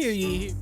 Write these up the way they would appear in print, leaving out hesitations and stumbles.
Hear ye.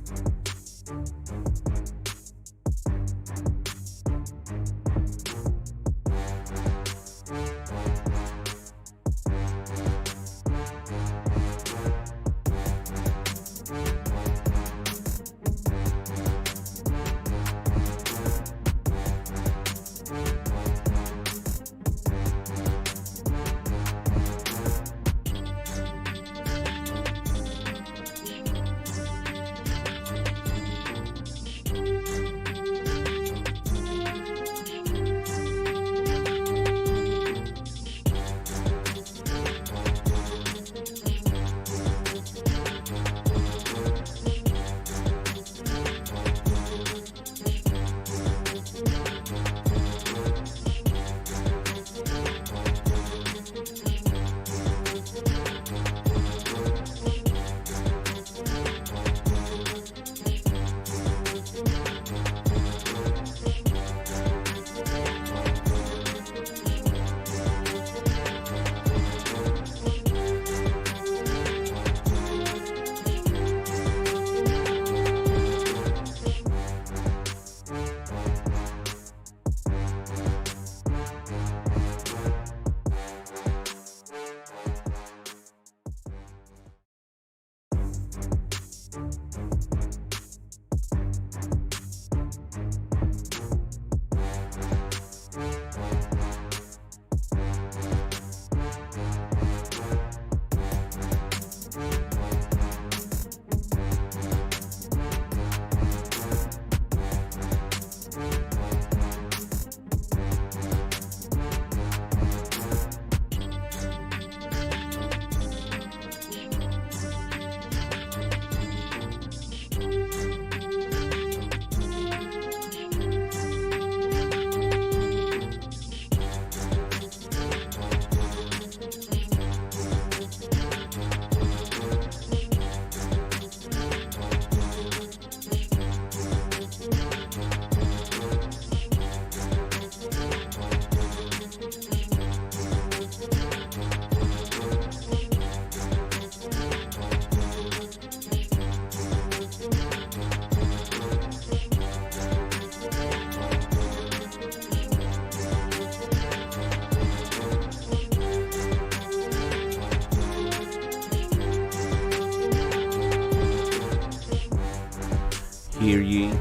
Hear ye,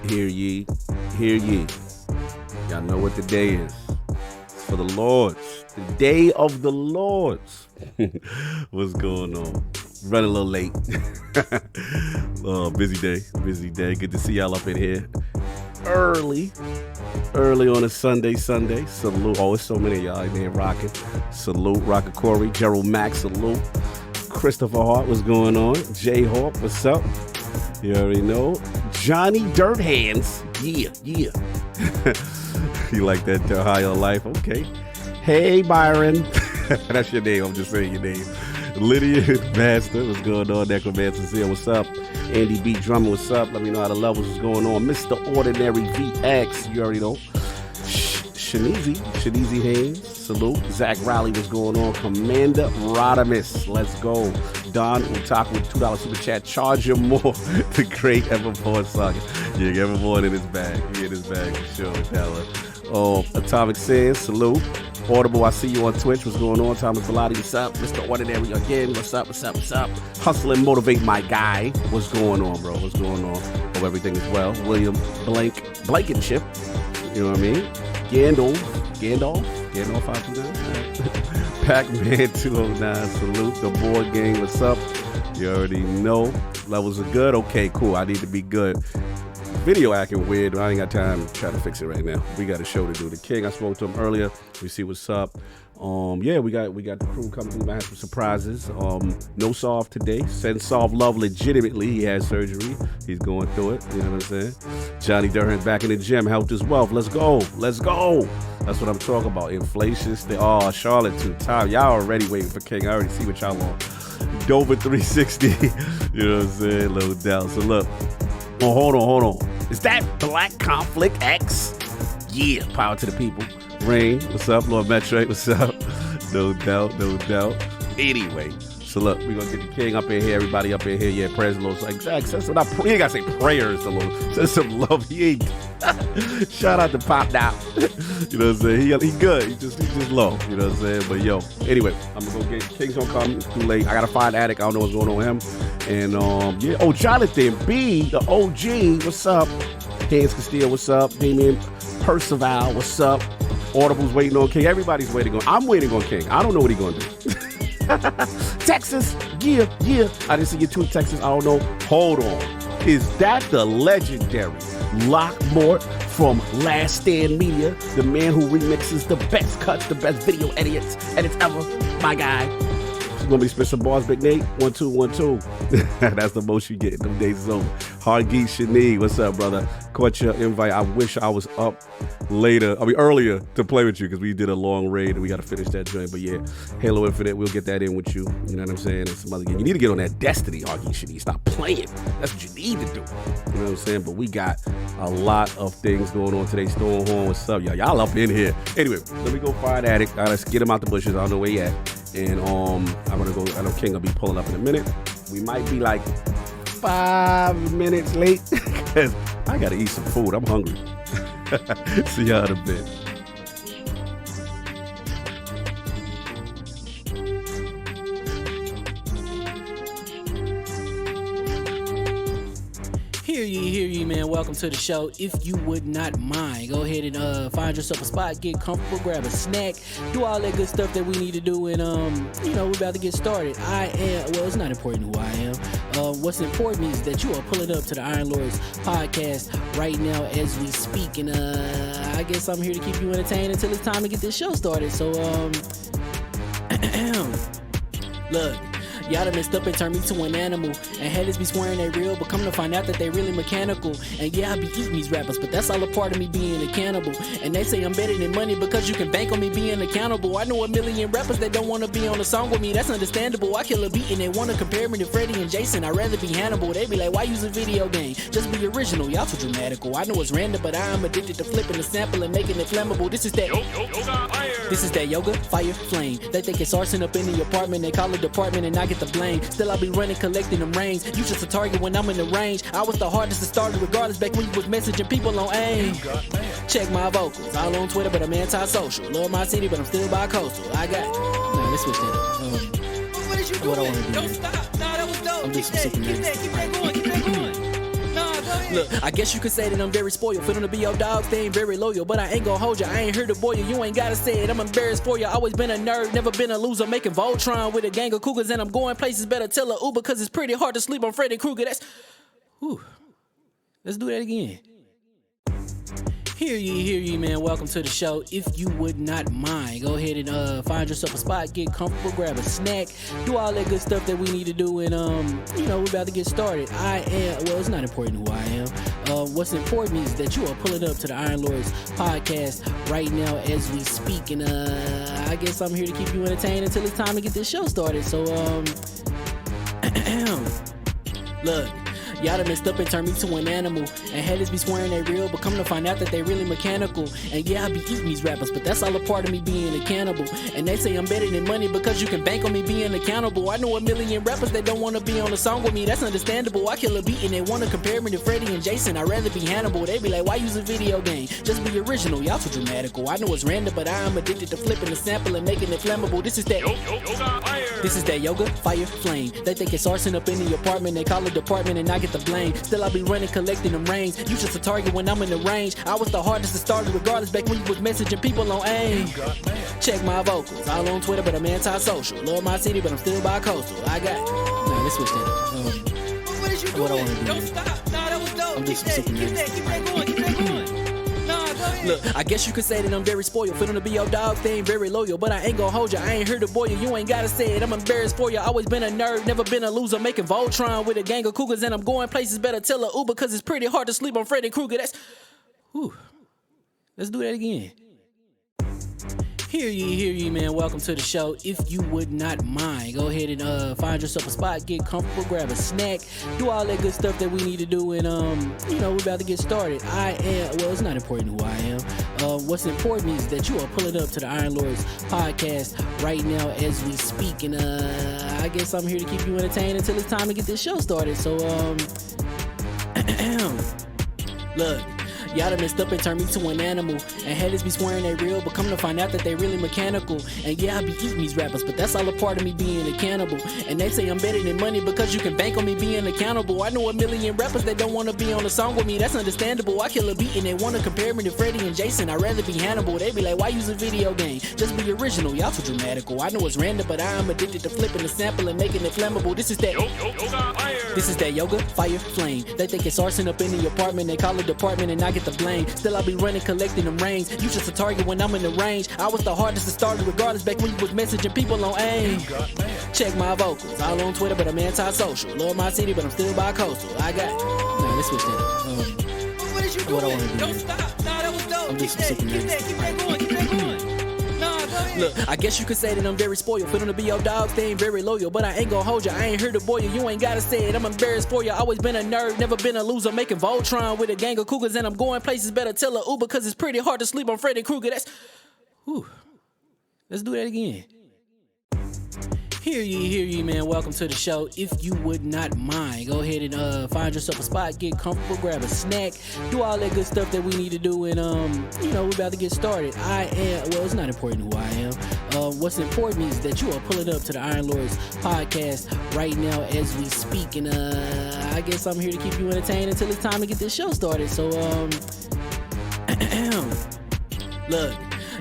hear ye, hear ye. Y'all know what the day is. It's for the Lords. The day of the Lords. What's going on? Running a little late. Busy day. Good to see y'all up in here. Early on a Sunday. Salute. Oh, it's so many of y'all in there rocking. Salute. Rocket Corey, Gerald Max, salute. Christopher Hart, what's going on? Jay Hawk, what's up? You already know. Johnny Dirt Hands. Yeah. You like that high on life? Okay. Hey, Byron. That's your name. I'm just saying your name. Lydia Master, what's going on? Necromancer Seal, what's up? Andy B. Drummer, what's up? Let me know how the levels is going on. Mr. Ordinary VX, you already know. Shanizi Haynes, salute. Zach Riley, what's going on? Commander Rodimus, let's go. Don Utaku with $2 super chat. Charge him more. The great Evermore Saga. Yeah, Evermore in his bag. He in his bag for sure. Oh, Atomic Sands, salute. Audible, I see you on Twitch. What's going on? Thomas Velati, what's up? Mr. Ordinary again. What's up? Hustle and motivate my guy. What's going on, bro? What's going on? Hope everything is well. William Blankenship. You know what I mean? Gandalf 529. Pac-Man 209. Salute. The board game. What's up? You already know. Levels are good. Okay, cool. I need to be good. Video acting weird. I ain't got time to try to fix it right now. We got a show to do. The King, I spoke to him earlier. We see what's up. Yeah, we got the crew coming through. I have some surprises. No Solve today. Send Solve love legitimately. He had surgery. He's going through it. You know what I'm saying? Johnny Durhan's back in the gym. Health is wealth. Let's go. That's what I'm talking about. Inflation. Charlotte too. Time. Y'all already waiting for King. I already see what y'all want. Dover 360. You know what I'm saying? Low down. So look. Oh, hold on. Is that Black Conflict X? Yeah, power to the people. Rain, what's up? Lord Metroid, what's up? No doubt. Anyway, So look, we're gonna get the king up in here, everybody up in here. Yeah, prayers a little. So exactly. So not, he ain't gotta say prayers a little. Send some love. He ain't. Shout out to Pop now. You know what I'm saying? He good. He just low. You know what I'm saying? But yo, anyway, I'm gonna go get King's gonna come. It's too late. I gotta find Attic. I don't know what's going on with him. And yeah. Oh, Jonathan B, the OG. What's up? Hans Castillo. What's up? Damien Percival. What's up? Audible's waiting on King. Everybody's waiting on. I'm waiting on King. I don't know what he's gonna do. Texas, yeah. I didn't see you tweet Texas. I don't know. Hold on. Is that the legendary Lockmort from Last Stand Media, the man who remixes the best cuts, the best video edits ever? My guy. It's gonna be Spencer Bars, Big Nate. 1 2 1 2. That's the most you get. Them days is over. Hargeet Shani, what's up, brother? Caught your invite. I wish I was up earlier to play with you because we did a long raid and we got to finish that joint. But yeah, Halo Infinite, we'll get that in with you. You know what I'm saying? And some other game. You need to get on that Destiny, Hargeet Shani. Stop playing. That's what you need to do. You know what I'm saying? But we got a lot of things going on today. Stonehorn, what's up, y'all? Y'all up in here. Anyway, let me go find Attic. Let's get him out the bushes. I don't know where he at. And I'm gonna go. I know King will be pulling up in a minute. We might be like 5 minutes late because I gotta eat some food. I'm hungry. See y'all in a bit. Hear ye, man. Welcome to the show. If you would not mind, go ahead and find yourself a spot, get comfortable, grab a snack, do all that good stuff that we need to do, and we're about to get started. It's not important who I am. What's important is that you are pulling up to the Iron Lords podcast right now as we speak, and I guess I'm here to keep you entertained until it's time to get this show started. So look. Y'all done messed up and turned me to an animal. And haters be swearing they real, but come to find out that they really mechanical. And yeah, I be eating these rappers, but that's all a part of me being a cannibal. And they say I'm better than money because you can bank on me being accountable. I know a million rappers that don't want to be on a song with me, that's understandable. I kill a beat and they want to compare me to Freddie and Jason. I'd rather be Hannibal. They be like, why use a video game? Just be original, y'all too dramatical. I know it's random, but I'm addicted to flipping the sample and making it flammable. This is that yoga, fire, flame. They think it's arson up in the apartment, they call it department and I get the blame. Still I be running, collecting them reins. You just a target when I'm in the range. I was the hardest to start regardless back when you was messaging people on AIM. Check my vocals, all on Twitter, but I'm anti-social. Love my city, but I'm still bi-coastal. Let's switch that up. What is you doing? What I want to do? Don't stop. Nah, that was dope. I'm Keep that going. Nah, go ahead. Look, I guess you could say that I'm very spoiled. For them to be your dogs, they ain't very loyal. But I ain't gonna hold you, I ain't here to boil you. You ain't gotta say it, I'm embarrassed for you. Always been a nerd, never been a loser. Making Voltron with a gang of cougars. And I'm going places, better tell a Uber. Cause it's pretty hard to sleep on Freddy Krueger. Let's do that again. Hear ye, man. Welcome to the show. If you would not mind, go ahead and find yourself a spot, get comfortable, grab a snack, do all that good stuff that we need to do, and we're about to get started. It's not important who I am. What's important is that you are pulling up to the Iron Lords podcast right now as we speak, and I guess I'm here to keep you entertained until it's time to get this show started. So look. Y'all done messed up and turned me to an animal. And haters be swearing they real, but come to find out that they really mechanical. And yeah, I be eating these rappers, but that's all a part of me being a cannibal. And they say I'm better than money because you can bank on me being accountable. I know a million rappers that don't want to be on a song with me, that's understandable. I kill a beat and they want to compare me to Freddie and Jason. I'd rather be Hannibal. They be like, why use a video game? Just be original, y'all too dramatical. I know it's random, but I'm addicted to flipping the sample and making it flammable. This is that yoga, fire, flame. They think it's arson up in the apartment, they call it department and I get the blame. Still I be running, collecting them reins. You just a target when I'm in the range. I was the hardest to start regardless back when you was messaging people on AIM. Check my vocals, all on Twitter, but I'm anti-social. Love my city, but I'm still bi-coastal. Let's switch that up. What is you doing? What I want to do? Don't stop. Nah, that was dope. I'm Keep just that going. Nah, go ahead. Look, I guess you could say that I'm very spoiled. For them to be your dogs, they ain't very loyal. But I ain't gonna hold you, I ain't here to boil you. You ain't gotta say it, I'm embarrassed for you. Always been a nerd, never been a loser. Making Voltron with a gang of cougars. And I'm going places, better tell a Uber. Cause it's pretty hard to sleep on Freddy Krueger. Let's do that again. Hear ye, man. Welcome to the show. If you would not mind, go ahead and find yourself a spot, get comfortable, grab a snack, do all that good stuff that we need to do, and we're about to get started. It's not important who I am. What's important is that you are pulling up to the Iron Lords podcast right now as we speak, and I guess I'm here to keep you entertained until it's time to get this show started. So, look. Y'all done messed up and turned me to an animal. And haters be swearing they real, but come to find out that they really mechanical. And yeah, I be eating these rappers, but that's all a part of me being a cannibal. And they say I'm better than money because you can bank on me being accountable. I know a million rappers that don't want to be on a song with me, that's understandable. I kill a beat and they want to compare me to Freddie and Jason. I'd rather be Hannibal. They be like, why use a video game? Just be original, y'all too dramatical. I know it's random, but I am addicted to flipping the sample and making it flammable. This is that yoga, fire, flame. They think it's arson up in the apartment, they call it department and I get the blame. Still I be running, collecting them rains. You just a target when I'm in the range. I was the hardest to start regardless back when you was messaging people on AIM. Check my vocals, all on Twitter but I'm anti-social. Love my city but I'm still bi-coastal. Let's switch that up. What is you doing? What I wanna do. Don't stop. Nah, that was dope. I'm Keep just that super going. Keep that going. Nah, go ahead. Look, I guess you could say that I'm very spoiled. For them to be your dogs, they ain't very loyal. But I ain't gonna hold you, I ain't here to boil you. You ain't gotta say it, I'm embarrassed for you. Always been a nerd, never been a loser. Making Voltron with a gang of cougars. And I'm going places, better tell a Uber. Cause it's pretty hard to sleep on Freddy Krueger. Let's do that again. Hear ye, man. Welcome to the show. If you would not mind, go ahead and find yourself a spot, get comfortable, grab a snack, do all that good stuff that we need to do, and we're about to get started. It's not important who I am. What's important is that you are pulling up to the Iron Lords podcast right now as we speak, and I guess I'm here to keep you entertained until it's time to get this show started. So, look.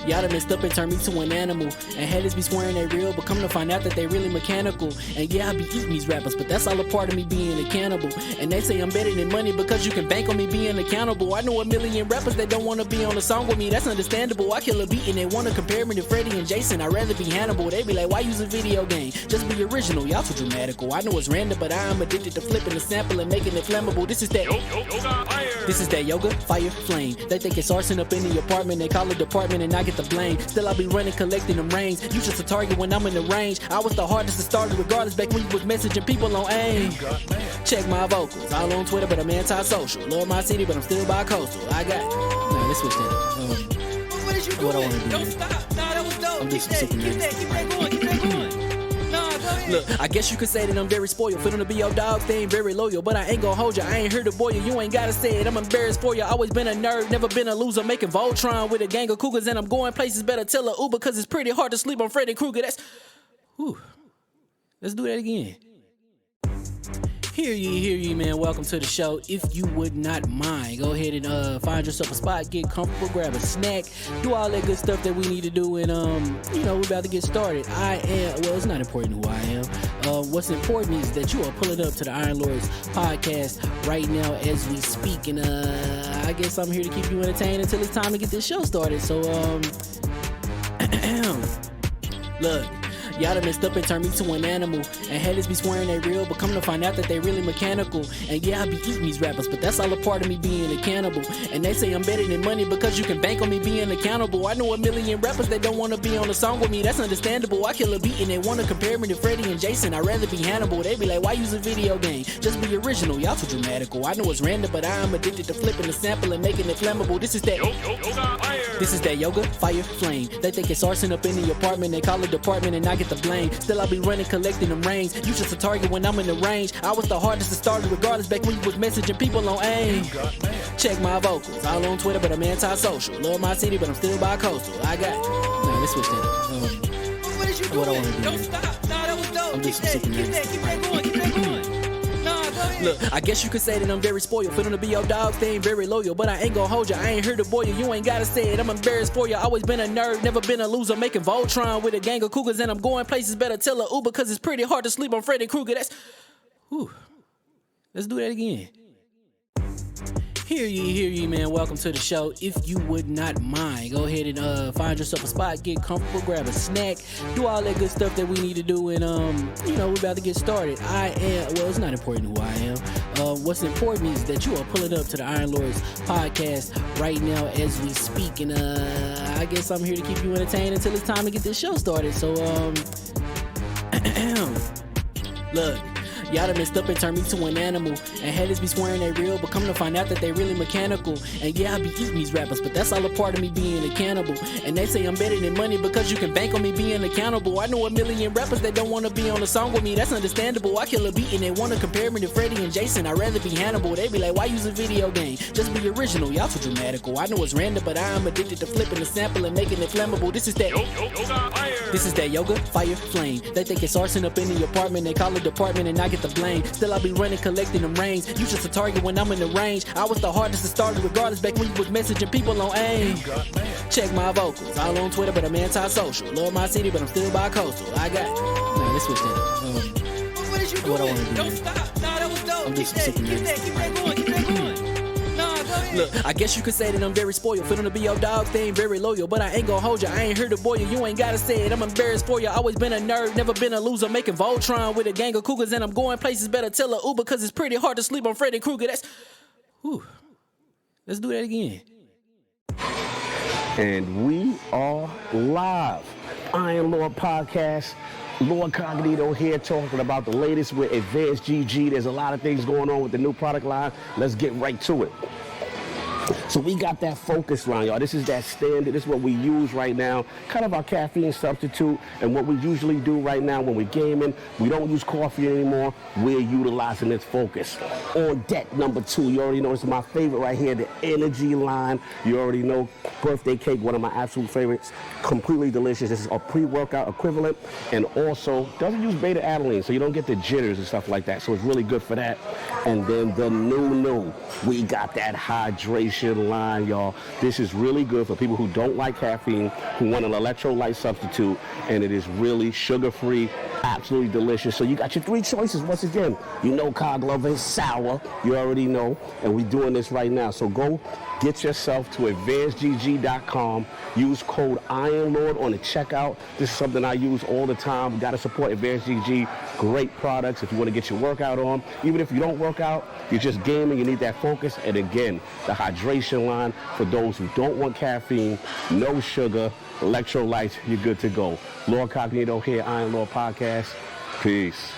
Y'all done messed up and turned me to an animal. And haters be swearing they real, but come to find out that they really mechanical. And yeah, I be eating these rappers, but that's all a part of me being a cannibal. And they say I'm better than money because you can bank on me being accountable. I know a million rappers that don't want to be on a song with me, that's understandable. I kill a beat and they want to compare me to Freddie and Jason. I'd rather be Hannibal. They be like, why use a video game? Just be original, y'all too dramatical. I know it's random, but I am addicted to flipping the sample and making it flammable. This is that yoga, fire, flame. They think it's arson up in the apartment, they call it department and I get the blame. Still I be running, collecting them rains. You just a target when I'm in the range. I was the hardest to start regardless back when you was messaging people on AIM. Check my vocals, all on Twitter but I'm anti-social. Love my city but I'm still bi-coastal. Let's switch that up. What is you doing? What I wanna do. Don't stop. Nah, that was dope. I'm just Keep that going. Nah, go ahead. Look, I guess you could say that I'm very spoiled. For them to be your dogs, they ain't very loyal. But I ain't gonna hold you, I ain't here to boil you. You ain't gotta say it, I'm embarrassed for you. Always been a nerd, never been a loser. Making Voltron with a gang of cougars. And I'm going places, better tell a Uber. Cause it's pretty hard to sleep on Freddy Krueger. Let's do that again. Hear ye, man. Welcome to the show. If you would not mind, go ahead and find yourself a spot, get comfortable, grab a snack, do all that good stuff that we need to do, and we're about to get started. It's not important who I am. What's important is that you are pulling up to the Iron Lords podcast right now as we speak, and I guess I'm here to keep you entertained until it's time to get this show started. So, look. Y'all done messed up and turned me to an animal. And haters be swearing they real, but come to find out that they really mechanical. And yeah, I be eating these rappers, but that's all a part of me being a cannibal. And they say I'm better than money because you can bank on me being accountable. I know a million rappers that don't want to be on a song with me, that's understandable. I kill a beat and they want to compare me to Freddie and Jason. I'd rather be Hannibal. They be like, why use a video game? Just be original, y'all too dramatical. I know it's random, but I am addicted to flipping the sample and making it flammable. This is that yoga, fire, flame. They think it's arson up in the apartment, they call it department and I get the blame. Still I be running, collecting them rains. You just a target when I'm in the range. I was the hardest to start regardless back when you was messaging people on AIM. Check my vocals, all on Twitter but I'm anti-social. Love my city but I'm still bi-coastal. Let's switch that up. What is you doing? What I wanna do. Don't stop. Nah, that was dope. I'm just Keep that going. Nah, go ahead. Look, I guess you could say that I'm very spoiled. For them to be your dogs, they ain't very loyal. But I ain't gonna hold you, I ain't here to boil you. You ain't gotta say it, I'm embarrassed for you. Always been a nerd, never been a loser. Making Voltron with a gang of cougars. And I'm going places, better tell a Uber. Cause it's pretty hard to sleep on Freddy Krueger. Let's do that again. Hear ye, man. Welcome to the show. If you would not mind, go ahead and find yourself a spot, get comfortable, grab a snack, do all that good stuff that we need to do, and we're about to get started. It's not important who I am. What's important is that you are pulling up to the Iron Lords podcast right now as we speak, and I guess I'm here to keep you entertained until it's time to get this show started. So, look. Y'all done messed up and turned me to an animal. And haters be swearing they real, but come to find out that they really mechanical. And yeah, I be eating these rappers, but that's all a part of me being a cannibal. And they say I'm better than money because you can bank on me being accountable. I know a million rappers that don't want to be on a song with me, that's understandable. I kill a beat and they want to compare me to Freddie and Jason. I'd rather be Hannibal. They be like, why use a video game? Just be original, y'all too dramatical. I know it's random, but I am addicted to flipping the sample and making it flammable. This is that This is that yoga, fire, flame. They think it's arson up in the apartment, they call it department and I get the blame. Still I be running, collecting them rains. You just a target when I'm in the range. I was the hardest to start regardless back when you was messaging people on AIM. Check my vocals, all on Twitter but I'm anti-social. Love my city but I'm still bi-coastal. I got let's switch that up. What is you doing? What I wanna do, Don't man. stop. Nah, that was dope. I'm Keep just that super going. Keep that going. Nah, go ahead. Look, I guess you could say that I'm very spoiled. For them to be your dogs, they ain't very loyal. But I ain't gonna hold you, I ain't here to boil you. You ain't gotta say it, I'm embarrassed for you. Always been a nerd, never been a loser. Making Voltron with a gang of cougars. And I'm going places, better tell a Uber. Cause it's pretty hard to sleep on Freddy Krueger. Let's do that again. And we are live. Iron Lord Podcast. LordCognito here talking about the latest with Advanced GG. There's a lot of things going on with the new product line. Let's get right to it. So we got that focus line, y'all. This is that standard. This is what we use right now. Kind of our caffeine substitute. And what we usually do right now when we're gaming, we don't use coffee anymore. We're utilizing this focus. On deck number 2, you already know this is my favorite right here, the energy line. You already know birthday cake, one of my absolute favorites. Completely delicious. This is a pre-workout equivalent and also doesn't use beta-alanine, so you don't get the jitters and stuff like that. So it's really good for that. And then the new, we got that hydration line, y'all. This is really good for people who don't like caffeine, who want an electrolyte substitute, and it is really sugar-free, absolutely delicious. So you got your 3 choices. Once again, you know Cog Lover is sour. You already know, and we're doing this right now. So go get yourself to advancedgg.com. Use code IronLord on the checkout. This is something I use all the time. We got to support Advanced GG. Great products if you want to get your workout on. Even if you don't work out, you're just gaming, you need that focus. And again, the hydration line for those who don't want caffeine, no sugar, electrolytes, you're good to go. LordCognito here, Iron Lord Podcast. Peace.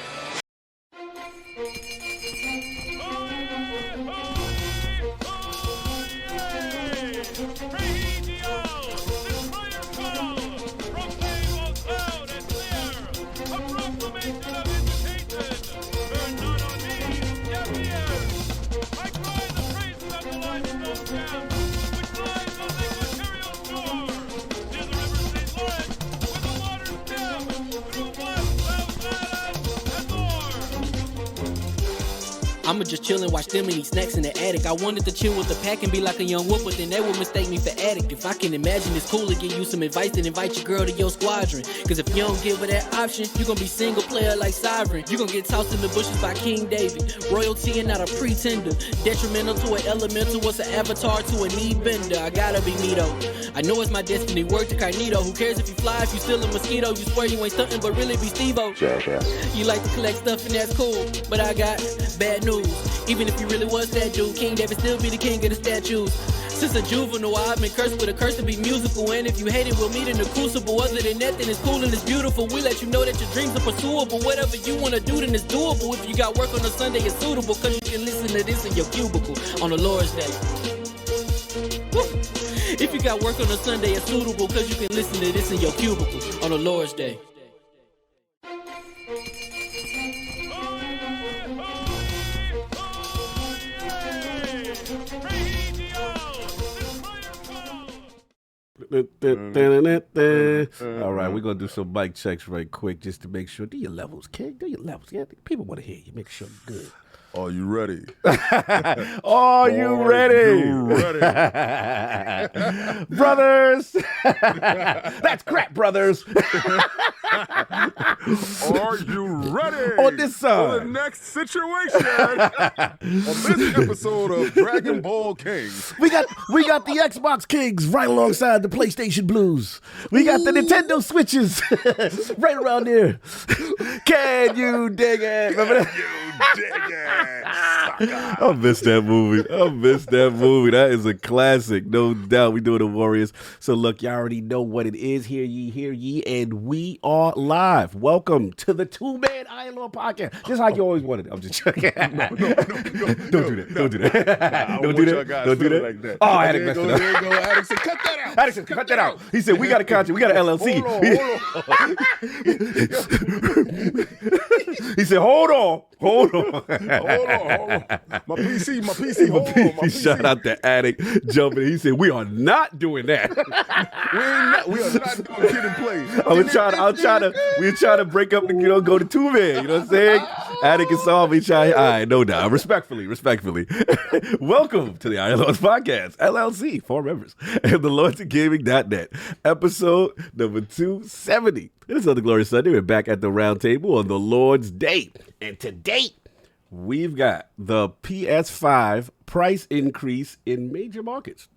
I'ma just chill and watch them and eat snacks in the attic. I wanted to chill with the pack and be like a young whoop, but then they would mistake me for addict. If I can imagine it's cool to give you some advice, then invite your girl to your squadron. Cause if you don't give her that option, you gon' be single player like Sovereign. You gon' get tossed in the bushes by King David. Royalty and not a pretender. Detrimental to an elemental, what's an avatar to a knee bender? I gotta be me though. I know it's my destiny, word to Cognito. Who cares if you fly, if you still a mosquito? You swear you ain't stunting, but really be Steve-O. You like to collect stuff and that's cool, but I got bad news. Even if you really was that dude, King David still be the king of the statues. Since a juvenile, I've been cursed with a curse to be musical. And if you hate it, we'll meet in the crucible. Other than that, then it's cool and it's beautiful. We let you know that your dreams are pursuable. Whatever you wanna do, then it's doable. If you got work on a Sunday, it's suitable. Cause you can listen to this in your cubicle on the Lord's Day. Woo. If you got work on a Sunday, it's suitable. Cause you can listen to this in your cubicle on the Lord's Day. All right, we're gonna do some mic checks right quick just to make sure. Do your levels, kid. Do your levels. Yeah, people want to hear you. Make sure you're good. Are you ready? Are you ready? Brothers? That's crap, brothers. Are you ready? On this side. For the next situation on this episode of Dragon Ball Kings. We got the Xbox Kings right alongside the PlayStation Blues. We got the Nintendo Switches right around there. Can you dig it? Remember that? You dig it, sucker. I miss that movie. That is a classic, no doubt. We doing the Warriors. So look, y'all already know what it is. Hear ye, and we are live. Welcome to the two-man Iron Lord podcast. Just like you always wanted. I'm just joking. No. Don't do that. Don't do that. Don't do that. Like that. Oh, Attic messed it up. There you go. Attic said, cut that out. Attic said, cut that out. He said, we got a contract. We got an LLC. Hold on. He said, hold on. Hold on. My PC, hold on. My PC. Shout out to Attic jumping. He said, we are not doing that. We are not doing kid and play. We're trying to break up the, go to two man. You know what I'm saying? Attic and Saul, we try. All right, no doubt. Respectfully. Welcome to the Iron Lords Podcast, LLC, 4 members, and the LordCognito.net, episode number 270. It is another glorious Sunday. We're back at the round table on the Lord's Day. And to date, we've got the PS5 price increase in major markets.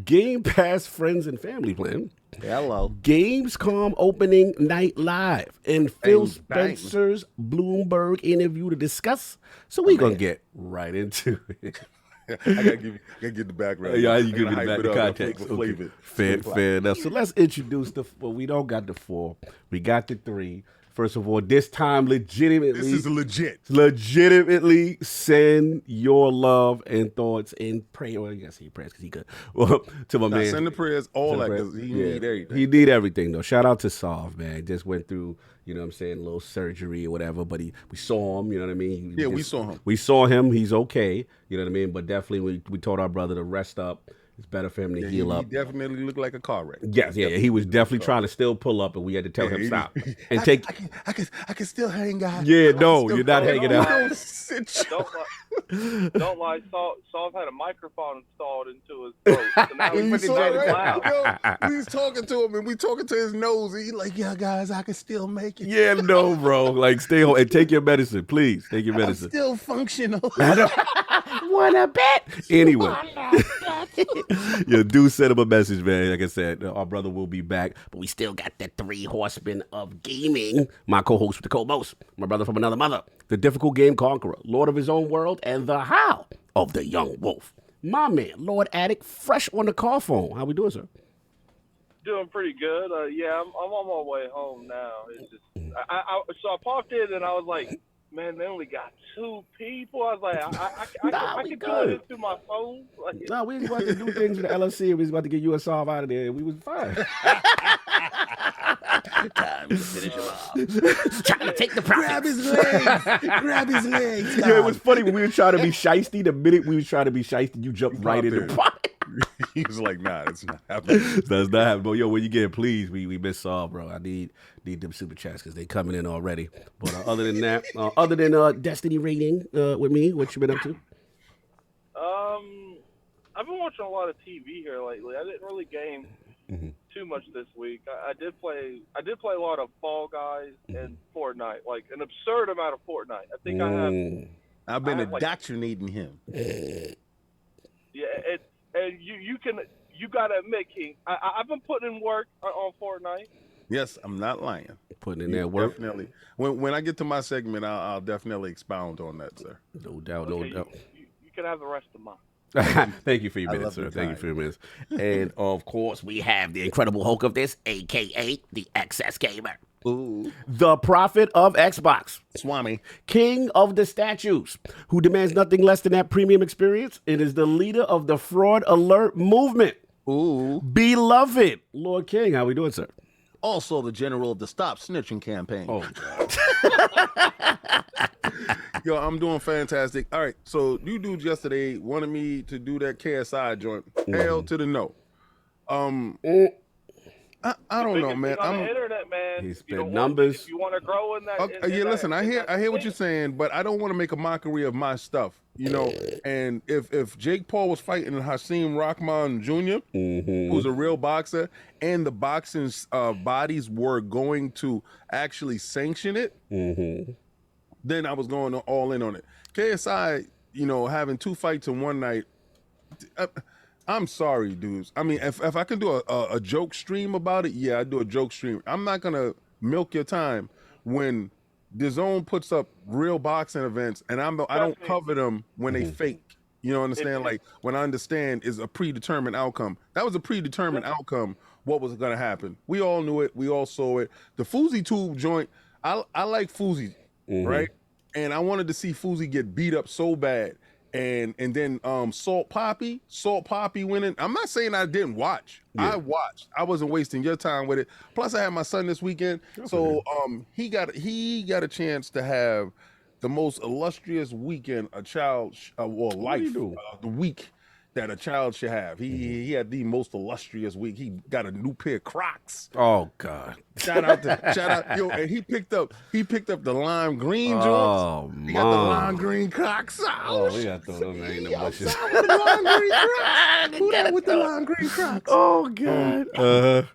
Game Pass Friends and Family Plan. Hello. Gamescom Opening Night Live. And PhilSpencer's Bloomberg interview to discuss. So we're going to get right into it. I gotta get the background. Yeah, you give me the context. Okay. Fair enough. So let's introduce we don't got the 4. We got the 3. First of all, this time legitimately. This is legit. Legitimately send your love and thoughts and pray. Well, I guess he prays because he could. Well, to my man. Send the prayers, all that, because he need everything. He need everything, though. Shout out to Solve, man. Just went through, you know what I'm saying, a little surgery or whatever, but we saw him, you know what I mean? We saw him. We saw him. He's okay, you know what I mean? But definitely we told our brother to rest up. It's better for him to heal up. He definitely looked like a car wreck. Yes, yeah. He was definitely trying to still pull up, and we had to tell him stop. And I can still hang out. Yeah, no, you're not hanging out. Don't lie. Saul had a microphone installed into his throat. So now We he's was talking to him, and we talking to his nose, and he's like, "Yeah, guys, I can still make it. Yeah, no, bro. Like, stay home and take your medicine, please. Take your medicine. I'm still functional." Wanna bet? Anyway. Yeah, do send him a message, man. Like I said, our brother will be back, but we still got the 3 horsemen of gaming. My co-host with the co-most, my brother from another mother, the difficult game conqueror, Lord of his own world, and the how of the young wolf. My man, Lord Attic, fresh on the car phone. How we doing, sir? doing pretty good. Yeah, I'm on my way home now. It's just so I popped in and I was like, man, they only got 2 people. I was like, I can do it through my phone. Like, no, we was about to do things with the LLC. We was about to get you a solve out of there. We was fine. Time to finish him off. Trying to take the profit. Grab his legs. Grab his legs. Yeah, it was funny when we were trying to be shiesty. The minute we was trying to be shiesty, you jumped right in the pot. He was like, nah, it's not happening. That's not happening. But yo, when you get please, we miss Saul, bro. I need them super chats because they coming in already. But other than that, other than Destiny rating with me, what you been up to? I've been watching a lot of TV here lately. I didn't really game too much this week. I did play a lot of Fall Guys and Fortnite, like an absurd amount of Fortnite. I think I've been indoctrinating him. Yeah, and you gotta admit, King, I've been putting in work on Fortnite. Yes, I'm not lying. Putting in that work. Definitely. When I get to my segment, I'll definitely expound on that, sir. No doubt, Okay, no doubt. You can have the rest of mine. Thank you for your minutes, sir. Thank you for your minutes. And of course, we have the Incredible Hulk of this, aka the XS Gamer. Ooh. The prophet of Xbox. Swami. King of the statues, who demands nothing less than that premium experience. It is the leader of the fraud alert movement. Ooh. Beloved Lord King. How we doing, sir? Also the general of the Stop Snitching campaign. Oh, Yo, I'm doing fantastic. All right, so you dudes yesterday wanted me to do that KSI joint. Hell to the no. I I don't know, Biggest man. thing on the internet, man. He If you spent don't want- numbers. If you want to grow in that, Yeah, listen, I hear what you're saying, but I don't want to make a mockery of my stuff, you know. And if Jake Paul was fighting Hakeem Rahman Jr., who's a real boxer, and the boxing bodies were going to actually sanction it, then I was going all in on it. KSI, you know, having 2 fights in one night. I'm sorry, dudes. I mean, if I can do a joke stream about it, yeah, I do a joke stream. I'm not gonna milk your time when DAZN puts up real boxing events, and I don't cover them when they fake. You know, understand? Like when I understand is a predetermined outcome. That was a predetermined outcome. What was going to happen? We all knew it. We all saw it. The Fousey Tube joint. I like Fousey, right? And I wanted to see Fousey get beat up so bad. And then Salt Poppy winning. I'm not saying I didn't watch. I watched. I wasn't wasting your time with it. Plus, I had my son this weekend, so he got a chance to have the most illustrious weekend a child the week that a child should have. He had the most illustrious week. He got a new pair of Crocs. Oh God! Shout out, yo! And he picked up the lime green joints. Oh He got the lime green Crocs. Oh, we got to throw them in the bushes. With the lime green Crocs. Who that with the lime green Crocs? Oh God!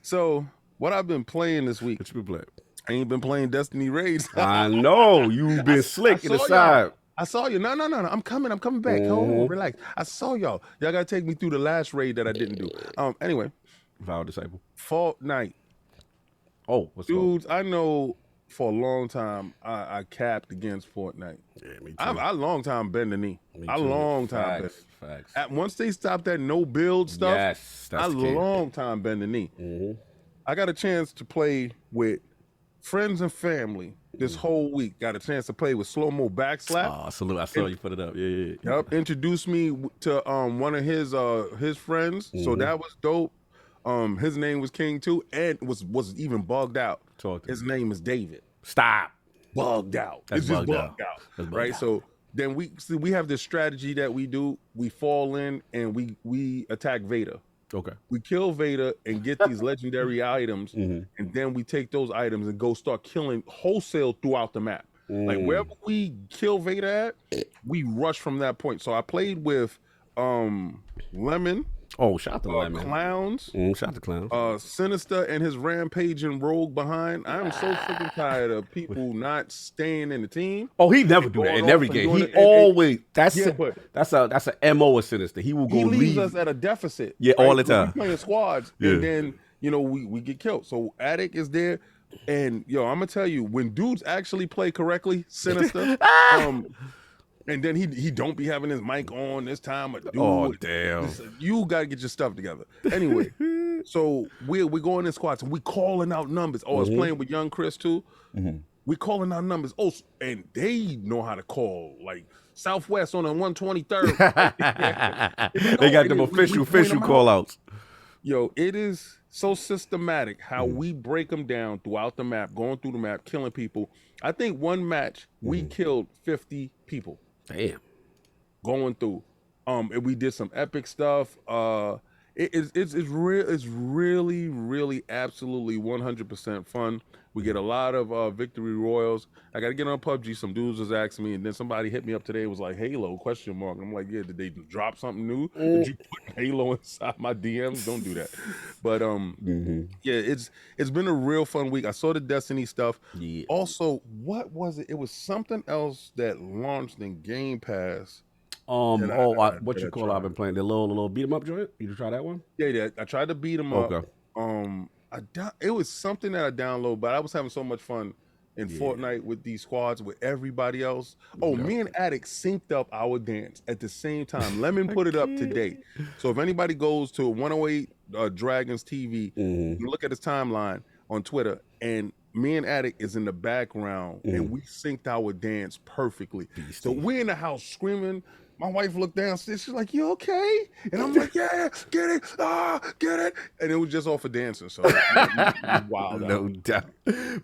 So what I've been playing this week? What you been playing? I ain't been playing Destiny raids. I know you've been slick in the side. I saw you. No. I'm coming back. Hold on, relax. I saw y'all. Y'all gotta take me through the last raid that I didn't do. Anyway. Vow Disciple. Fortnite. Oh, what's dudes? I know for a long time I capped against Fortnite. Yeah, me too. I long time bend the knee. A long time. Facts. Once they stopped that no build stuff, yes, that's I long time bend the knee. I got a chance to play with friends and family this whole week. Got a chance to play with Slow Mo Backslap. Oh, salute! I saw you put it up. Yeah. Yep. Introduced me to one of his friends, so that was dope. His name was King too, and was even bugged out. His name is David. Stop. Bugged out. That's it's just bugged bugged out. Right. So then we have this strategy that we do. We fall in and we attack Vader. Okay. We kill Vader and get these legendary items, and then we take those items and go start killing wholesale throughout the map. Like wherever we kill Vader at, we rush from that point. So I played with Lemon. Oh, shout out to Lemon. Clowns. Shout out to Clowns. Sinister and his rampaging rogue behind. I am so freaking tired of people not staying in the team. Oh, he never do that in every game. He always that's a MO of Sinister. He will go He leaves leave us at a deficit. Yeah, all the time. We playing squads, and then we get killed. So Attic is there, and I'm gonna tell you, when dudes actually play correctly, Sinister, and then he don't be having his mic on this time. Dude, oh damn! You gotta get your stuff together. Anyway, so we going in squads and we calling out numbers. Oh, I was playing with young Chris too. We calling out numbers. Oh, and they know how to call like Southwest on the 123rd. They got them official call outs. Yo, it is so systematic how we break them down throughout the map, going through the map, killing people. I think one match we killed 50 people. Damn. Going through. And we did some epic stuff. It's really, really absolutely 100% fun. We get a lot of victory royals. I got to get on PUBG. Some dudes was asking me, and then somebody hit me up today. It was like Halo ? And I'm like, yeah, did they drop something new? Did you put Halo inside my DMs? Don't do that. But yeah, it's been a real fun week. I saw the Destiny stuff. Yeah. Also, what was it? It was something else that launched in Game Pass. I've been playing the little beat 'em up joint. You try that one? Yeah. I tried to beat 'em up. Okay. It was something that I downloaded, but I was having so much fun in Fortnite with these squads with everybody else. Oh, me and Attic synced up our dance at the same time. Lemon put it up today. So if anybody goes to 108 Dragons TV, you look at his timeline on Twitter, and me and Attic is in the background, and we synced our dance perfectly. So we're in the house screaming, My wife looked downstairs. She's like, "You okay?" And I'm like, "Yeah, get it, get it." And it was just off for dancing. So wow, no doubt.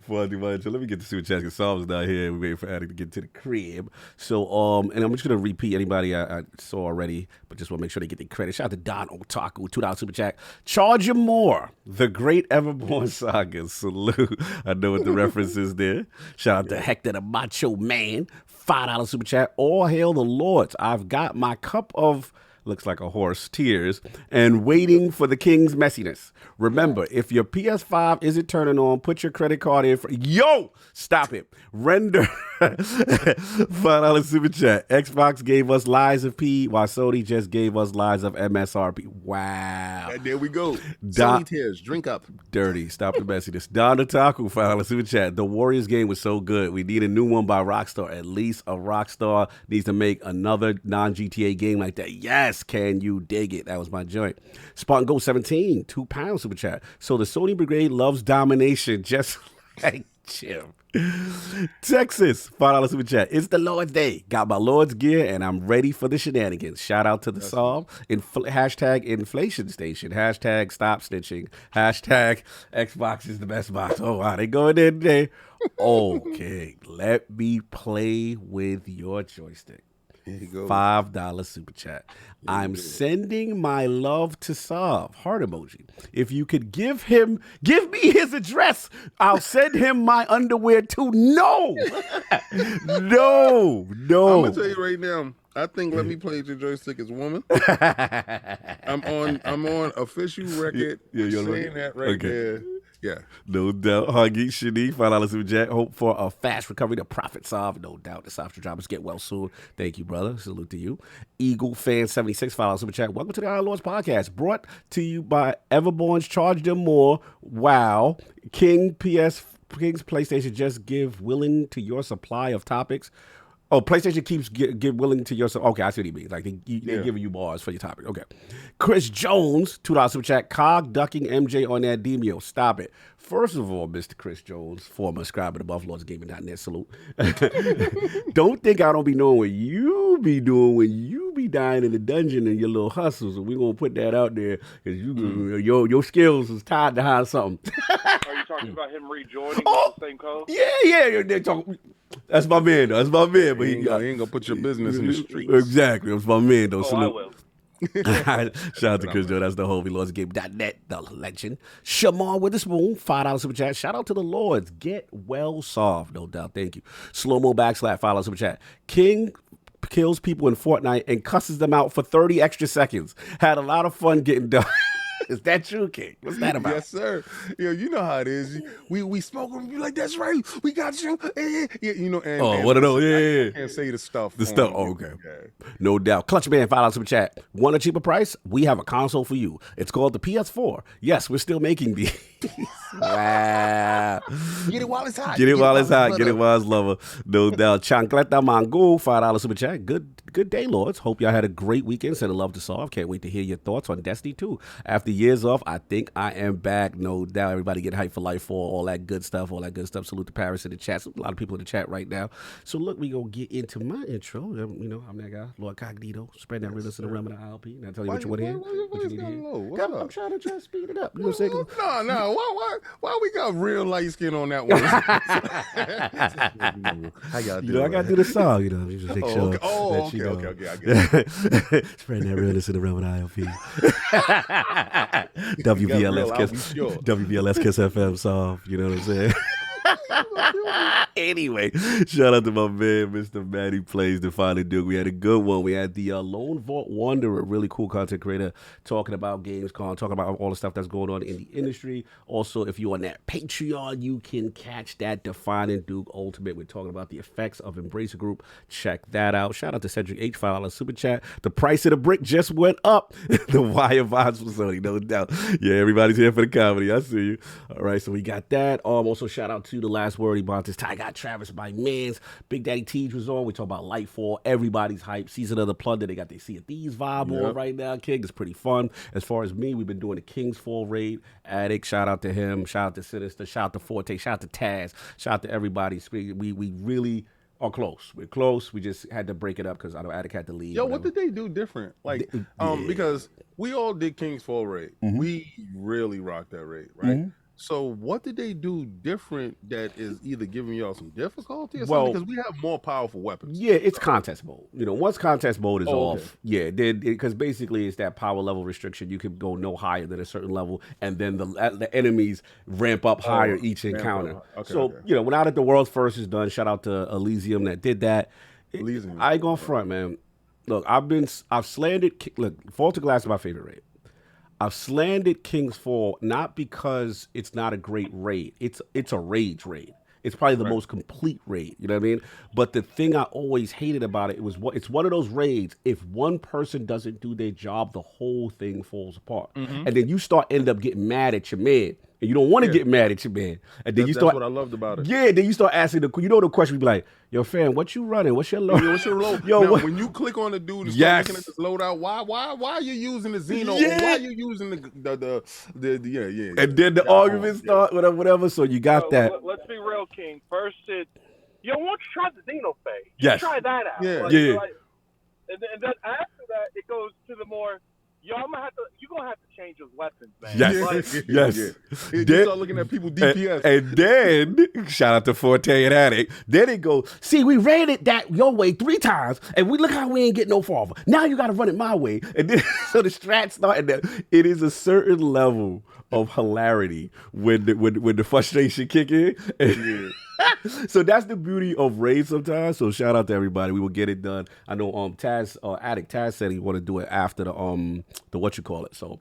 Funny much. Let me get to Super Chat because Psalm's not here. We're waiting for Addy to get to the crib. So, and I'm just gonna repeat anybody I saw already, but just want to make sure they get the credit. Shout out to Don Otaku, $2 Super Chat. Charge him more. The Great Everborn Saga. Salute. I know what the reference is there. Shout out to Hector the Macho Man. $5 Super Chat. All hail the Lords. I've got my cup of, looks like a horse, tears, and waiting for the king's messiness. Remember, if your PS5 isn't turning on, put your credit card in. Yo, stop it. Render. $5 Super Chat. Xbox gave us lies of P, while Sony just gave us lies of MSRP. Wow. And there we go. Sony tears. Drink up. Dirty. Stop the messiness. Don Otaku, $5 Super Chat. The Warriors game was so good. We need a new one by Rockstar. At least a Rockstar needs to make another non-GTA game like that. Yes, can you dig it? That was my joint. Spartan Go 17, £2 Super Chat. So the Sony Brigade loves domination, just like Jim. Texas, $5 Super Chat. It's the Lord's Day. Got my Lord's gear, and I'm ready for the shenanigans. Shout out to the Psalm. Hashtag inflation station. Hashtag stop snitching. Hashtag Xbox is the best box. Oh, wow. They going there today. Okay. Let me play with your joystick. Here you go. $5 Super Chat. I'm sending my love to Sav. Heart emoji. If you could give me his address, I'll send him my underwear too. No. No. I'm gonna tell you right now. I think Let Me Play With Your Joystick is woman. I'm on official record saying that right there. Yeah. No doubt. Huggy, Shanique, $5 Super Chat. Hope for a fast recovery to Prophet Sav. No doubt. The software droppers get well soon. Thank you, brother. Salute to you. Eagle Fan 76, $5 Super Chat. Welcome to the Iron Lords Podcast. Brought to you by Everborn's Charge Them More. Wow. King's PlayStation just give willing to your supply of topics. Oh, PlayStation keeps give willing to your... Okay, I see what he means. Like, they're giving you bars for your topic. Okay. Chris Jones, $2 Super Chat. Cog ducking MJ on that Demio. Stop it. First of all, Mr. Chris Jones, former subscriber to BuffaloesGaming.net, salute. Don't think I don't be knowing what you be doing when you be dying in the dungeon and your little hustles. And we're going to put that out there because your skills is tied behind something. Are you talking about him rejoining with the same code? Yeah. They're talking... That's my man, though. That's my man. But he ain't gonna put your business in the streets. Exactly. That's my man, though. Oh, I will. Shout out to Chris Joe. That's the homie. LordsGame.net, the legend. Shamar Witherspoon, $5 Super Chat. Shout out to the Lords. Get well soft, no doubt. Thank you. Slow-mo backslap, $5 Super Chat. King kills people in Fortnite and cusses them out for 30 extra seconds. Had a lot of fun getting done. Is that true, King? What's that about? Yes, sir. You know how it is. We smoke them. You like, that's right. We got you. You know. And, what are those? Yeah. I can't say the stuff. The stuff. Oh, okay. Yeah. No doubt. Clutch Man, $5 Super Chat. Want a cheaper price? We have a console for you. It's called the PS4. Yes, we're still making these. Wow. Get it while it's hot. Get it while it's hot. Get it while it's lover. No doubt. Chancleta Mango, $5 Super Chat. Good day, Lords. Hope y'all had a great weekend. Send a love to Solve. Can't wait to hear your thoughts on Destiny 2. After years off, I think I am back. No doubt. Everybody get hyped for Life 4, all that good stuff. Salute to Paris in the chat. A lot of people in the chat right now. So look, we gonna get into my intro. You know, I'm that guy, LordCognito. Spread that realness in the realm of the ILP. And I tell you what you want to hear. What you need to hear. I'm trying to speed it up. You know what I'm saying? No. Why we got real light skin on that one? How y'all doing? You know, I gotta do the song. You know, you just make sure. Okay. I get it. Spreading that realness in the realm of the ILP. WBLS Kiss FM song. You know what I'm saying? Anyway, shout out to my man, Mr. Matty Plays the Final Duke. We had a good one. We had the Lone Vault Wanderer, really cool content creator, talking about Gamescom, talking about all the stuff that's going on in the industry. Also, if you're on that Patreon, you can catch that Defining Duke Ultimate. We're talking about the effects of Embracer Group. Check that out. Shout out to Cedric H. $5 Super Chat. The price of the brick just went up. The Wire Vibes facility, no doubt. Yeah, everybody's here for the comedy. I see you. All right, so we got that. Also, shout out to The Last Word. He bought this Ty Got Travis by Mans. Big Daddy Teej was on. We talk about Lightfall. Everybody's hype. Season of the Plunder. They got their Sea of Thieves vibe on right now, King. It's pretty fun. As far as me, we've been doing the King's Fall raid. Addict, shout out to him. Shout out to Sinister. Shout out to Forte. Shout out to Taz. Shout out to everybody. We really are close. We're close. We just had to break it up because I know Attic had to leave. Yo, whatever. what did they do different? Like, because we all did King's Fall raid. We really rocked that raid, right? So what did they do different that is either giving y'all some difficulty or something? Because we have more powerful weapons. Yeah, it's contest mode. You know, once contest mode is off, because basically it's that power level restriction. You can go no higher than a certain level, and then the enemies ramp up higher each encounter. You know, now that the world's first is done, shout out to Elysium that did that. Elysium. I ain't going front, man. Look, I've slandered. Look, Forte Glass is my favorite raid. I've slandered King's Fall not because it's not a great raid. It's a rage raid. It's probably the most complete raid. You know what I mean? But the thing I always hated about it was it's one of those raids. If one person doesn't do their job, the whole thing falls apart, and then you end up getting mad at your man. And you don't want to get mad at your man. And then that's what I loved about it. Yeah, then you start asking the question, be like, yo, fam, what you running? What's your load? What's your load? Yo, now, when you click on the dude and start looking at this loadout, why are you using the Xeno? Or why are you using the And then the arguments start, whatever. So you got that. Let's be real, King. First, won't you try the Xeno phase? Yes. Try that out. Yeah. And then after that, it goes to the more. You're gonna have to change those weapons, man. Yes. You start looking at people DPS. And then, shout out to Forte and Attic. Then it goes, see, we ran it your way 3 times, and look how we ain't get no farther. Now you got to run it my way. And then, so the strats start, and it is a certain level of hilarity when the frustration kick in. So that's the beauty of raids sometimes. So shout out to everybody. We will get it done. I know Attic Taz said he want to do it after the what you call it. So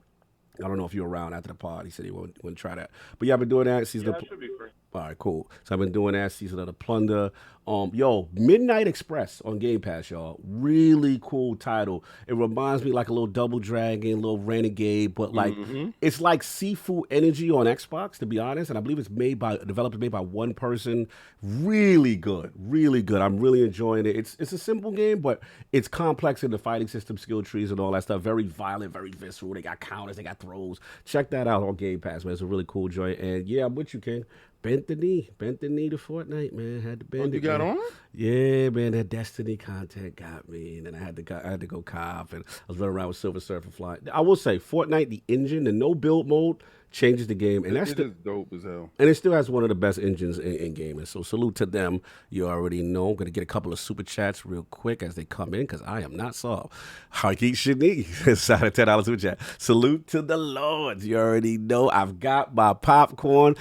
I don't know if you're around after the pod. He said he want to try that. But yeah, I've been doing that. Season that should be free. All right, cool. So I've been doing that. Season of the Plunder. Midnight Express on Game Pass, y'all. Really cool title. It reminds me like a little Double Dragon, a little Renegade, but like it's like Sifu Energy on Xbox, to be honest. And I believe it's made by one person. Really good, really good. I'm really enjoying it. It's a simple game, but it's complex in the fighting system, skill trees, and all that stuff. Very violent, very visceral. They got counters, they got throws. Check that out on Game Pass, man. It's a really cool joint. And yeah, I'm with you, King. Bent the knee to Fortnite, man. Had to bend it. You got on? Yeah, man. That Destiny content got me, and then I had to go cop, and I was running around with Silver Surfer flying. I will say, Fortnite, the engine, the no build mode changes the game, and that's dope as hell. And it still has one of the best engines in gaming. So salute to them. You already know. I'm gonna get a couple of super chats real quick as they come in because I am not soft. Harkeet Shani, shout out $10 super chat. Salute to the Lords. You already know. I've got my popcorn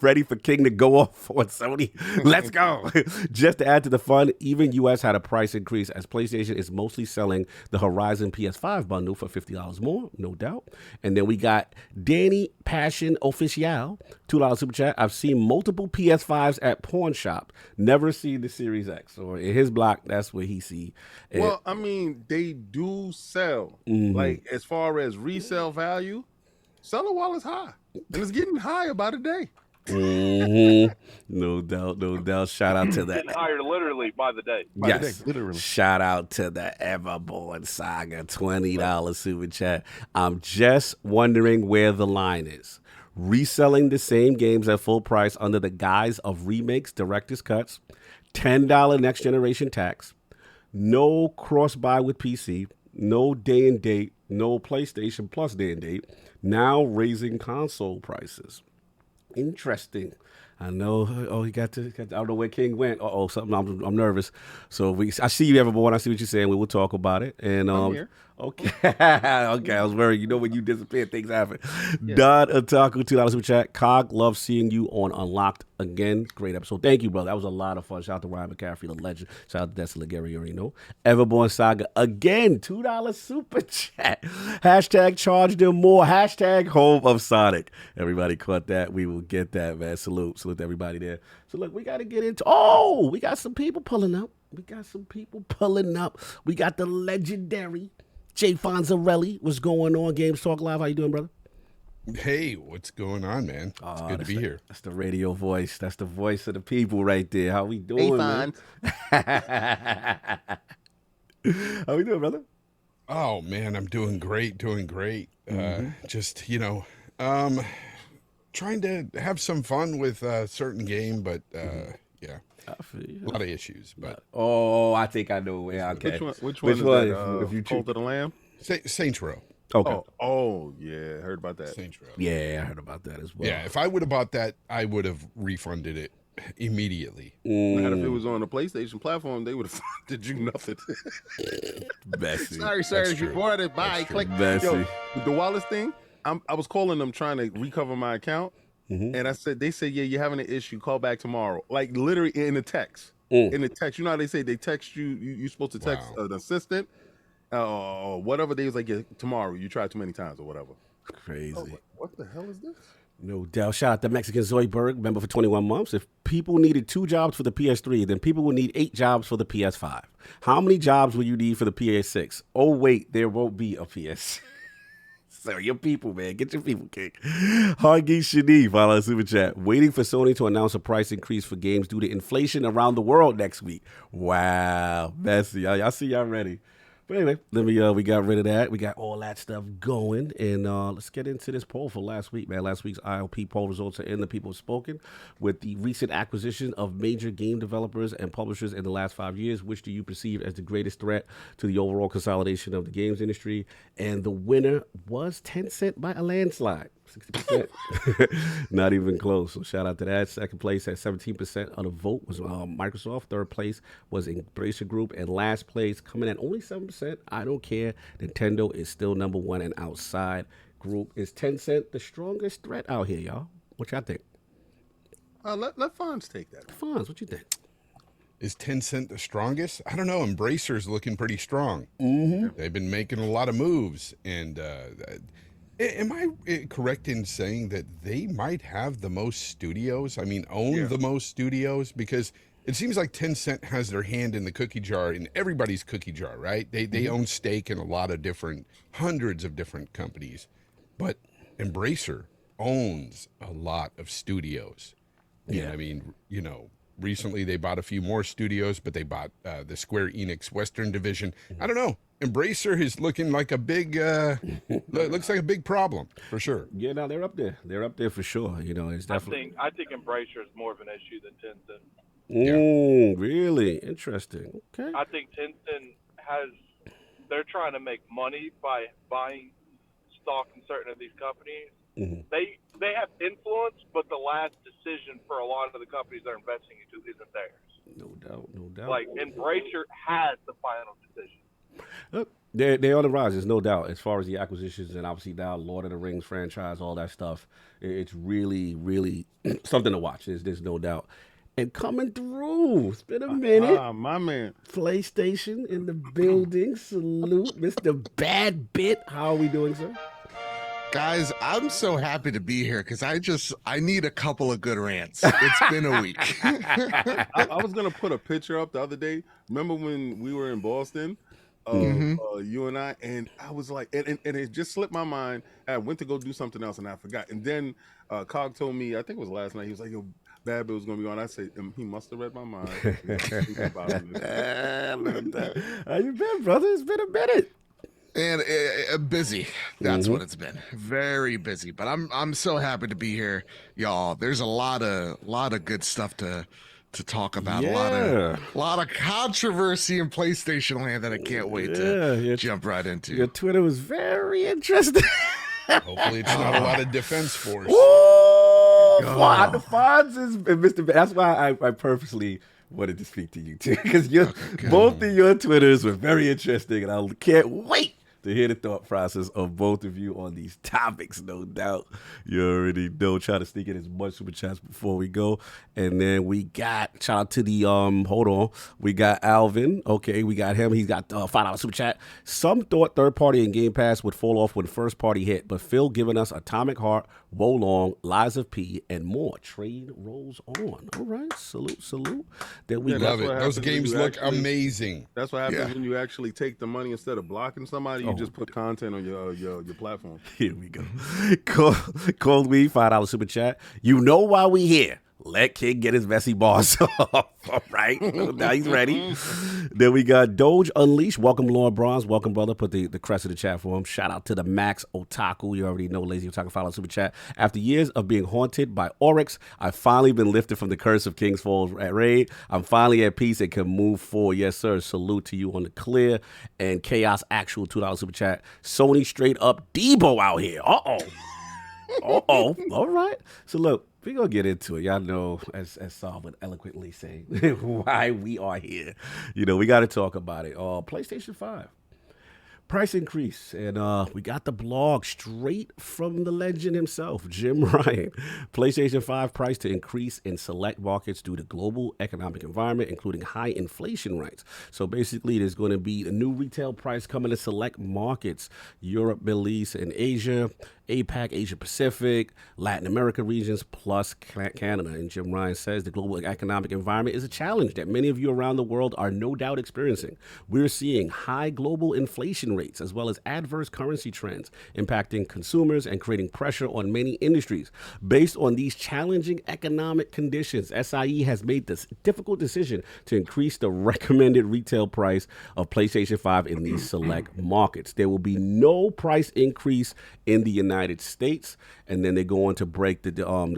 ready for King to go off for Sony. Let's go. Just to add to the fun, even US had a price increase as PlayStation is mostly selling the Horizon PS5 bundle for $50 more, no doubt. And then we got Danny Passion Official, $2 super chat. I've seen multiple PS5s at pawn shop. Never seen the Series X. Or in his block, that's where he see. Well, I mean, they do sell. Like, as far as resale value, sell it while it's high. And it's getting higher by the day. No doubt. Shout out to that. Getting higher literally by the day. Yes, literally. Shout out to the Everborn Saga, $20 super chat. I'm just wondering where the line is. Reselling the same games at full price under the guise of remakes, director's cuts, $10 next generation tax, no cross-buy with PC, no day and date, no PlayStation Plus day and date, now raising console prices. Interesting. I know. Oh, he got to. I don't know where King went. Something. I'm nervous. So I see you, Everborn. I see what you're saying. We will talk about it. And I'm here. Okay. Okay. I was worried. You know when you disappear, things happen. Yeah. Don Otaku, $2 super chat. Cog, love seeing you on Unlocked again. Great episode. Thank you, brother. That was a lot of fun. Shout out to Ryan McCaffrey, the legend. Shout out to Desolate Gary, you already know. Everborn Saga again. $2 super chat. Hashtag charge them more. Hashtag home of Sonic. Everybody caught that. We will get that, man. Salute to everybody there. So look, we got to get into. We got some people pulling up. We got the legendary Jay Fonzarelli. What's going on? Games Talk Live. How you doing, brother? Hey, what's going on, man? It's good to be here. That's the radio voice. That's the voice of the people right there. How we doing, man? How we doing, brother? Oh, man, I'm doing great. Just, trying to have some fun with a certain game, but yeah. I feel you. A lot of issues, but Oh, I think I know. Yeah, okay. Which one is that? If you Cult of the Lamb? Saints Row. Okay. Oh, yeah, heard about that. Saints Row. Yeah, I heard about that as well. Yeah, if I would have bought that, I would have refunded it immediately. Not if it was on the PlayStation platform, they would have did you nothing. Messy. Sorry, sir. That's If you true. bought it, bye. Click. Messy. Yo, the Wallace thing, I was calling them trying to recover my account, and they said, yeah, you're having an issue. Call back tomorrow. Like literally in the text. In the text, you know how they say they text you. You're supposed to text an assistant, or whatever. They was like, yeah, tomorrow. You tried too many times or whatever. Crazy. What the hell is this? No doubt. Shout out to Mexican Zoidberg, member for 21 months. If people needed 2 jobs for the PS3, then people will need 8 jobs for the PS5. How many jobs will you need for the PS6? Oh, wait, there won't be a PS. So your people, man. Get your people kicked. Hargi Shani, follow super chat. Waiting for Sony to announce a price increase for games due to inflation around the world next week. Wow. Messy. Y'all see y'all ready. But anyway, we got rid of that. We got all that stuff going. And let's get into this poll for last week, man. Last week's ILP poll results are in. The people have spoken. With the recent acquisition of major game developers and publishers in the last 5 years, which do you perceive as the greatest threat to the overall consolidation of the games industry? And the winner was Tencent by a landslide. 60%. Not even close. So shout out to that. Second place at 17% of the vote was Microsoft. Third place was Embracer Group. And last place, coming at only 7%, I don't care. Nintendo is still number 1 and outside group. Is Tencent the strongest threat out here, y'all? What y'all think? Let Fonz take that. Fonz, what you think? Is Tencent the strongest? I don't know. Embracer's looking pretty strong. They've been making a lot of moves. And am I correct in saying that they might have the most studios? I mean, own the most studios? Because it seems like Tencent has their hand in the cookie jar, in everybody's cookie jar, right? They own stake in a lot of hundreds of different companies. But Embracer owns a lot of studios. Yeah. I mean, recently they bought a few more studios, but they bought the Square Enix Western division. I don't know. Embracer is looking like a big, looks like a big problem for sure. Yeah, no, they're up there. They're up there for sure. It's definitely. I think Embracer is more of an issue than Tencent. Really interesting. Okay. I think Tencent they're trying to make money by buying stock in certain of these companies. They have influence, but the last decision for a lot of the companies they're investing into isn't theirs. No doubt. Like Embracer has the final decision. Look, they're on the rise, there's no doubt. As far as the acquisitions and obviously now Lord of the Rings franchise, all that stuff, it's really, really something to watch. There's no doubt. And coming through, it's been a minute. My man. PlayStation in the building. Salute, Mr. BadBit. How are we doing, sir? Guys, I'm so happy to be here because I need a couple of good rants. It's been a week. I was gonna put a picture up the other day. Remember when we were in Boston, you and I was like, and it just slipped my mind. I went to go do something else and I forgot. And then Cog told me, I think it was last night. He was like, "Yo, BadBit was gonna be on." I said, he must have read my mind. How you been, brother? It's been a minute. And busy. That's what it's been. Very busy. But I'm so happy to be here, y'all. There's a lot of good stuff to talk about. Yeah. A lot of controversy in PlayStation land that I can't wait to jump right into. Your Twitter was very interesting. Hopefully it's not a lot of Defense Force. The Fonz is Mr. That's why I purposely wanted to speak to you too, because both of your Twitters were very interesting, and I can't wait to hear the thought process of both of you on these topics. No doubt, you already know. Try to sneak in as much super chats before we go, and then we got shout out to the hold on, we got Alvin. Okay, we got him. He's got $5 super chat. Some thought third party and Game Pass would fall off when first party hit, but Phil giving us Atomic Heart, Wolong, Lies of P, and more. Train rolls on. All right, salute. Then we love it. Those games look amazing. That's what happens when you actually take the money instead of blocking somebody. You just put content on your platform. Here we go. Cold Weed, $5 super chat. You know why we here. Let King get his messy bars off. All right. Now he's ready. Then we got Doge Unleashed. Welcome, Lord Bronze. Welcome, brother. Put the crest in the chat for him. Shout out to the Max Otaku. You already know Lazy Otaku follow super chat. After years of being haunted by Oryx, I've finally been lifted from the curse of King's Falls raid. I'm finally at peace and can move forward. Yes, sir. Salute to you on the clear. And Chaos Actual $2 super chat. Sony straight up Debo out here. Uh-oh. Uh-oh. All right. So look, we're going to get into it. Y'all know, as Saul would eloquently say, why we are here. You know, we got to talk about it. PlayStation 5. Price increase, and we got the blog straight from the legend himself, Jim Ryan. PlayStation 5 price to increase in select markets due to global economic environment, including high inflation rates. So basically, there's going to be a new retail price coming to select markets, Europe, Middle East, and Asia, APAC, Asia Pacific, Latin America regions, plus Canada. And Jim Ryan says the global economic environment is a challenge that many of you around the world are no doubt experiencing. We're seeing high global inflation rates as well as adverse currency trends impacting consumers and creating pressure on many industries. Based on these challenging economic conditions, SIE has made this difficult decision to increase the recommended retail price of PlayStation 5 in these select markets. There will be no price increase in the United States, and then they go on to break the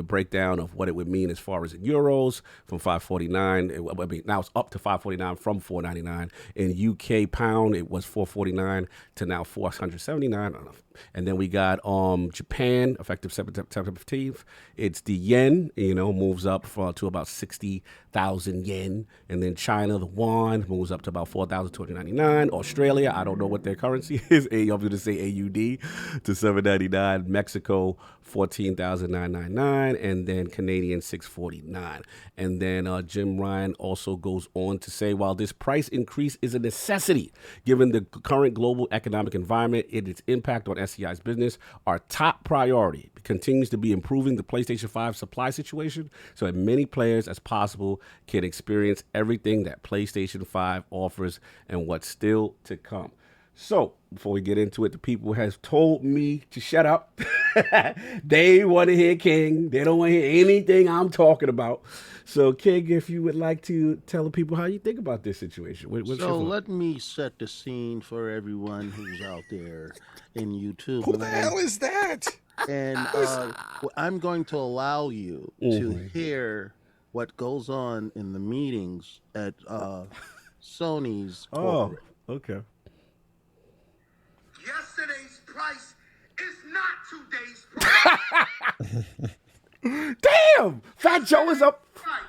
breakdown of what it would mean as far as in euros from 549. I mean, now it's up to 549 from 499. In UK pound, it was 449 to now 479. And then we got Japan, effective September 15th. It's the yen, moves up to about 60,000 yen. And then China, the yuan, moves up to about 4,299. Australia, I don't know what their currency is. I'm going to say AUD to 799. Mexico, 14,999. And then Canadian, 649. And then Jim Ryan also goes on to say, while this price increase is a necessity, given the current global economic environment and its impact on SCI's business, our top priority continues to be improving the PlayStation 5 supply situation so that many players as possible can experience everything that PlayStation 5 offers and what's still to come. So, before we get into it, the people has told me to shut up. They want to hear King. They don't want to hear anything I'm talking about. So, King, if you would like to tell the people how you think about this situation. So let me set the scene for everyone who's out there in YouTube. Who the hell is that? And I'm going to allow you to hear what goes on in the meetings at Sony's corporate. Okay. Yesterday's price is not today's price. Damn! Fat Joe is up. Price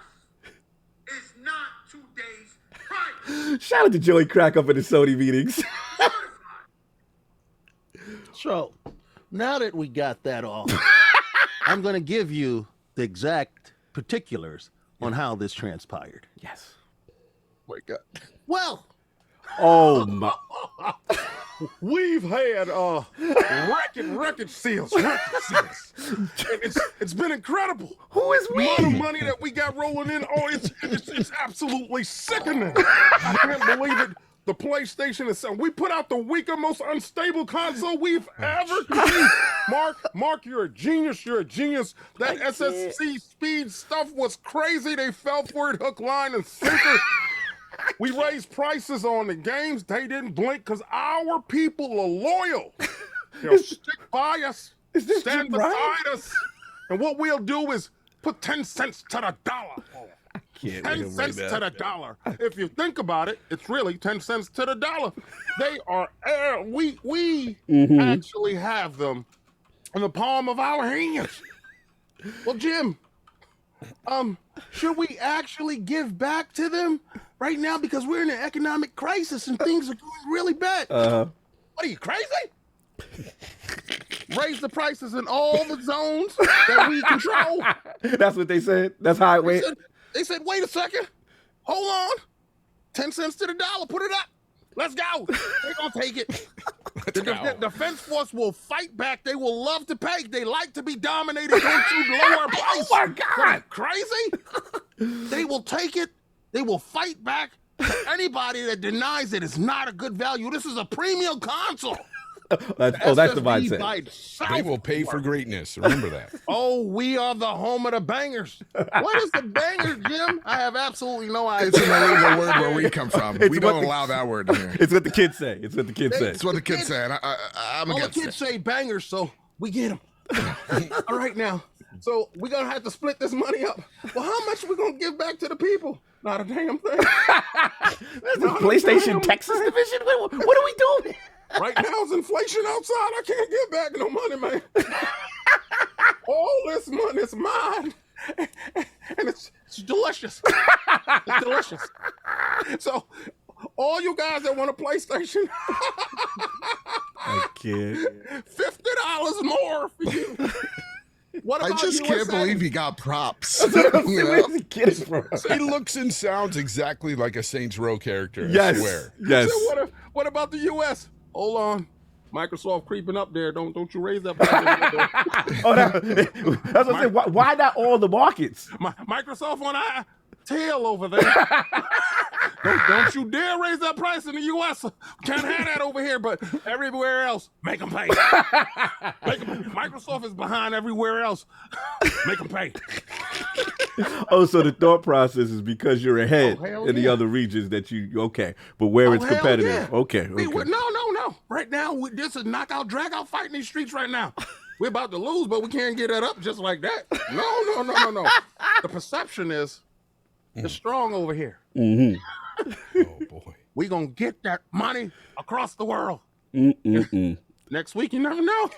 is not today's price. Shout out to Joey Crack up in the Sony meetings. So, now that we got that off, I'm going to give you the exact particulars on how this transpired. Yes. Oh my God. Well, oh my. We've had record sales. It's been incredible. Who is we? The amount of money that we got rolling in. Oh, it's absolutely sickening. I can't believe it. The PlayStation is. We put out the weakest, most unstable console we've ever seen. Mark, you're a genius. You're a genius. That SSC speed stuff was crazy. They fell for it, hook, line, and sinker. We raised prices on the games. They didn't blink because our people are loyal. They'll stick by us, stand beside us. And what we'll do is put 10 cents to the dollar. 10 cents to the dollar. If you think about it, it's really 10 cents to the dollar. They are, we actually have them in the palm of our hands. Well, Jim, should we actually give back to them right now because we're in an economic crisis and things are going really bad? What are you, crazy? Raise the prices in all the zones that we control. That's what they said. That's how it went. They said, wait a second. Hold on. 10 cents to the dollar. Put it up. Let's go. They're going to take it. The defense force will fight back. They will love to pay. They like to be dominated. Don't you lower price. Oh, my God. Crazy? They will take it. They will fight back to anybody that denies it is not a good value. This is a premium console. That's the mindset. They will pay for greatness. Remember that. Oh, we are the home of the bangers. What is the bangers, Jim? I have absolutely no idea. It's an illegal word where we come from. We don't allow that word here. It's what the kids say. It's what the kids say. It's what the kids say. And I'm All the against kids it. say bangers, so we get them. All right, now. So we're going to have to split this money up. Well, how much are we going to give back to the people? Not a damn thing. That's the PlayStation Texas division. What are we doing? Right now, it's inflation outside. I can't give back no money, man. All this money is mine. And it's delicious. It's delicious. So, all you guys that want a PlayStation, I can't. $50 more for you. What I about just USA? can't believe he got props. Where does he get it from? He looks and sounds exactly like a Saints Row character. Yes. I swear. Yes. So what about the U.S.? Hold on. Microsoft creeping up there. Don't you raise that price. Oh, that's what I'm saying. Why not all the markets? Microsoft on our tail over there. don't you dare raise that price in the U.S. Can't have that over here, but everywhere else, make them pay. Microsoft is behind everywhere else. Make them pay. Oh, so the thought process is because you're ahead hell in the yeah. other regions that you okay, but where it's hell competitive. yeah. Okay. No. Right now, this is knockout, drag out fight in these streets right now. We're about to lose, but we can't get that up just like that. No. The perception is it's strong over here. Mm-hmm. Oh, boy. We're going to get that money across the world. Mm-mm-mm. Next week, you never know.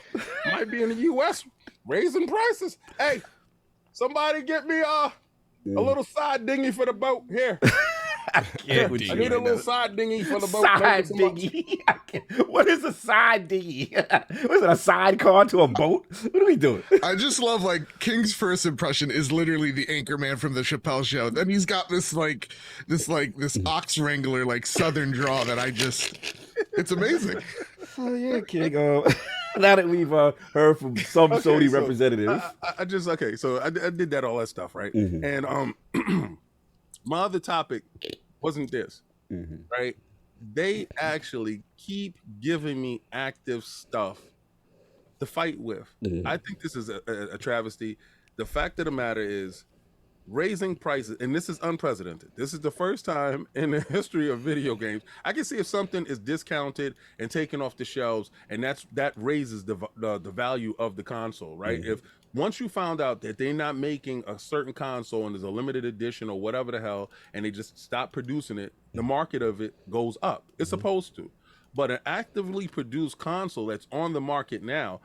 Might be in the U.S. raising prices. Hey, somebody get me a little side dinghy for the boat here. I can't with I you. need a little side dinghy for the boat. Side dinghy. What is a side dinghy? What is it? A sidecar to a boat? What are we doing? I just love like King's first impression is literally the anchor man from the Chappelle Show. Then he's got this ox wrangler like Southern draw that it's amazing. Oh yeah, King. Now that we've heard from some Sony representatives, So I did all that stuff, right? Mm-hmm. And my other topic wasn't this, right? They actually keep giving me active stuff to fight with. I think this is a travesty. The fact of the matter is raising prices, and this is unprecedented. This is the first time in the history of video games. I can see if something is discounted and taken off the shelves, and that raises the value of the console, right? If once you found out that they're not making a certain console and there's a limited edition or whatever the hell, and they just stop producing it, the market of it goes up. It's supposed to. But an actively produced console that's on the market now,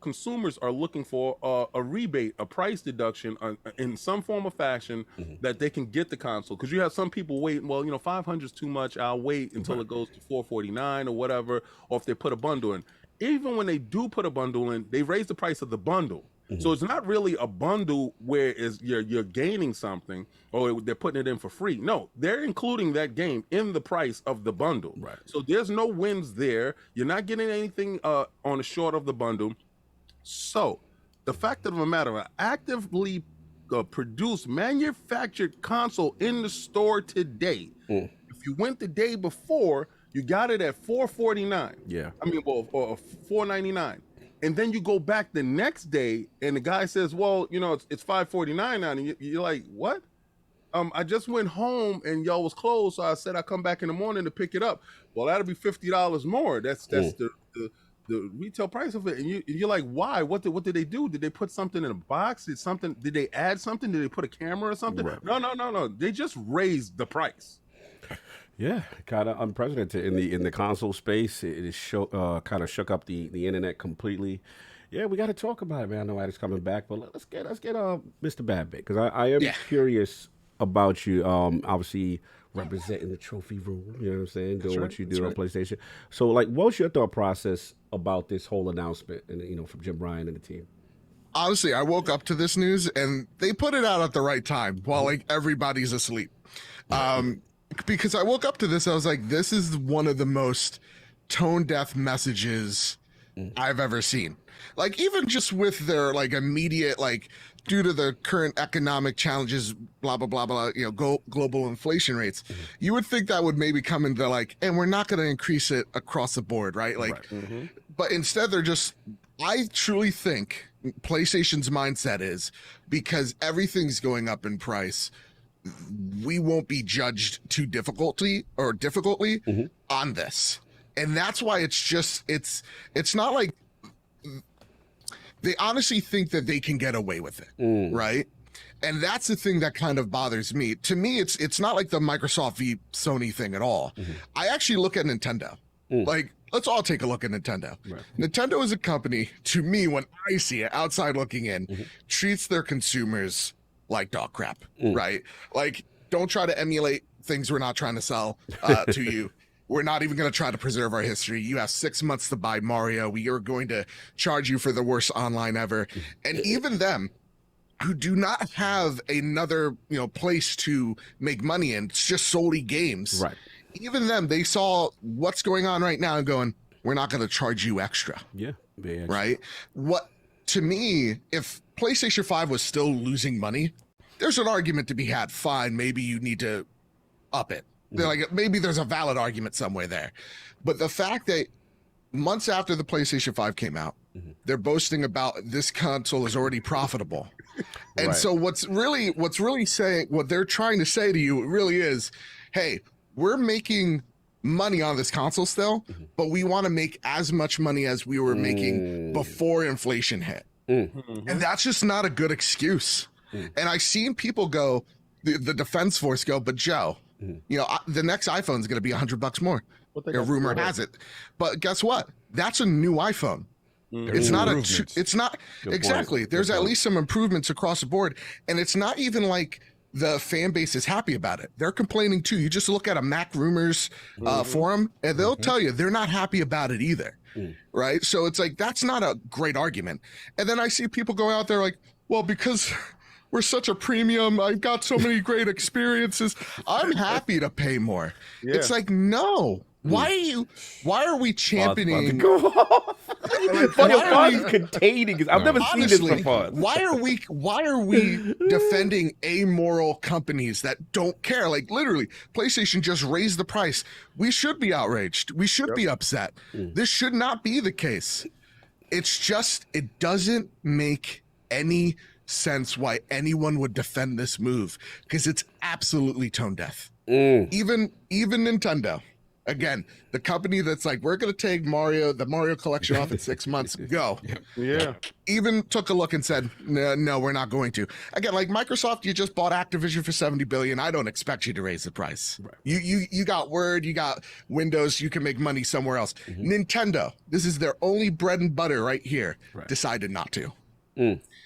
consumers are looking for a rebate, a price deduction in some form of fashion that they can get the console. Because you have some people waiting, well, $500 is too much. I'll wait until it goes to $449 or whatever, or if they put a bundle in. Even when they do put a bundle in, they raise the price of the bundle. So it's not really a bundle where you're gaining something or they're putting it in for free. No, they're including that game in the price of the bundle. Right. So there's no wins there. You're not getting anything on the short of the bundle. So the fact of the matter, an actively produced, manufactured console in the store today, if you went the day before, you got it at $449. Yeah. Or $499. And then you go back the next day and the guy says, well, it's $549 now. And you're like, what? I just went home and y'all was closed. So I said, I'll come back in the morning to pick it up. Well, that'll be $50 more. That's the retail price of it. And you're like, why? What did they do? Did they put something in a box? Did they add something? Did they put a camera or something? Right. No. They just raised the price. Yeah, kind of unprecedented in the console space. It is kind of shook up the internet completely. Yeah, we got to talk about it, man. I know Adam's coming back, but let's get Mr. BadBit, because I am curious about you. Obviously representing the trophy room, you know what I'm saying, doing what you do on PlayStation. So, what was your thought process about this whole announcement, and from Jim Ryan and the team? Honestly, I woke up to this news and they put it out at the right time while everybody's asleep. Because I woke up to this, I was like, this is one of the most tone-deaf messages I've ever seen. Even just with their immediate due to the current economic challenges, blah blah blah blah, global inflation rates, you would think that would maybe come into and we're not going to increase it across the board, right? but instead they're just, I truly think PlayStation's mindset is because everything's going up in price, we won't be judged too difficultly on this. And that's why it's not like they honestly think that they can get away with it, right? And that's the thing that kind of bothers me. To me, it's not like the Microsoft v Sony thing at all. I actually look at Nintendo. Like, let's all take a look at Nintendo. Right. Nintendo is a company, to me, when I see it outside looking in, treats their consumers like dog crap, right? Like, don't try to emulate things we're not trying to sell to you. We're not even going to try to preserve our history. You have 6 months to buy Mario. We are going to charge you for the worst online ever. And even them, who do not have another, place to make money in, it's just solely games. Right. Even them, they saw what's going on right now and going, we're not going to charge you extra. Yeah. Right. What, to me, if PlayStation 5 was still losing money, there's an argument to be had. Fine, maybe you need to up it. Like, maybe there's a valid argument somewhere there. But the fact that months after the PlayStation 5 came out, they're boasting about this console is already profitable. And so what's really saying, what they're trying to say to you really is, hey, we're making money on this console still, but we want to make as much money as we were making before inflation hit. And that's just not a good excuse. And I've seen people go, the defense force go, but Joe, the next iPhone is going to be $100 more. A rumor has it. But guess what? That's a new iPhone. It's not exactly. There's at least some improvements across the board. And it's not even like the fan base is happy about it. They're complaining too. You just look at a Mac Rumors forum and they'll tell you they're not happy about it either. Right. So it's like, that's not a great argument. And then I see people go out there like, well, because we're such a premium, I've got so many great experiences, I'm happy to pay more. It's like, no. Why are we championing? Fonz is containing. I've never seen this before. Why are we defending amoral companies that don't care? Like, literally, PlayStation just raised the price. We should be outraged. We should be upset. This should not be the case. It's just, it doesn't make any sense why anyone would defend this move, because it's absolutely tone deaf. Even Nintendo. Again, the company that's like, we're going to take the Mario collection off in 6 months. Go. Yeah. Even took a look and said, no, we're not going to. Again, like Microsoft, you just bought Activision for $70 billion. I don't expect you to raise the price. Right. You got Word, you got Windows, you can make money somewhere else. Nintendo, this is their only bread and butter right here, decided not to.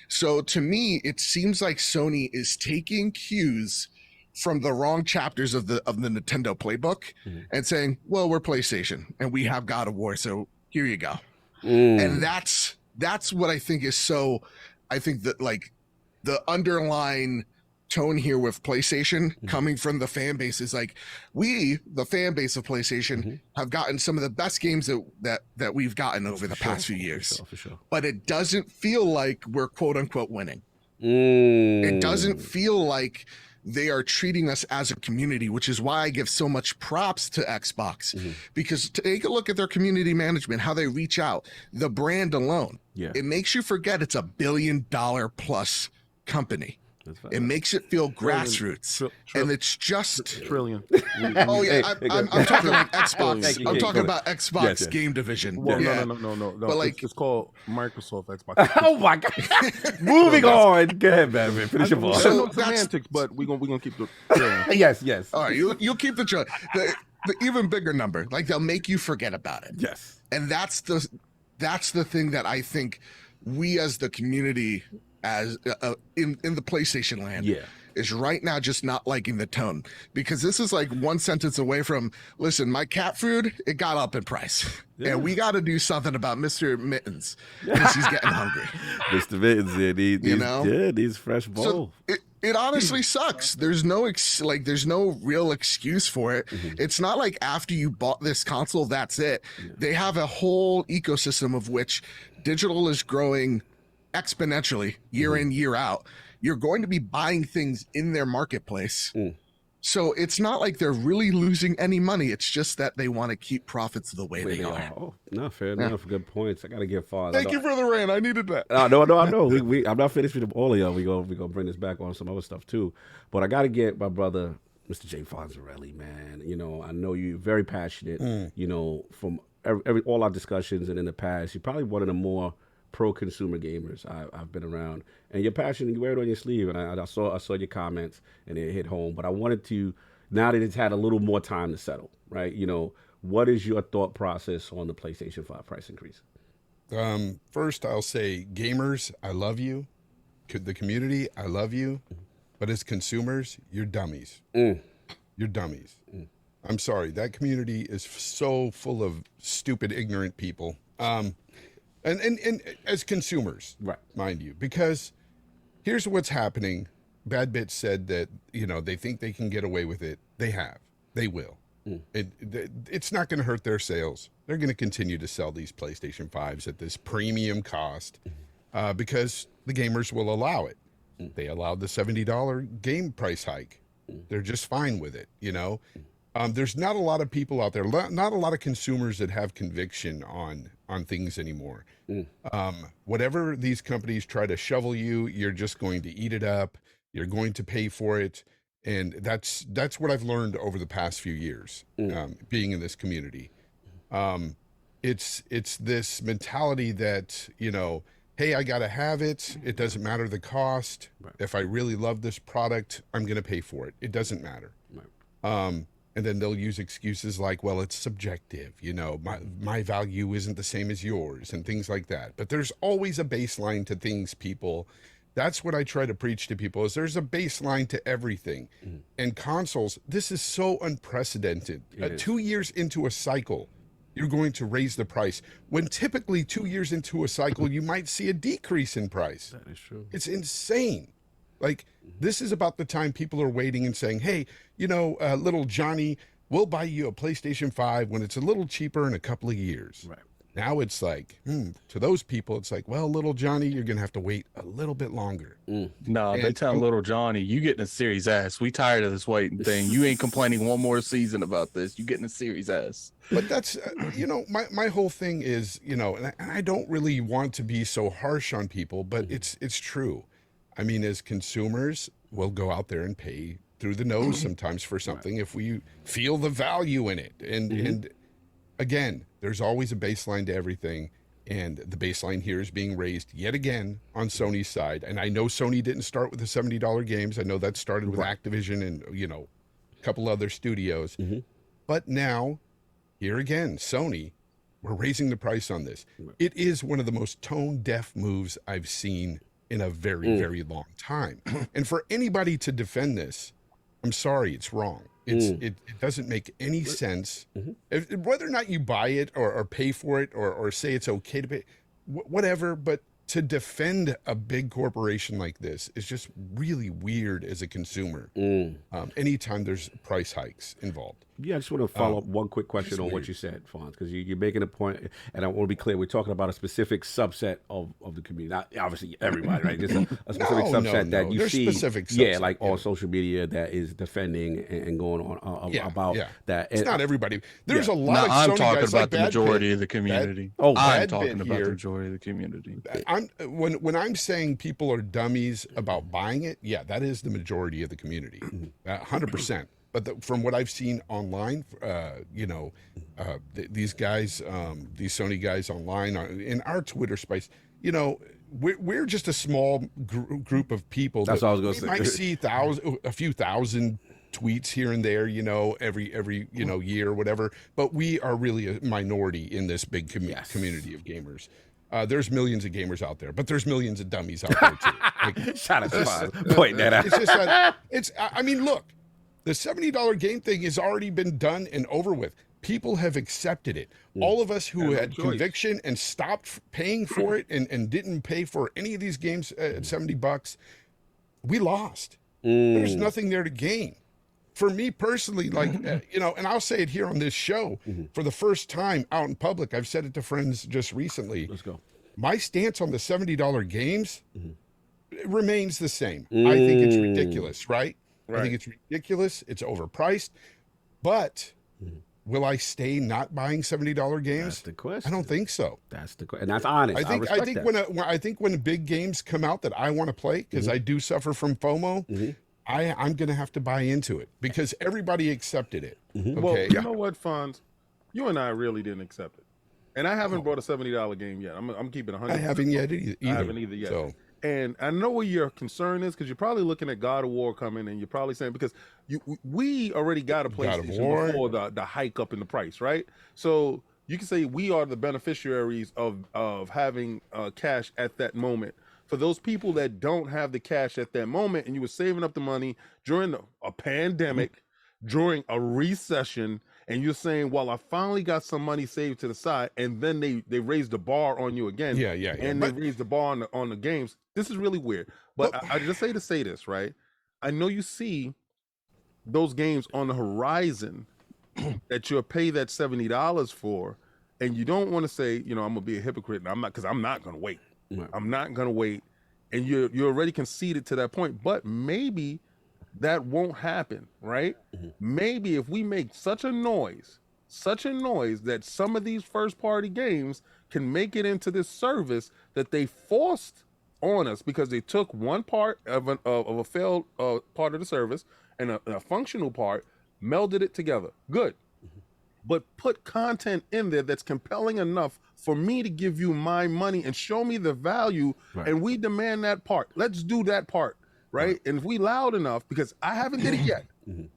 So to me, it seems like Sony is taking cues from the wrong chapters of the Nintendo playbook and saying, well, we're PlayStation and we have God of War, so here you go. And that's what I think is so, I think that like the underlying tone here with PlayStation coming from the fan base is like, we, the fan base of PlayStation, have gotten some of the best games that we've gotten over the past few years. For sure. But it doesn't feel like we're quote unquote winning. It doesn't feel like they are treating us as a community, which is why I give so much props to Xbox, because take a look at their community management, how they reach out, the brand alone. It makes you forget it's $1 billion plus company. It makes it feel grassroots, and it's just trillion. Oh yeah, I'm talking like Xbox. I'm talking about Xbox game division. Well, no. But like, it's called Microsoft Xbox. Oh my God! Moving on. Go ahead, man. Finish your ball. So semantics, but we're gonna keep the. Yes. All right, you'll keep the even bigger number. Like, they'll make you forget about it. Yes. And that's the thing that I think we as the community, as in the PlayStation land, is right now just not liking the tone, because this is like one sentence away from, listen, my cat food, it got up in price, and we got to do something about Mr. Mittens because he's getting hungry. Mr. Mittens, these fresh bowl. So it honestly sucks. There's no real excuse for it. It's not like after you bought this console, that's it. They have a whole ecosystem of which digital is growing exponentially year in, year out. You're going to be buying things in their marketplace So it's not like they're really losing any money. It's just that they want to keep profits the way they are. Oh, no, fair enough. Good points. I gotta get Fonz. Thank you for the rant. I needed that. No, I know. I'm not finished with all of y'all. We gonna bring this back on some other stuff too. But I gotta get my brother, Mr. J. Fonzarelli, man. You know, I know you're very passionate. You know, from all our discussions and in the past, you're probably one of the more pro-consumer gamers I've been around, and your passion, you wear it on your sleeve, and I saw your comments, and it hit home. But I wanted to, now that it's had a little more time to settle, right? You know, what is your thought process on the PlayStation 5 price increase? First, I'll say, gamers, I love you. The community, I love you. But as consumers, you're dummies. You're dummies. I'm sorry. That community is so full of stupid, ignorant people. And as consumers, right, mind you, because here's what's happening. BadBit said that, you know, they think they can get away with it. They have. They will. It's not going to hurt their sales. They're going to continue to sell these PlayStation 5s at this premium cost because the gamers will allow it. They allowed the $70 game price hike. They're just fine with it, you know. There's not a lot of people out there, not a lot of consumers that have conviction on things anymore. Whatever these companies try to shovel you, you're just going to eat it up. You're going to pay for it. And that's what I've learned over the past few years, being in this community. It's this mentality that, you know, hey, I got to have it. It doesn't matter the cost. Right. If I really love this product, I'm going to pay for it. It doesn't matter. Right. And then they'll use excuses like, well, it's subjective, you know, my value isn't the same as yours and things like that. But there's always a baseline to things, people. That's what I try to preach to people, is there's a baseline to everything. And consoles, this is so unprecedented. 2 years into a cycle, you're going to raise the price. When typically 2 years into a cycle, you might see a decrease in price. That is true. It's insane. Like, this is about the time people are waiting and saying, hey, you know, little Johnny, we'll buy you a PlayStation 5 when it's a little cheaper in a couple of years. Right. Now it's like, to those people, it's like, well, little Johnny, you're going to have to wait a little bit longer. No, they tell little Johnny, you getting a Series S. We tired of this waiting thing. You ain't complaining one more season about this. You getting a Series S. But that's, you know, my whole thing is, you know, and I don't really want to be so harsh on people, but it's true. I mean, as consumers, we'll go out there and pay through the nose sometimes for something if we feel the value in it. And again, there's always a baseline to everything. And the baseline here is being raised yet again on Sony's side. And I know Sony didn't start with the $70 games. I know that started with Activision and, you know, a couple other studios. But now, here again, Sony, we're raising the price on this. It is one of the most tone-deaf moves I've seen in a very, very long time. And for anybody to defend this, I'm sorry, it's wrong. It doesn't make any sense. Whether or not you buy it or pay for it or say it's okay to pay, whatever, but to defend a big corporation like this is just really weird as a consumer. Anytime there's price hikes involved. Yeah, I just want to follow up one quick question on what you said, Fonz, because you're making a point, and I want to be clear. We're talking about a specific subset of the community, not obviously everybody, right? Just a specific subset that you there's see, specific subset, on social media that is defending and going on about that. It's not everybody. There's a lot of I'm Sony talking guys about like the majority of the community. I'm talking about the majority of the community. When I'm saying people are dummies about buying it, yeah, that is the majority of the community, 100%. But from what I've seen online, you know, these guys, these Sony guys online, in our Twitter space, you know, we're just a small group of people. That's what I was going to say. You might see a few thousand tweets here and there, you know, every you know, year or whatever. But we are really a minority in this big community of gamers. There's millions of gamers out there, but there's millions of dummies out there too. Like, shout out to Fonz, point that out. It's just that I mean, look. The $70 game thing has already been done and over with. People have accepted it. All of us who had conviction and stopped paying for it and didn't pay for any of these games at $70, we lost. There's nothing there to gain. For me personally, like, you know, and I'll say it here on this show, for the first time out in public, I've said it to friends just recently. Let's go. My stance on the $70 games remains the same. I think it's ridiculous, right? I think it's ridiculous. It's overpriced. But will I stay not buying $70 games? That's the question. I don't think so. That's the question, and that's honest. I think when big games come out that I want to play, because I do suffer from FOMO, I'm going to have to buy into it because everybody accepted it. Okay? Well, you know what, Fonz? You and I really didn't accept it. And I haven't bought a $70 game yet. I'm keeping 100. I haven't yet either. I haven't either yet. So. And I know what your concern is because you're probably looking at God of War coming, and you're probably saying because we already got a PlayStation before the hike up in the price, right? So you can say we are the beneficiaries of having cash at that moment. For those people that don't have the cash at that moment, and you were saving up the money during a pandemic, during a recession, and you're saying, well, I finally got some money saved to the side, and then they raised the bar on you again. Yeah. And they raised the bar on the games. This is really weird. But I just say to say this, right? I know you see those games on the horizon that you'll pay that $70 for, and you don't want to say, I'm gonna be a hypocrite, and I'm not, because I'm not gonna wait. Right. I'm not gonna wait. And you're already conceded to that point, but maybe that won't happen, right? Maybe if we make such a noise that some of these first-party games can make it into this service that they forced on us because they took one part of a failed part of the service and a functional part, melded it together. Good. But put content in there that's compelling enough for me to give you my money and show me the value, and we demand that part. Let's do that part. Right? And if we loud enough, because I haven't did it yet,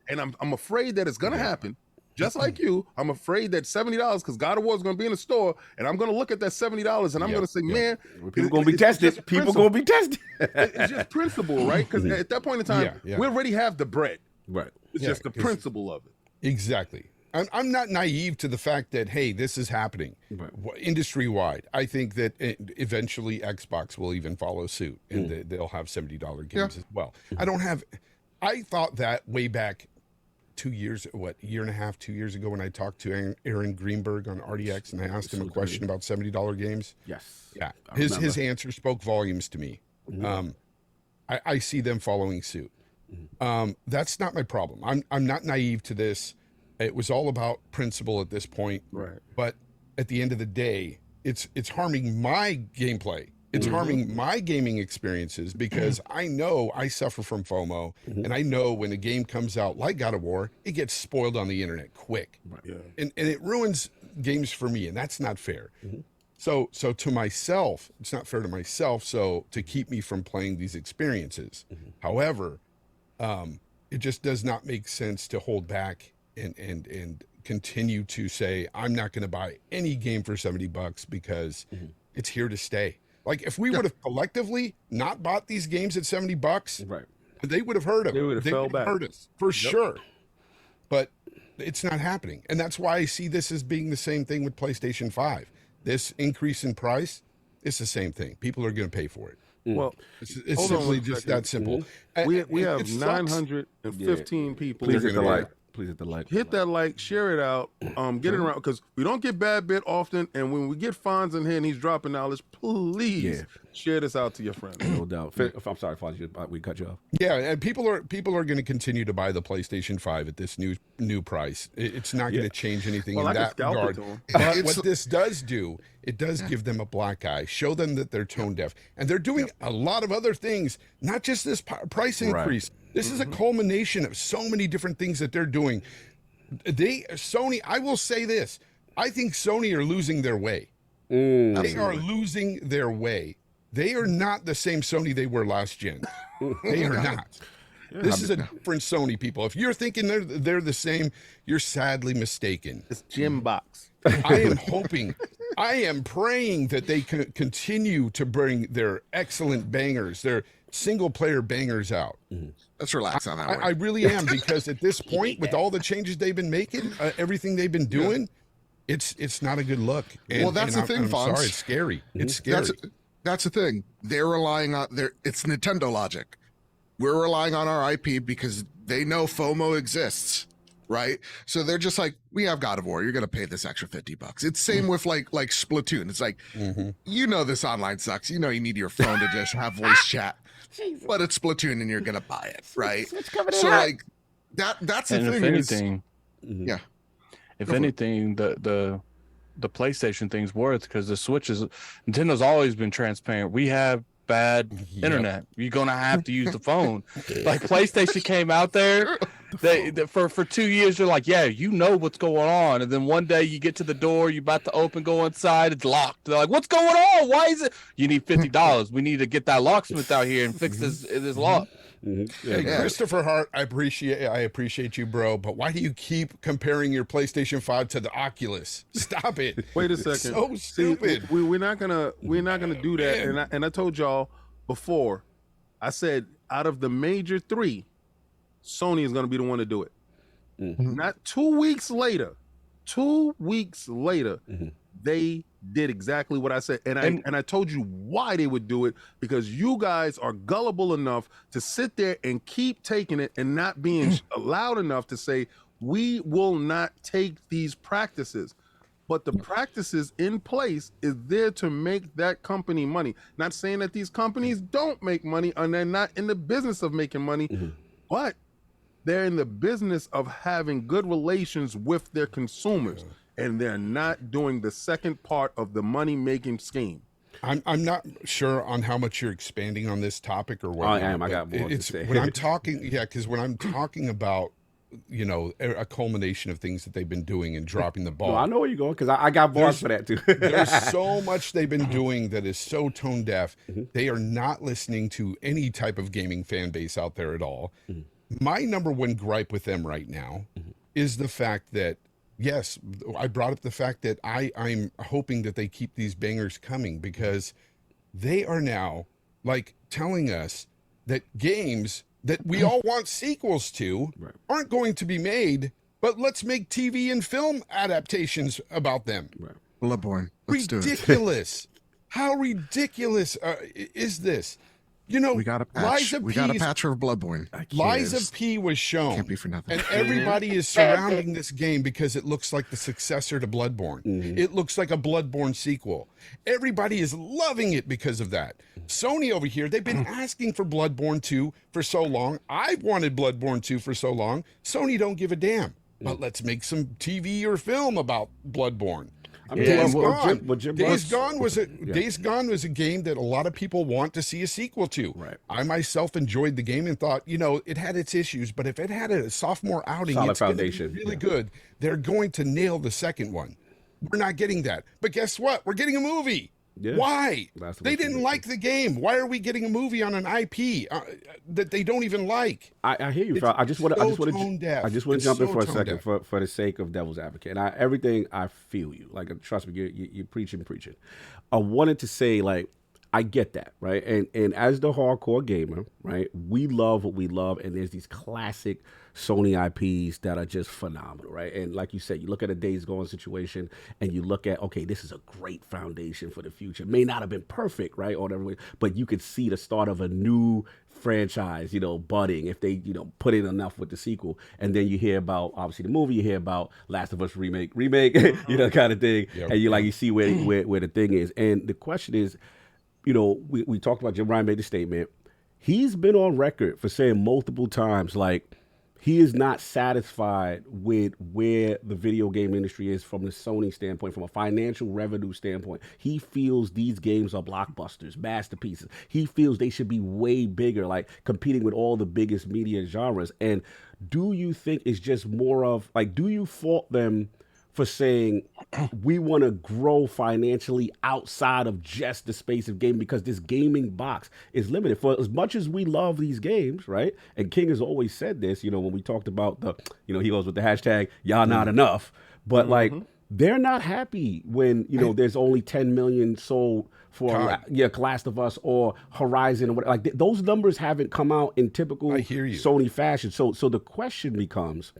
and I'm afraid that it's gonna happen, just like you, I'm afraid that $70, because God of War is gonna be in the store, and I'm gonna look at that $70 and I'm gonna say, man, people gonna be tested. People gonna be tested. It's just principle, right? Because at that point in time, we already have the bread. Right. It's just the principle of it. Exactly. I'm not naive to the fact that, hey, this is happening industry-wide. I think that eventually Xbox will even follow suit, and they'll have $70 games as well. I thought that way back 2 years, year and a half, 2 years ago when I talked to Aaron Greenberg on RDX, and I asked him a question about $70 games. Yes. Yeah. His answer spoke volumes to me. I see them following suit. That's not my problem. I'm not naive to this. It was all about principle at this point, right? But at the end of the day, it's harming my gameplay. It's harming my gaming experiences because I know I suffer from FOMO, and I know when a game comes out like God of War, it gets spoiled on the internet quick, and it ruins games for me, and that's not fair. So to myself, it's not fair to myself. So to keep me from playing these experiences, however, it just does not make sense to hold back and continue to say I'm not going to buy any game for $70 because it's here to stay. Like if we would have collectively not bought these games at $70, right, they would have heard of it. They would have heard us for sure. But it's not happening, and that's why I see this as being the same thing with PlayStation 5. This increase in price, it's the same thing. People are going to pay for it. Well, it's simply just that simple. We have 915 people. Please hit the like. Please hit the like. Hit that like, share it out, get it around, because we don't get BadBit often, and when we get Fonz in here and he's dropping knowledge, please share this out to your friends. No doubt. I'm sorry, Fonz, we cut you off. Yeah, and people are going to continue to buy the PlayStation 5 at this new price. It's not going to change anything in that regard. But what this does do, it does give them a black eye, show them that they're tone deaf, and they're doing a lot of other things, not just this price increase. Right. This is a culmination of so many different things that they're doing. Sony, I will say this. I think Sony are losing their way. They are losing their way. They are not the same Sony they were last gen. They are not. This is a different Sony, people. If you're thinking they're the same, you're sadly mistaken. It's Jim Box. I am hoping, I am praying that they can continue to bring their excellent bangers, their single-player bangers out. Let's relax on that one. I really am, because at this point, with all the changes they've been making, everything they've been doing, it's not a good look. And, well, that's the thing, Fonz. I'm sorry, it's scary. It's scary. That's the thing. They're relying on it's Nintendo logic. We're relying on our IP because they know FOMO exists, right? So they're just like, we have God of War. You're gonna pay this extra $50. It's same with like Splatoon. It's like, you know, this online sucks. You know, you need your phone to just have voice chat, but it's Splatoon and you're gonna buy it, right? So like that's the And thing. if anything, Yeah. if anything, the PlayStation thing's worth, because the Switch is, Nintendo's always been transparent. We have bad internet. You're gonna have to use the phone. Like PlayStation came out there, they for 2 years you're like, yeah, you know what's going on, and then one day you get to the door, you're about to open, go inside, it's locked. They're like, what's going on? Why is it? You need $50. We need to get that locksmith out here and fix this lock. Hey, Christopher Hart, I appreciate you, bro. But why do you keep comparing your PlayStation 5 to the Oculus? Stop it. Wait a second. So stupid. We're not gonna do that. And I told y'all before, I said out of the major three, Sony is gonna be the one to do it. Not 2 weeks later. 2 weeks later, they did exactly what I said, and I told you why they would do it, because you guys are gullible enough to sit there and keep taking it and not being loud enough to say, we will not take these practices. But the practices in place is there to make that company money. Not saying that these companies don't make money and they're not in the business of making money, but they're in the business of having good relations with their consumers. And they're not doing the second part of the money-making scheme. I'm not sure on how much you're expanding on this topic or what. I am. I got more to say. When I'm talking, because when I'm talking about, you know, a culmination of things that they've been doing and dropping the ball. No, I know where you're going, because I got bars for that too. There's so much they've been doing that is so tone deaf. They are not listening to any type of gaming fan base out there at all. My number one gripe with them right now is the fact that, yes, I brought up the fact that I'm hoping that they keep these bangers coming, because they are now like telling us that games that we all want sequels to aren't going to be made, but let's make TV and film adaptations about them. Bloodborne. Let's Ridiculous. How ridiculous is this? You know, we got a patch. We got a patch for Bloodborne. Lies of P was shown. Can't be for nothing. And everybody is surrounding this game because it looks like the successor to Bloodborne. It looks like a Bloodborne sequel. Everybody is loving it because of that. Sony over here, they've been asking for Bloodborne 2 for so long. I've wanted Bloodborne 2 for so long. Sony don't give a damn. But let's make some TV or film about Bloodborne. Days Gone was a game that a lot of people want to see a sequel to. I myself enjoyed the game and thought, you know, it had its issues, but if it had a sophomore outing, it's foundation, really good. They're going to nail the second one. We're not getting that, but guess what? We're getting a movie. Why? They didn't like the game. Why are we getting a movie on an IP that they don't even like? I hear you. I just want to jump in for a second for the sake of devil's advocate. And everything, I feel you. Like, trust me, you're preaching. I wanted to say, like, I get that, right? And as the hardcore gamer, right, we love what we love, and there's these classic Sony IPs that are just phenomenal, right? And like you said, you look at a Days Gone situation, and you look at, okay, this is a great foundation for the future. May not have been perfect, right, or whatever, but you could see the start of a new franchise, you know, budding if they, you know, put in enough with the sequel. And then you hear about, obviously, the movie. You hear about Last of Us remake, you know, kind of thing, and you see where the thing is. And the question is, you know, we talked about, Jim Ryan made the statement. He's been on record for saying multiple times, like, he is not satisfied with where the video game industry is from the Sony standpoint, from a financial revenue standpoint. He feels these games are blockbusters, masterpieces. He feels they should be way bigger, like competing with all the biggest media genres. And do you think it's just more of, like, do you fault them for saying we want to grow financially outside of just the space of gaming, because this gaming box is limited? For as much as we love these games, right? And King has always said this, you know, when we talked about the, you know, he goes with the hashtag, y'all not enough. But like, they're not happy when, you know, there's only 10 million sold for Last of Us or Horizon or whatever. Like, those numbers haven't come out in typical Sony fashion. So the question becomes,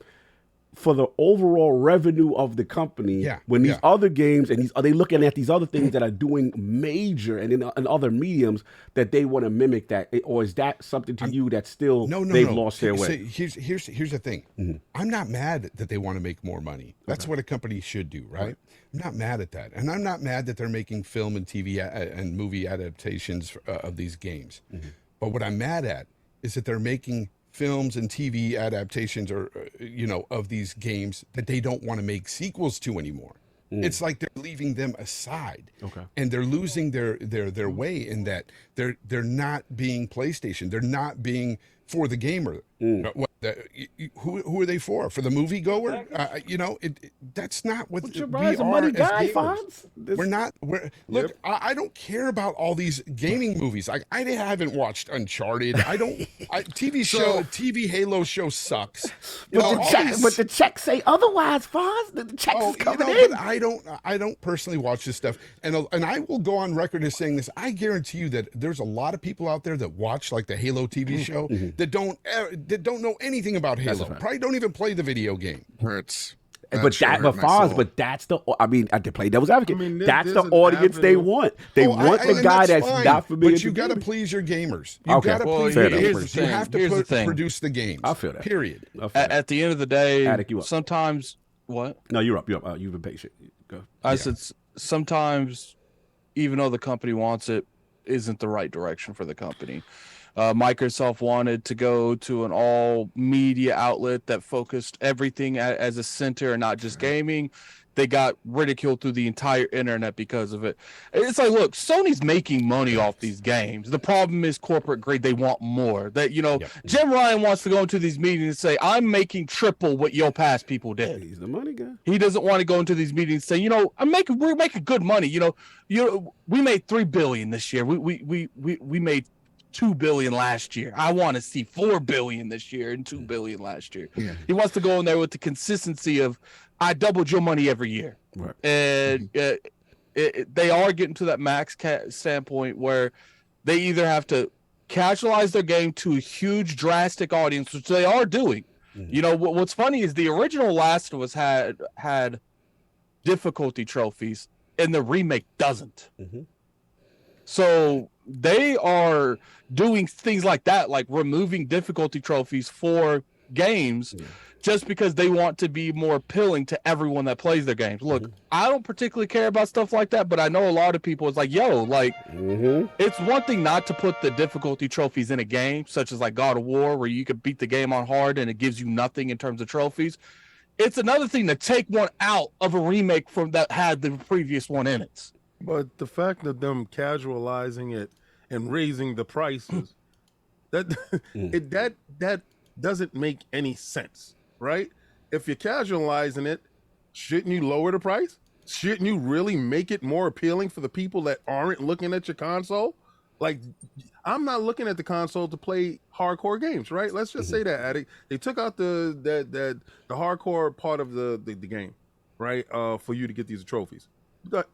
for the overall revenue of the company, when these other games and are they looking at these other things that are doing major and in other mediums that they want to mimic that, or is that something to you that still they've lost their way? Here's the thing. I'm not mad that they want to make more money. That's what a company should do, right? I'm not mad at that, and I'm not mad that they're making film and TV and movie adaptations of these games. But what I'm mad at is that they're making films and TV adaptations or of these games that they don't want to make sequels to anymore. It's like they're leaving them aside. And they're losing their way in that they're not being PlayStation. They're not being for the gamer. Who are they for? For the moviegoer? That's not what we are money as guy, gamers. Fonz. Look, I don't care about all these gaming movies. I haven't watched Uncharted. TV Halo show sucks. But the checks say otherwise, Fonz. The checks is coming in. But I don't personally watch this stuff, and I will go on record as saying this. I guarantee you that there's a lot of people out there that watch like the Halo TV show that don't know anything about Halo. Probably don't even play the video game. Hurts. But that's the. I mean, to play devil's advocate, that's the audience they want. They want the guy that's not familiar. But you got to please your gamers. You got to please your gamers. You have to produce the games. I feel that. Period. At the end of the day, sometimes what? No, you're up. You've been patient. Go. I said sometimes, even though the company wants it, isn't the right direction for the company. Microsoft wanted to go to an all media outlet that focused everything as a center and not just gaming. They got ridiculed through the entire internet because of it. It's like, look, Sony's making money off these games. The problem is corporate greed. They want more. Jim Ryan wants to go into these meetings and say, I'm making triple what your past people did. He's the money guy. He doesn't want to go into these meetings and say, we're making good money. We made $3 billion this year. We made $2 billion last year. I want to see $4 billion this year and $2 billion last year. He wants to go in there with the consistency of, I doubled your money every year. Right. And they are getting to that max standpoint where they either have to casualize their game to a huge, drastic audience, which they are doing. What's funny is the original Last of Us had difficulty trophies, and the remake doesn't. So they are doing things like that, like removing difficulty trophies for games just because they want to be more appealing to everyone that plays their games. Look, I don't particularly care about stuff like that, but I know a lot of people, it's like, it's one thing not to put the difficulty trophies in a game, such as like God of War, where you could beat the game on hard and it gives you nothing in terms of trophies. It's another thing to take one out of a remake from that had the previous one in it. But the fact of them casualizing it and raising the prices, that doesn't make any sense, right? If you're casualizing it, shouldn't you lower the price? Shouldn't you really make it more appealing for the people that aren't looking at your console? Like, I'm not looking at the console to play hardcore games, right? Let's just say that, Addict. They took out the hardcore part of the game, right? For you to get these trophies. But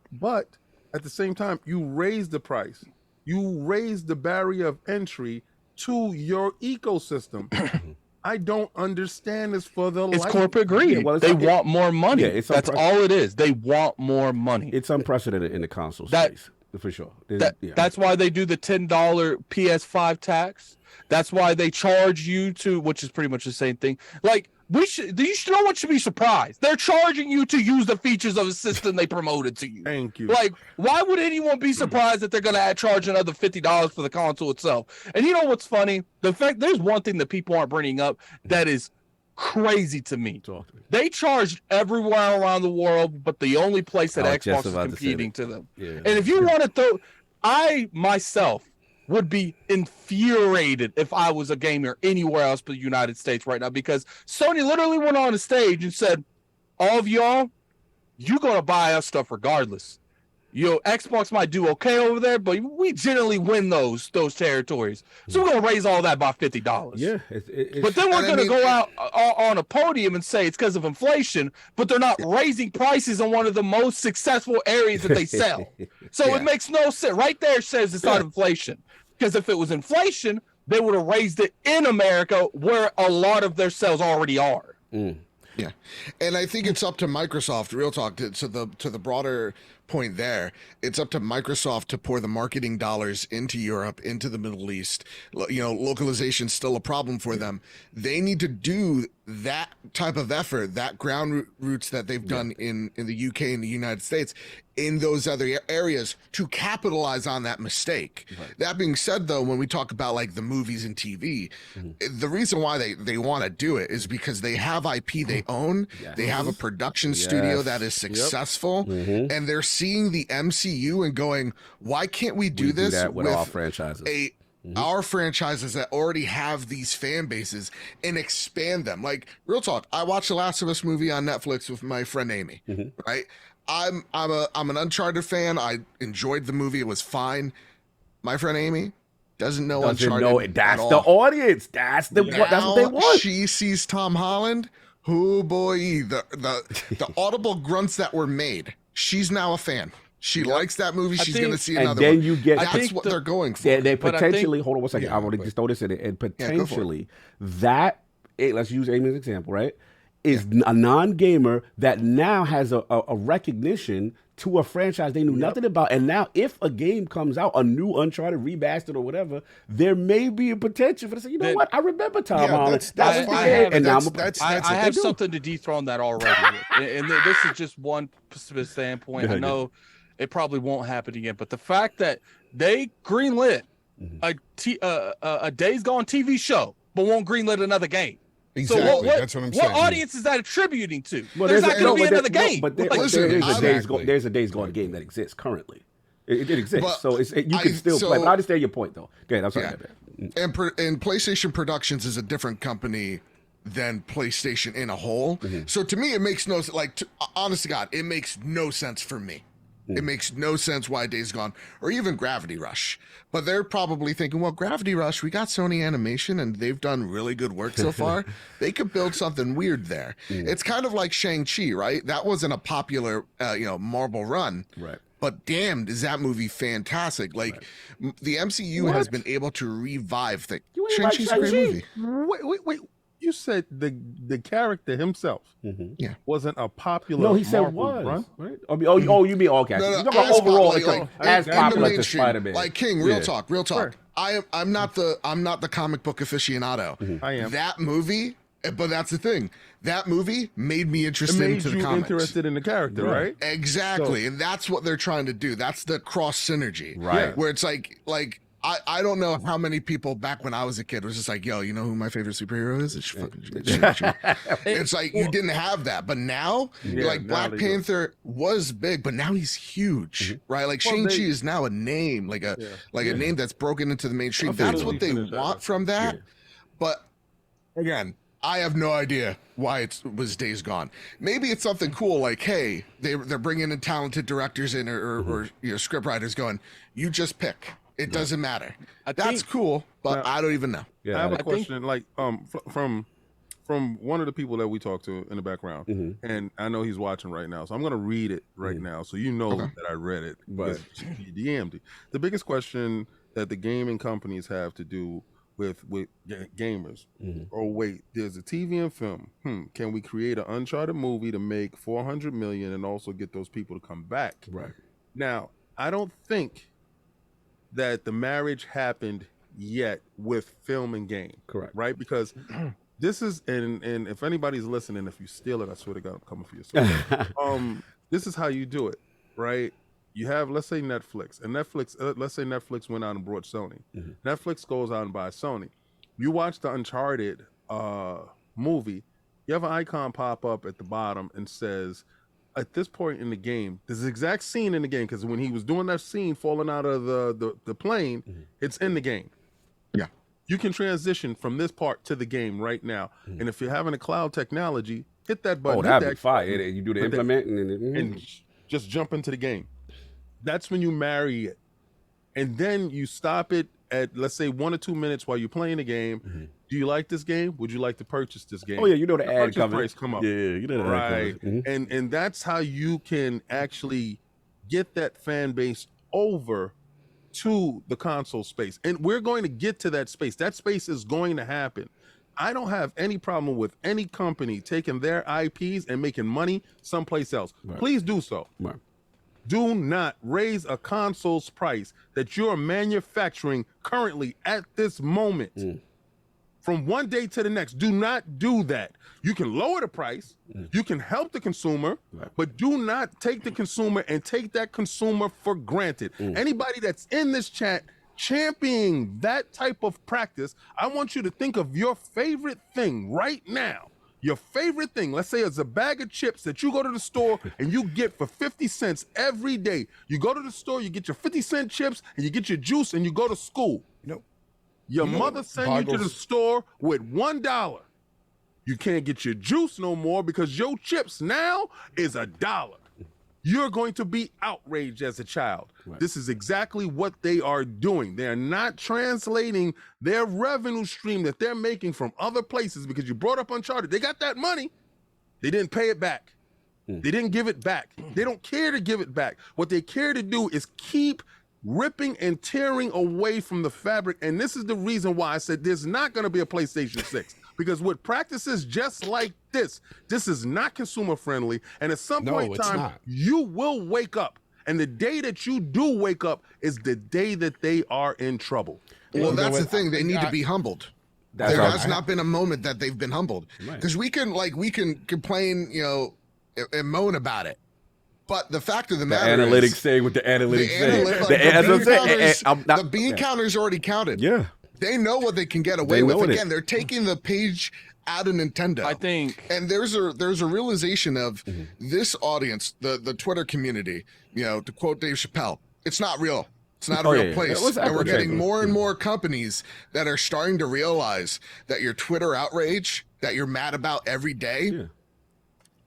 at the same time, you raise the price. You raise the barrier of entry to your ecosystem. I don't understand this for the It's corporate greed. They want more money. That's all it is. They want more money. It's unprecedented in the console space, for sure. That's why they do the $10 PS5 tax. That's why they charge you to, which is pretty much the same thing. Like, no one should be surprised. They're charging you to use the features of a system they promoted to you. Thank you. Like, why would anyone be surprised that they're going to charge another $50 for the console itself? And you know what's funny? The fact there's one thing that people aren't bringing up that is crazy to me. They charged everywhere around the world, but the only place that Xbox is competing to them. Yeah. And if you want to I myself would be infuriated if I was a gamer anywhere else but the United States right now, because Sony literally went on a stage and said, all of y'all, you're going to buy us stuff regardless. Xbox might do okay over there, but we generally win those territories. So we're going to raise all that by $50. Yeah. But then we're going to go out on a podium and say it's because of inflation, but they're not raising prices in one of the most successful areas that they sell. So it makes no sense. Right there says it's not inflation. Because if it was inflation, they would have raised it in America where a lot of their sales already are. Yeah, and I think it's up to Microsoft. Real talk to the broader point there. It's up to Microsoft to pour the marketing dollars into Europe, into the Middle East. You know, localization's still a problem for them. They need to do that type of effort, that ground roots that they've done in the UK and the United States, in those other areas to capitalize on that mistake. Right. That being said, though, when we talk about like the movies and TV, the reason why they want to do it is because they have IP they own. They have a production studio that is successful, and they're seeing the MCU and going, why can't we do this that with our franchises? Our franchises that already have these fan bases and expand them. Like, real talk, I watched the Last of Us movie on Netflix with my friend Amy, right? I'm an Uncharted fan. I enjoyed the movie. It was fine. My friend Amy doesn't know Uncharted. That's the audience. That's what they want. She sees Tom Holland. Oh boy, the audible grunts that were made. She's now a fan. She likes that movie. She's going to see another one. And then you get... That's what they're going for. They potentially... Hold on one second. I want to just throw this in it. And potentially that... let's use Amy as an example, right? Is a non-gamer that now has a recognition to a franchise they knew nothing about. And now if a game comes out, a new Uncharted remastered or whatever, there may be a potential for to say, you know what? I remember Tom Holland. I have something to dethrone that already. and this is just one specific standpoint. I know it probably won't happen again, but the fact that they greenlit a Days Gone TV show, but won't greenlit another game. Exactly. So that's what I'm saying. What audience is that attributing to? Well, there's not going to be another game. But there's a Days Gone game that exists currently. It exists, so you can still play. But I understand your point, though. Okay, I'm sorry. And PlayStation Productions is a different company than PlayStation in a whole. So to me, it makes no sense. Like, honest to God, it makes no sense for me. It makes no sense why Days Gone or even Gravity Rush. But they're probably thinking, well, Gravity Rush, we got Sony Animation and they've done really good work so far. They could build something weird there. It's kind of like Shang-Chi, right? That wasn't a popular, Marvel run. Right. But damn, is that movie fantastic. Like, the MCU has been able to revive things. Shang-Chi's a great movie. Wait. You said the character himself wasn't a popular. No, he said Marvel run? Right? Oh, you mean okay? No, you talking about overall, as popular as Spider-Man. Like King, real talk. Sure. I'm not the comic book aficionado. I am. That movie, but that's the thing. That movie made me interested into the comics. Interested in the character, right? Exactly, and that's what they're trying to do. That's the cross synergy, right? Where it's like. I don't know how many people back when I was a kid was just like, yo, you know who my favorite superhero is? It's fucking Shang-Chi. It's like you didn't have that, but now, like Black Panther was big, but now he's huge, right? Like Shang-Chi is now a name, like a name that's broken into the mainstream. That's what they want from that. But again, I have no idea why it was Days Gone. Maybe it's something cool, like, hey, they're bringing in talented directors in or script writers going, you just pick. It doesn't matter. That's cool, but I don't even know. I have a question, like from one of the people that we talked to in the background, and I know he's watching right now, so I'm going to read it right now, so you know that I read it. But DM'd. The biggest question that the gaming companies have to do with gamers. Oh wait, there's a TV and film. Can we create an Uncharted movie to make $400 million and also get those people to come back? Right. Now, I don't think that the marriage happened yet with film and game. Correct. Right? Because this is, and if anybody's listening, if you steal it, I swear to God, I'm coming for you. This is how you do it, right? You have, let's say Netflix, and Netflix, let's say Netflix went out and brought Sony. Netflix goes out and buys Sony. You watch the Uncharted movie, you have an icon pop up at the bottom and says, at this point in the game, this exact scene in the game, because when he was doing that scene falling out of the plane, it's in the game. Yeah. You can transition from this part to the game right now. And if you're having a cloud technology, hit that button. Oh, that'd be fire. You do the implement and just jump into the game. That's when you marry it. And then you stop it at, let's say, 1 or 2 minutes while you're playing the game. Do you like this game? Would you like to purchase this game? Oh yeah, you know the ad price come up. Yeah, you know the right. ad And that's how you can actually get that fan base over to the console space. And we're going to get to that space. That space is going to happen. I don't have any problem with any company taking their IPs and making money someplace else. Please do so. Do not raise a console's price that you're manufacturing currently at this moment. From one day to the next. Do not do that. You can lower the price. You can help the consumer, but do not take the consumer and take that consumer for granted. Anybody that's in this chat championing that type of practice, I want you to think of your favorite thing right now. Your favorite thing, let's say it's a bag of chips that you go to the store and you get for 50 cents every day. You go to the store, you get your 50-cent chips, and you get your juice, and you go to school. Your mother sent you to the store with $1. You can't get your juice no more because your chips now is $1. You're going to be outraged as a child. This is exactly what they are doing. They're not translating their revenue stream that they're making from other places because you brought up Uncharted. They got that money. They didn't pay it back. They didn't give it back. They don't care to give it back. What they care to do is keep ripping and tearing away from the fabric. And this is the reason why I said there's not going to be a PlayStation 6. Because with practices just like this is not consumer friendly. And at some point in time, you will wake up. And the day that you do wake up is the day that they are in trouble. Well, that's the thing. They need to be humbled. There has not been a moment that they've been humbled. Because we can complain, and moan about it. But the fact of the matter is, analytics say what the analytics say. The bean counter's already counted. Yeah. They know what they can get away with. Again, they're taking the page out of Nintendo. I think, and there's a realization of this audience, the Twitter community. To quote Dave Chappelle, it's not real. It's not a real place. And we're getting more and more companies that are starting to realize that your Twitter outrage that you're mad about every day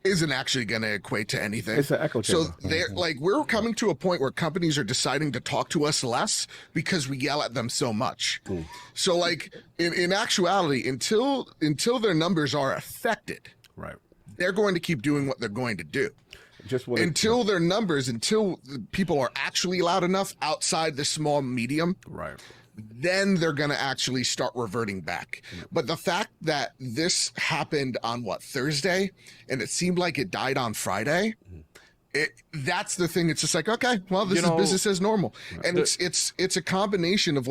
isn't actually going to equate to anything. It's an echo chamber. So they're we're coming to a point where companies are deciding to talk to us less because we yell at them so much. So in actuality, until their numbers are affected, they're going to keep doing what they're going to do. Until their numbers, until people are actually loud enough outside the small medium, then they're going to actually start reverting back. But the fact that this happened on Thursday, and it seemed like it died on Friday, that's the thing. It's just okay, well, this is business as normal. And it's a combination of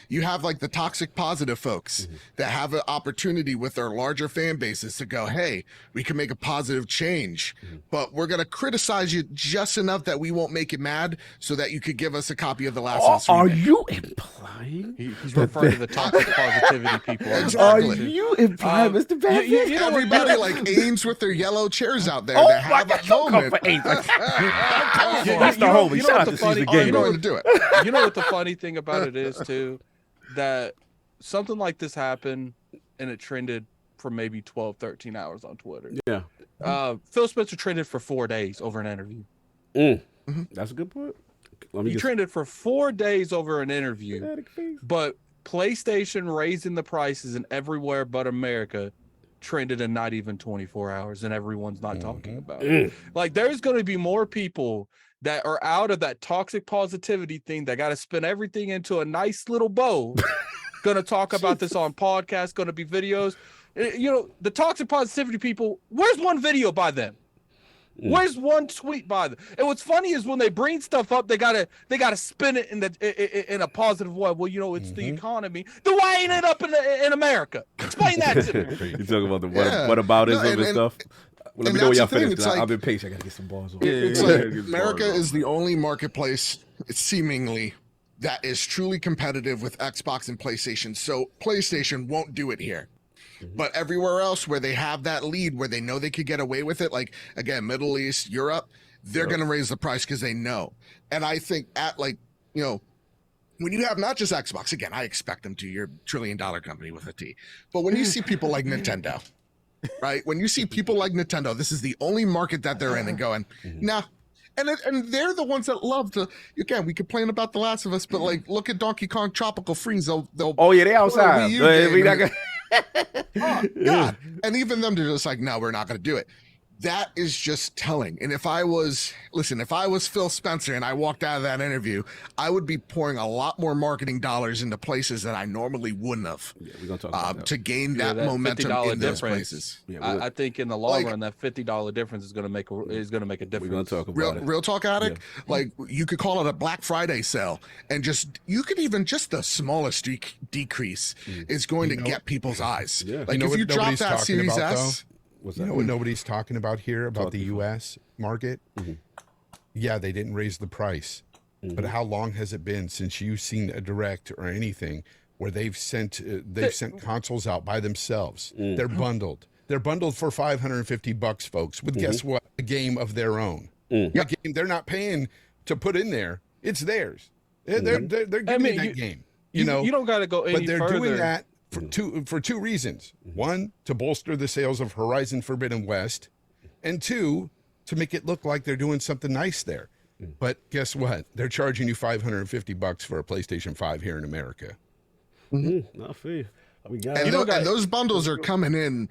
you have the toxic positive folks that have an opportunity with their larger fan bases to go, hey, we can make a positive change, but we're going to criticize you just enough that we won't make you mad so that you could give us a copy of The Last of Us remake. Are you implying? He's referring to the toxic positivity people. Exactly. Are you implying, Mr. BadBit? Everybody aims with their yellow chairs out there that have a moment. That's the homie. Shout out to Caesar Game. I'm going to do it. You know what the funny thing about it is too, that something like this happened and it trended for maybe 12, 13 hours on Twitter. Yeah. PhilSpencer trended for 4 days over an interview. That's a good point. He trended for 4 days over an interview, but PlayStation raising the prices in everywhere but America trended in not even 24 hours, and everyone's not talking about it. There's going to be more people that are out of that toxic positivity thing that got to spin everything into a nice little bow. Going to talk about this on podcasts, going to be videos. The toxic positivity people, where's one video by them? Where's one tweet by them? And what's funny is when they bring stuff up, they gotta spin it in a positive way. Well, it's the economy. Then why ain't it up in America? Explain that to me. You talking about the whataboutism and stuff? Well, let me know when y'all finish. I've been patient. I gotta get some balls on. It's America is the only marketplace, seemingly, that is truly competitive with Xbox and PlayStation. So PlayStation won't do it here. But everywhere else where they have that lead, where they know they could get away with it, again, Middle East, Europe, they're going to raise the price because they know. And I think when you have not just Xbox, again, I expect them to, you're $1 trillion company with a T. But when you see people like Nintendo, right? When you see people like Nintendo, this is the only market that they're in and going, nah. And they're the ones that love to, again, we complain about The Last of Us, but look at Donkey Kong Tropical Freeze. They'll they outside. God. And even them, they're just no, we're not going to do it. that is just telling. And if I was Phil Spencer and I walked out of that interview, I would be pouring a lot more marketing dollars into places that I normally wouldn't have. Yeah, we're gonna talk about that. To gain that momentum in those places. Yeah, I think in the long run, that $50 difference is gonna make a difference. We're gonna talk about it. Real talk, Attic. Yeah. Like you could call it a Black Friday sale, and you could even just the smallest decrease is going to get people's eyes. Yeah. Like if you drop that Series S. You know what nobody's talking about here about the U.S. market? Yeah, they didn't raise the price, but how long has it been since you've seen a direct or anything where they've sent consoles out by themselves? They're bundled. They're bundled for $550, folks. With guess what? A game of their own. A game they're not paying to put in there. It's theirs. They're giving you that game. You know, you don't got to go any further. But they're doing that for two reasons. One, to bolster the sales of Horizon Forbidden West, and two, to make it look like they're doing something nice there. But guess what? They're charging you $550 for a PlayStation 5 here in America. I feel you. And those bundles are coming in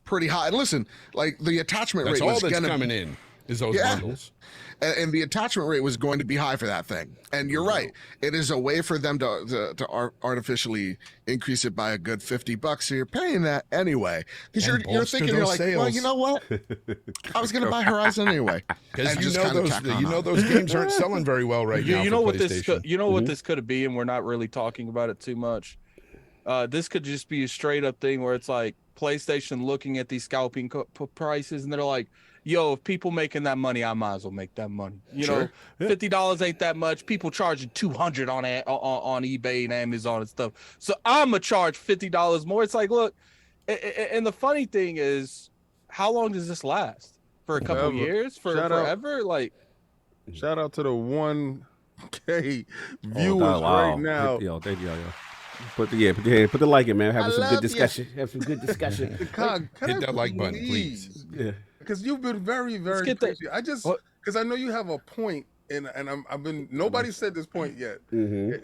pretty high. And listen, like the attachment rate was coming in is those bundles. And the attachment rate was going to be high for that thing. And you're right. It is a way for them to artificially increase it by a good $50. So you're paying that anyway. Because you're thinking, you're like, sales. Well, you know what? I was going to buy Horizon anyway. Because those games aren't selling very well right now. You know what this could be, and we're not really talking about it too much. This could just be a straight up thing where it's like PlayStation looking at these scalping prices, and they're like, yo, if people making that money, I might as well make that money. You know, $50 ain't that much. People charging $200 on eBay and Amazon and stuff. So I'm gonna charge $50 more. It's like, look, and the funny thing is, how long does this last? For a couple years? Forever? Like, shout out to the 1K viewers right now. Yo, thank you, yo. Put the like it, man. Have some good discussion. Have some good discussion. Hit that like button, please. Yeah. Because you've been very, very crazy. Because I know you have a point, and I've been. Nobody said this point yet. And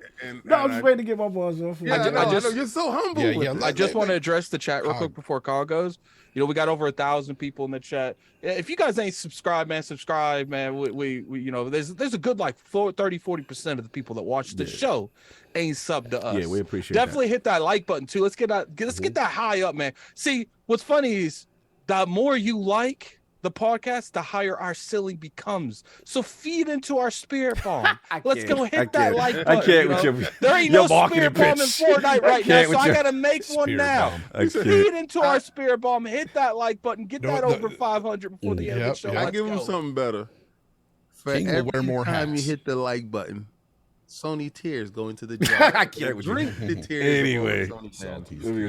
I'm just waiting to get my balls off. Yeah, I know, you're so humble. I just want to address the chat real quick before Carl goes. You know, we got over 1,000 people in the chat. If you guys ain't subscribed, man, subscribe, man. We you know, there's a good like 30-40% of the people that watch this show ain't subbed to us. Yeah, we appreciate Definitely hit that like button too. Let's get that high up, man. See, what's funny is the more you like the podcast, the higher our ceiling becomes. So feed into our spirit bomb. Let's go hit that like button. I can't with your there ain't no spirit bomb in Fortnite right now, so I gotta make one now. Feed into our spirit bomb. Hit that like button. Get that over 500 before the end of the show. I give him something better. For every time you hit the like button, Sony tears go into the jar. I can't with drink you. the tears. Anyway,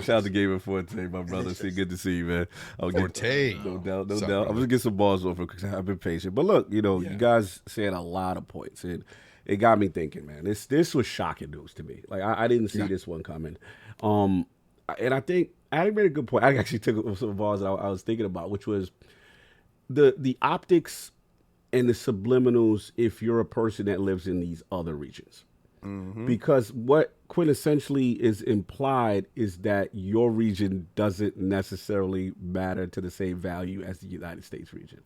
shout out to Gamer Forte, my brother. Good to see you, man. Forte. No doubt. I'm gonna get some balls off because I've been patient. But look, you guys said a lot of points, and it got me thinking, man. This was shocking news to me. Like I didn't see this one coming. And I think Adam made a good point. I actually took some balls that I was thinking about, which was the optics and the subliminals if you're a person that lives in these other regions. Because what quintessentially is implied is that your region doesn't necessarily matter to the same value as the United States region.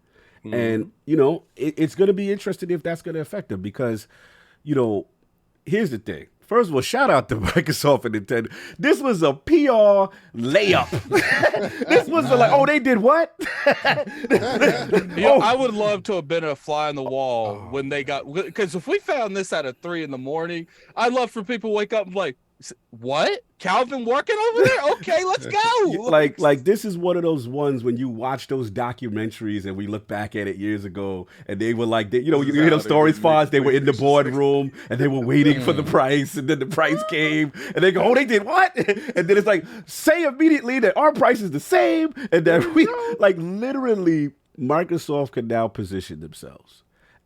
And, you know, it's going to be interesting if that's going to affect them because, you know, here's the thing. First of all, shout out to Microsoft and Nintendo. This was a PR layup. This was like, oh, they did what? I would love to have been a fly on the wall when they got, because if we found this at 3 a.m, I'd love for people to wake up and be like, what? Calvin working over there? Okay, let's go. Like this is one of those ones when you watch those documentaries and we look back at it years ago and they were like, you hear those stories, Fonz, they were in the boardroom and they were waiting for the price and then the price came and they go, oh, they did what? And then it's like, say immediately that our price is the same and that we, like literally Microsoft can now position themselves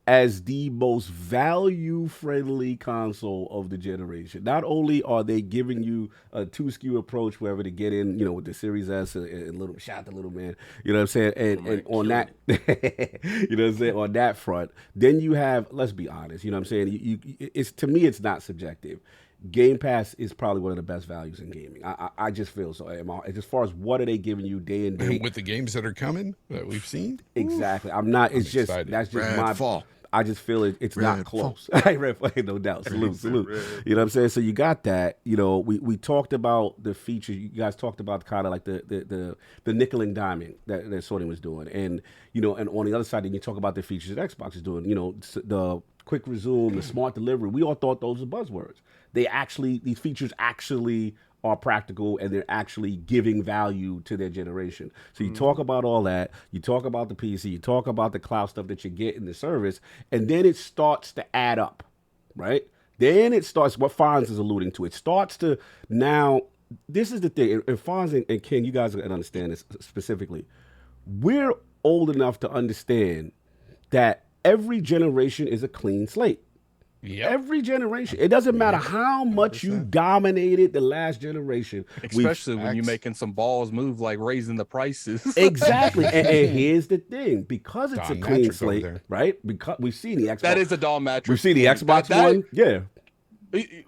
as the most value-friendly console of the generation. Not only are they giving you a 2-SKU approach wherever to get in, you know, with the Series S and little shout out to little man, you know what I'm saying? And on that, you know what I'm saying? On that front, then you have, let's be honest, you know what I'm saying? It's to me, it's not subjective. Game Pass is probably one of the best values in gaming. I just feel so. As far as what are they giving you day and day And with the games that are coming that we've seen, exactly. I'm not. It's just excited. that's just my Redfall. I just feel it's not close. Redfall, no doubt. Salute. You know what I'm saying? So you got that. You know, we talked about the features. You guys talked about kind of like the nickel and diamond that Sony was doing, and you know, and on the other side, then you talk about the features that Xbox is doing. You know, the quick resume, the smart delivery. We all thought those were buzzwords. These features actually are practical and they're actually giving value to their generation. So you talk about all that, you talk about the PC, you talk about the cloud stuff that you get in the service, and then it starts to add up, right? Then it starts, what Fonz is alluding to, it starts to now, this is the thing, and Fonz and King, you guys can understand this specifically. We're old enough to understand that every generation is a clean slate. Yep. Every generation. It doesn't matter how much you dominated the last generation. Especially when you're making some balls move like raising the prices. Exactly. and here's the thing. Because it's Don a clean Matrix slate, right? Because we've seen the Xbox. That is a Don Matrix. We've seen the Xbox One. Yeah.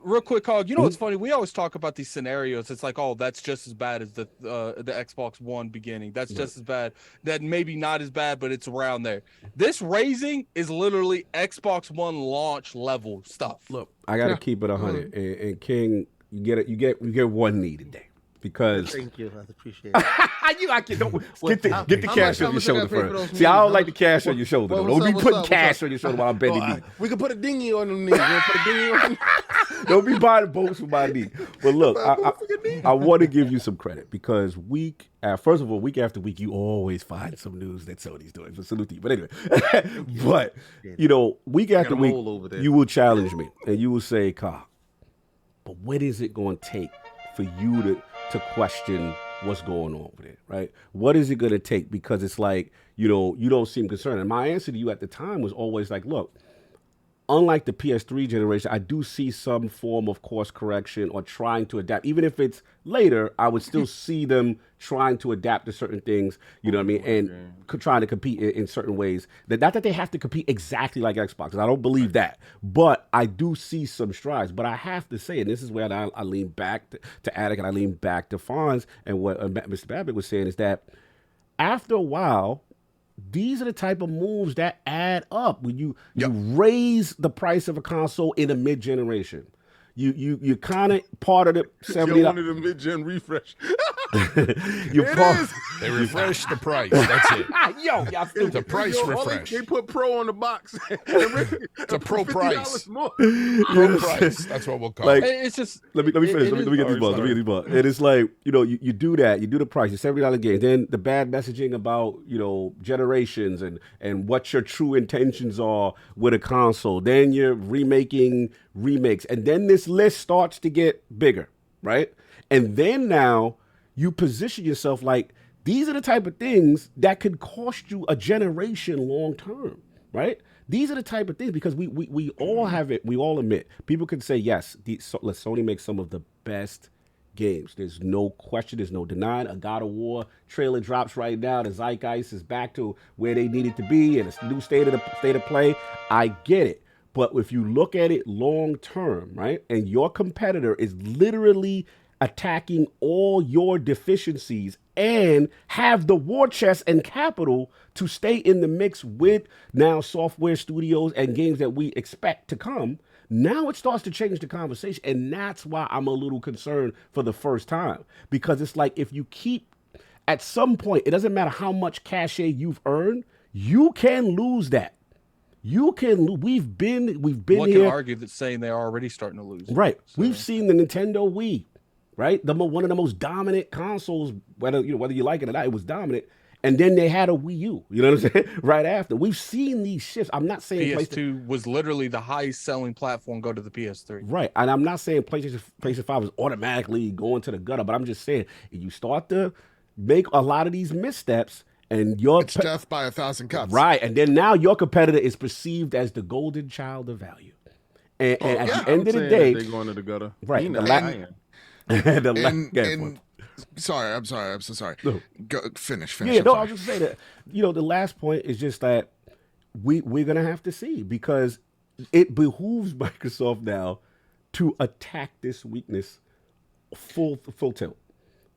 Real quick, Cog, you know what's funny? We always talk about these scenarios. It's like, oh, that's just as bad as the Xbox One beginning. That's just as bad. That maybe not as bad, but it's around there. This raising is literally Xbox One launch level stuff. Look, I got to keep it 100. And King, you get one knee today. Because thank you, I appreciate it. Get the cash on your shoulder first. See, I don't like the cash on your shoulder. Don't be putting cash on your shoulder while I'm bending knee. We can put a dinghy on them knees. Put a dinghy on them. Don't be buying boats for my knee. But look, I want to give you some credit because first of all, week after week, you always find some news that Sony's doing. So salute to you. But anyway, but you know, week after week, you will challenge me and you will say, "Ka, but what is it going to take for you to question what's going on with it, right? What is it going to take?" Because it's like, you know, you don't seem concerned. And my answer to you at the time was always like, look, unlike the PS3 generation, I do see some form of course correction or trying to adapt. Even if it's later, I would still see them trying to adapt to certain things, you know what I mean, and trying to compete in certain ways. Not that they have to compete exactly like Xbox, I don't believe that, but I do see some strides. But I have to say, and this is where I lean back to Attic and I lean back to Fonz, and what Mr. BadBit was saying is that after a while, these are the type of moves that add up when you raise the price of a console in a mid-generation. You kind of part of the $70. You wanted a mid-gen refresh. They refresh the price. That's it. Y'all It's a price refresh. They put Pro on the box. It's a Pro price. More. Pro price. That's what we'll call it. It's just let me finish. Let me get these balls. And it's like, you know, you do that. You do the price. It's $70 game. Then the bad messaging about, you know, generations and what your true intentions are with a console. Then you're remaking remakes. And then this list starts to get bigger, right? And then now you position yourself like, these are the type of things that could cost you a generation long term, right? These are the type of things, because we all have it. We all admit, people can say, yes, Sony makes some of the best games. There's no question. There's no denying. A God of War trailer drops right now. The zeitgeist is back to where they needed to be, and it's a new state of play. I get it. But if you look at it long term, right, and your competitor is literally attacking all your deficiencies and have the war chest and capital to stay in the mix with now software studios and games that we expect to come, now it starts to change the conversation. And that's why I'm a little concerned for the first time, because it's like, if you keep, at some point, it doesn't matter how much cachet you've earned, you can lose that. You can. We've been One here. can argue that saying they're already starting to lose. Right. So. We've seen the Nintendo Wii, right? One of the most dominant consoles, whether you like it or not, it was dominant. And then they had a Wii U. You know what I'm saying? Right after. We've seen these shifts. I'm not saying PS2 was literally the highest selling platform. Go to the PS3. Right. And I'm not saying PlayStation 5 is automatically going to the gutter, but I'm just saying, if you start to make a lot of these missteps, and it's death by 1,000 cuts. Right. And then now your competitor is perceived as the golden child of value. And at the end of the day, they're going to the gutter. Right. Sorry, I'm so sorry. No. Go, finish. Yeah, no, I was just saying that, the last point is just that we're going to have to see, because it behooves Microsoft now to attack this weakness full tilt.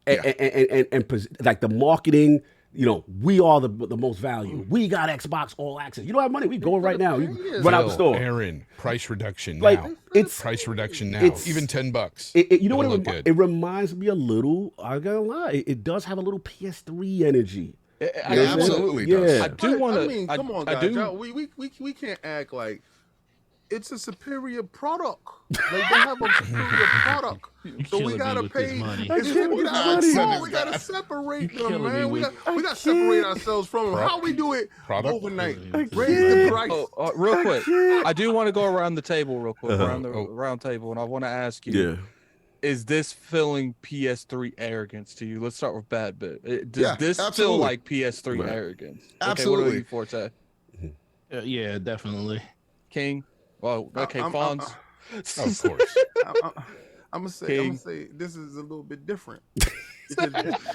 And like the marketing, you know, we are the most value. We got Xbox All Access. You don't have money, we go right now. You run out the store. Aaron, price reduction now. Like, it's price reduction now. it's- Even $10. You know It'll what? look It good. reminds me a little. I gotta lie. It does have a little PS3 energy. It absolutely does. Yeah. I do want to. I mean, come on, I guys. do. Y'all, we can't act like it's a superior product. Like they have a superior product. So we gotta pay. We gotta separate them, man. We gotta separate ourselves from them. How we do it overnight? Raise the price. Real quick, I do want to go around the table real quick, around the round table, and I want to ask you. Yeah. Is this feeling PS3 arrogance to you? Let's start with BadBit. Does Yeah, this absolutely. feel like PS3 arrogance? Absolutely. Okay, what are you, Forte? Yeah, definitely. King? Well, okay, Fonz. Of course. I'm gonna say this is a little bit different.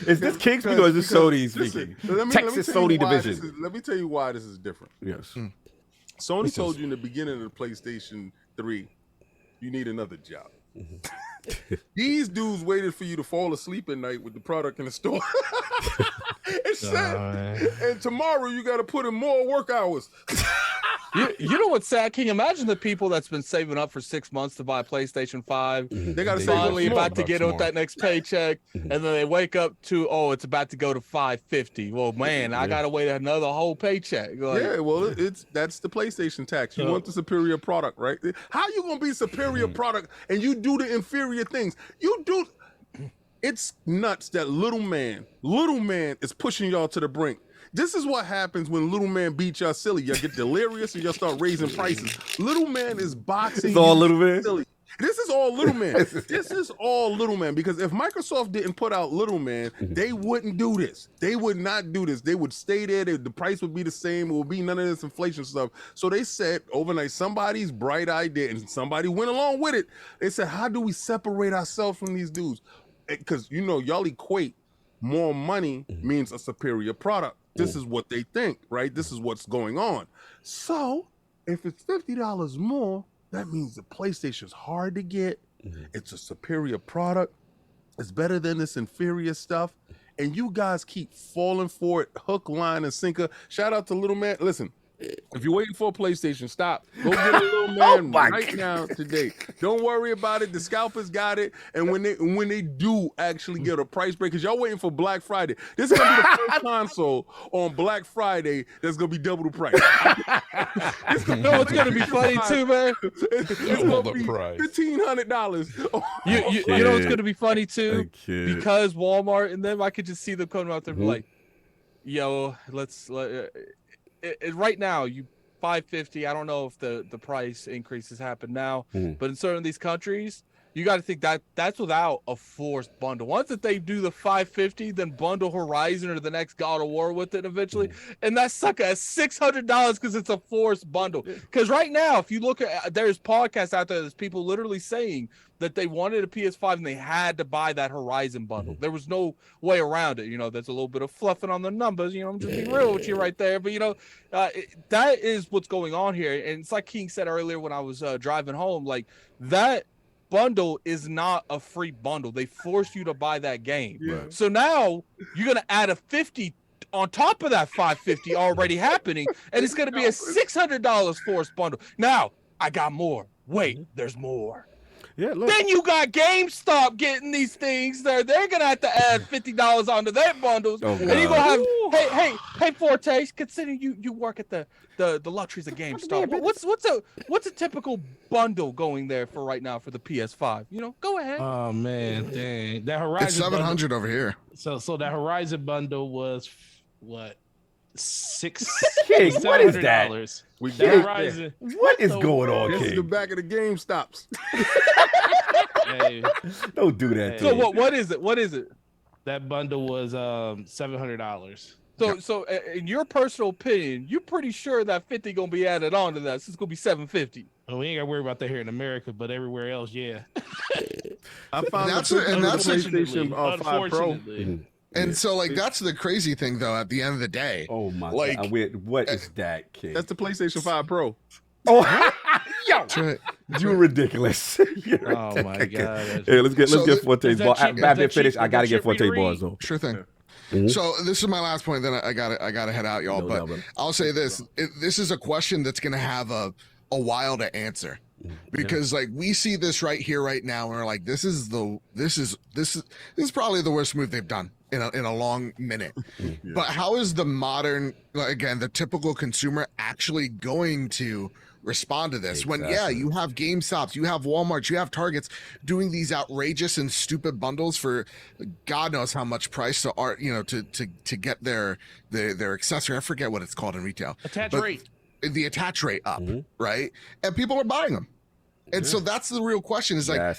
Is this King speaking or is this Sony speaking? Texas Sony division. Let me tell you why this is different. Yes. Sony told you in the beginning of the PlayStation 3, you need another job. These dudes waited for you to fall asleep at night with the product in the store. And tomorrow you got to put in more work hours. You know what's sad, King? Imagine the people that's been saving up for 6 months to buy a PlayStation 5. They got to save Finally more. about to get out that next paycheck, and then they wake up to, oh, it's about to go to $550. Well, man, I gotta wait another whole paycheck. Like, Yeah, well, that's the PlayStation tax. You want the superior product, right? How you gonna be superior product and you do the inferior things? You do. It's nuts that little man is pushing y'all to the brink. This is what happens when little man beat y'all silly. Y'all get delirious and y'all start raising prices. Little man is boxing. It's all little man? Silly. This is all little man. This is all little man, because if Microsoft didn't put out little man, they wouldn't do this. They would not do this. They would stay there. The price would be the same. It would be none of this inflation stuff. So they said overnight, somebody's bright idea, and somebody went along with it. They said, how do we separate ourselves from these dudes? Because, you know, y'all equate more money means a superior product. This is what they think, right? This is what's going on. So if it's $50 more, that means the PlayStation's hard to get. It's a superior product. It's better than this inferior stuff. And you guys keep falling for it, hook, line, and sinker. Shout out to Little Man. Listen, if you're waiting for a PlayStation, stop. Go get a Little Man right now today. Don't worry about it. The scalpers got it. And when they do actually get a price break, because y'all waiting for Black Friday. This is going to be the first console on Black Friday that's going to be double the price. You know what's gonna be funny too, man? It's going to be $1,500. You know what's gonna be funny too? Because Walmart and them, I could just see them coming out there and be like, yo, right now, you $550. I don't know if the price increases happen now, but in certain of these countries, you got to think that that's without a forced bundle. Once that they do the $550, then bundle Horizon or the next God of War with it eventually, and that sucker at $600 because it's a forced bundle. Because right now, if you look at, there's podcasts out there, there's people literally saying that they wanted a PS5 and they had to buy that Horizon bundle. There was no way around it. You know, there's a little bit of fluffing on the numbers. You know, I'm just being real with you right there. But, you know, that is what's going on here. And it's like King said earlier when I was driving home, like that bundle is not a free bundle. They force you to buy that game. So now you're going to add a $50 on top of that $550 already happening, and it's going to be a $600 forced bundle. Now, I got more. Wait, there's more. Yeah, look. Then you got GameStop getting these things. They're gonna have to add $50 onto their bundles, and you're gonna have hey Forte, considering you work at the luxuries of GameStop. What's a typical bundle going there for right now for the PS5? You know, go ahead. Oh man, dang, that Horizon. It's 700 over here. So that Horizon bundle was what? King, what is that? Horizon. What is going on, This is King? the back of the GameStops. Hey, Don't do that. So what is it? What is it? that bundle was $700. So in your personal opinion, you're pretty sure that 50 gonna be added on to that. So it's gonna be 750. Well, we ain't gotta worry about that here in America, but everywhere else, yeah. I found That's the unfortunately, PlayStation 5 Pro. And so, like, that's the crazy thing, though. At the end of the day, Oh my Like, god! What is that, King? That's the PlayStation 5 Pro. Oh, yo, That's right. You're ridiculous. Oh my god. Hey, let's get Forte's ball. cheap? BadBit Is that finish. cheap? I gotta Is that get Forte cheap read? bars though. Sure thing. Mhm. So this is my last point. Then I gotta head out, y'all. No but doubt, brother. I'll say this: this is a question that's gonna have a while to answer, because like we see this right here, right now, and we're like, this is probably the worst move they've done in a long minute. But how is the modern, again, the typical consumer actually going to respond to this when you have GameStops, you have Walmarts, you have Targets doing these outrageous and stupid bundles for God knows how much price to get their accessory. I forget what it's called in retail. Attach But rate. the attach rate up, right? And people are buying them. And so that's the real question is like,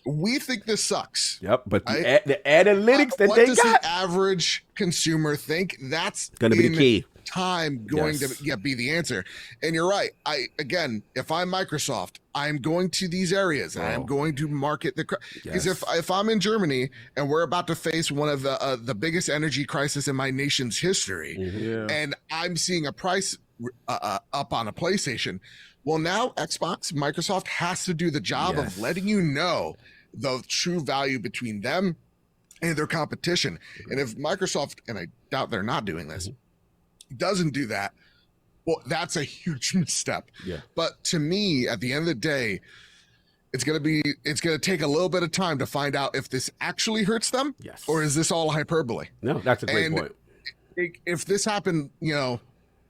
we think this sucks. Yep, but right? the analytics that what they does got the average consumer think? That's gonna be the key. Time going to be the answer. And you're right. If I'm Microsoft, I'm going to these areas and I'm going to market because if I'm in Germany and we're about to face one of the biggest energy crisis in my nation's history, and I'm seeing a price up on a PlayStation, well, now Microsoft has to do the job of letting you know the true value between them and their competition. And if Microsoft, and I doubt they're not doing this, doesn't do that, well, that's a huge misstep. But to me, at the end of the day, it's gonna take a little bit of time to find out if this actually hurts them, or is this all hyperbole? No, that's a great point. If this happened,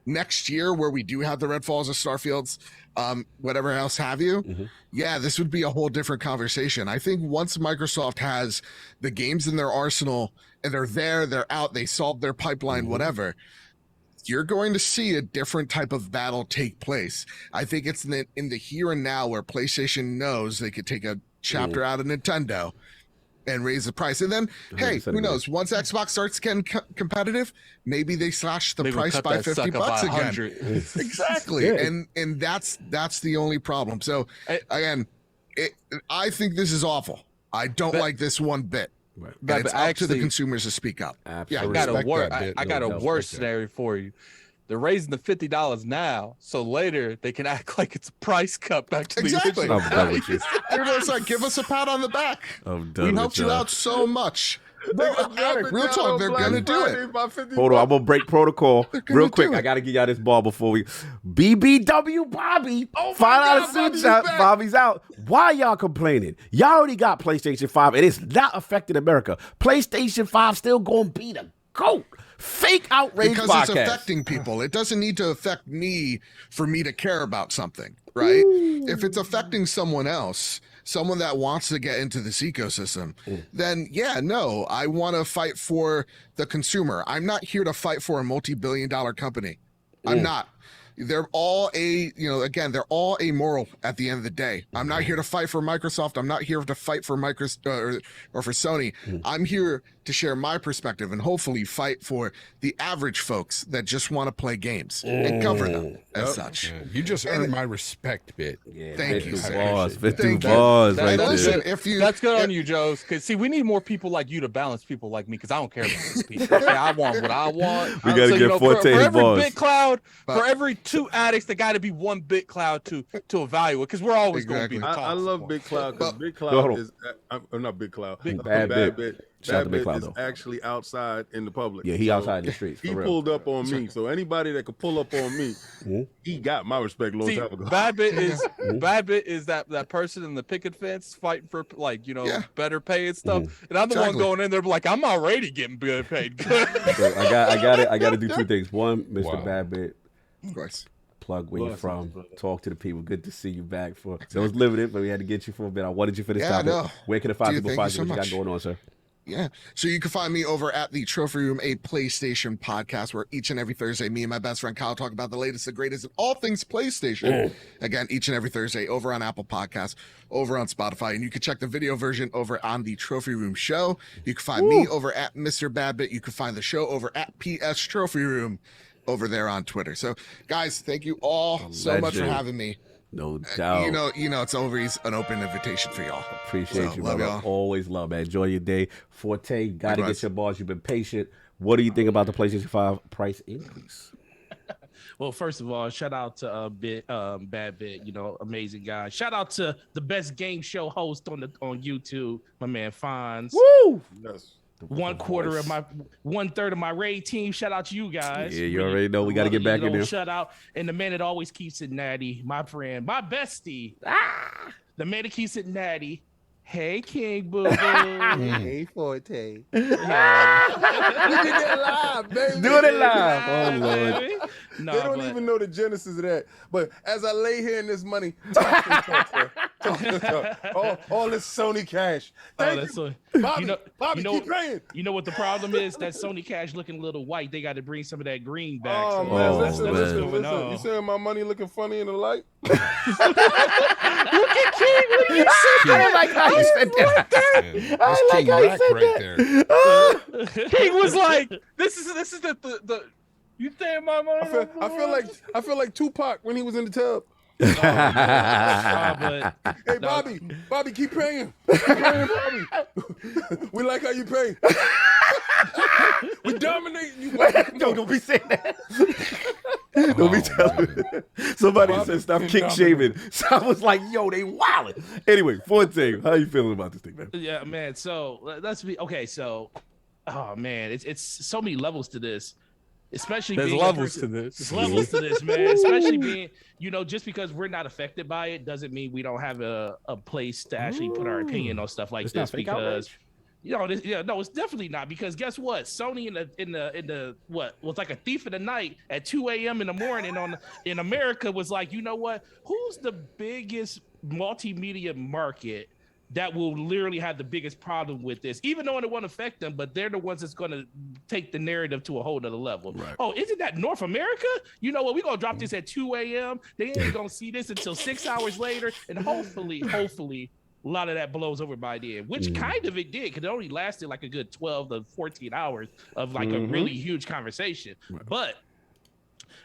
next year where we do have the Redfalls or Starfields, whatever else have you, this would be a whole different conversation. I think once Microsoft has the games in their arsenal and they're out, they solved their pipeline, whatever, you're going to see a different type of battle take place. I think it's in the here and now where PlayStation knows they could take a chapter out of Nintendo and raise the price. And then, hey, who knows? Once Xbox starts getting competitive, maybe they slash the price by $50 again. Exactly. And that's the only problem. So again, I think this is awful. I don't like this one bit. Right. But it's up to the consumers to speak up. Absolutely. I got a worse scenario for you. They're raising the $50 now, so later they can act like it's a price cut back to the original. Everyone's like, give us a pat on the back. We helped you out so much. Real talk, they're gonna do it. Hold on, I'm gonna break protocol real quick. I gotta give y'all this ball before we BBW Bobby. Find out as soon as Bobby's out. Why y'all complaining? Y'all already got PlayStation 5 and it's not affecting America. PlayStation 5 still gonna be the GOAT. Fake outrage because podcast. It's affecting people. It doesn't need to affect me for me to care about something, right? If it's affecting someone else, someone that wants to get into this ecosystem, then I want to fight for the consumer. I'm not here to fight for a multi-billion-dollar company. I'm not. They're all they're all amoral at the end of the day. I'm not here to fight for Microsoft. I'm not here to fight for Microsoft or for Sony. I'm here to share my perspective and hopefully fight for the average folks that just want to play games and cover them as such. You just earned my respect, Bit. Thank you, sir. Balls, 50 balls right Listen, there. That's good on you, Joe. Because see, we need more people like you to balance people like me. Because I don't care about these people. Okay, I want what I want. We gotta get Forte for every balls. bit cloud, for every 2 addicts, there got to be 1 bit cloud to evaluate. Because we're always going to be the top. I love Big Cloud because Big Cloud is not Big Cloud. BadBit. Shout out to Big Cloud, is though. actually outside in the public. Yeah, he outside in the streets. He pulled up on me. So anybody that could pull up on me, he got my respect a long time ago. BadBit is that person in the picket fence fighting for better pay and stuff. And I'm the one going in there like I'm already getting good paid. Good. So I got to do 2 things. One, Mr. BadBit. Of course. Plug where you're from. Talk to the people. Good to see you back. So it was limited, but we had to get you for a bit. I wanted you for this topic. No. Where can the find people find you? So What you got going on, sir? Yeah. So you can find me over at the Trophy Room, a PlayStation podcast, where each and every Thursday, me and my best friend Kyle talk about the latest, the greatest of all things PlayStation. Again, each and every Thursday over on Apple Podcasts, over on Spotify. And you can check the video version over on the Trophy Room show. You can find me over at Mr. BadBit. You can find the show over at PS Trophy Room over there on Twitter. So, guys, thank you all so much for having me. No doubt. You know, it's always an open invitation for y'all. Appreciate you, love brother. y'all. Always love, man. Enjoy your day. Forte, got to get your balls. You've been patient. What do you think about the PlayStation 5 price increase? Well, first of all, shout out to BadBit, you know, amazing guy. Shout out to the best game show host on YouTube, my man Fonz. Woo! Yes. 1/3 of my raid team. Shout out to you guys. Yeah, you already know we got to get back in there. Shout out, and the man that always keeps it natty, my friend, my bestie, the man that keeps it natty. Hey, King Boo Boo. Hey, Forte. We did that live, baby. Doing it live. Oh, Lord. No, They don't even know the genesis of that. But as I lay here in this money, talk. All this Sony cash. Thank you. Bobby, keep paying. You know what the problem is? That Sony cash looking a little white. They got to bring some of that green back. Oh, So man, that's what's listen. going on. You saying my money looking funny in the light? Look at King. Look at I like how you said that. That's King Rack right there. King was like, "This is the you saying my money?" I feel like Tupac when he was in the tub. Hey, Bobby, keep paying. Keep paying, Bobby. We like how you pay. We dominate you. Don't be saying that. Don't be telling. Somebody said stop kick shaming. So I was like, yo, they wildin'. Anyway, Forte, how you feeling about this thing, man? Yeah, man. So let's be okay. So, oh man, it's so many levels to this. Especially there's being levels to this. There's levels to this, man. Especially being, you know, just because we're not affected by it doesn't mean we don't have a place to actually put our opinion on stuff like this. Because you know, no, it's definitely not. Because guess what? Sony in the what was like a thief in the night at 2 a.m. in the morning in America was like, you know what? Who's the biggest multimedia market that will literally have the biggest problem with this, even though it won't affect them, but they're the ones that's going to take the narrative to a whole nother level. Right. Oh, isn't that North America? You know what? We're going to drop this at 2 a.m. They ain't going to see this until 6 hours later. And hopefully, a lot of that blows over by then, which kind of it did, because it only lasted like a good 12 to 14 hours of like a really huge conversation. Right. But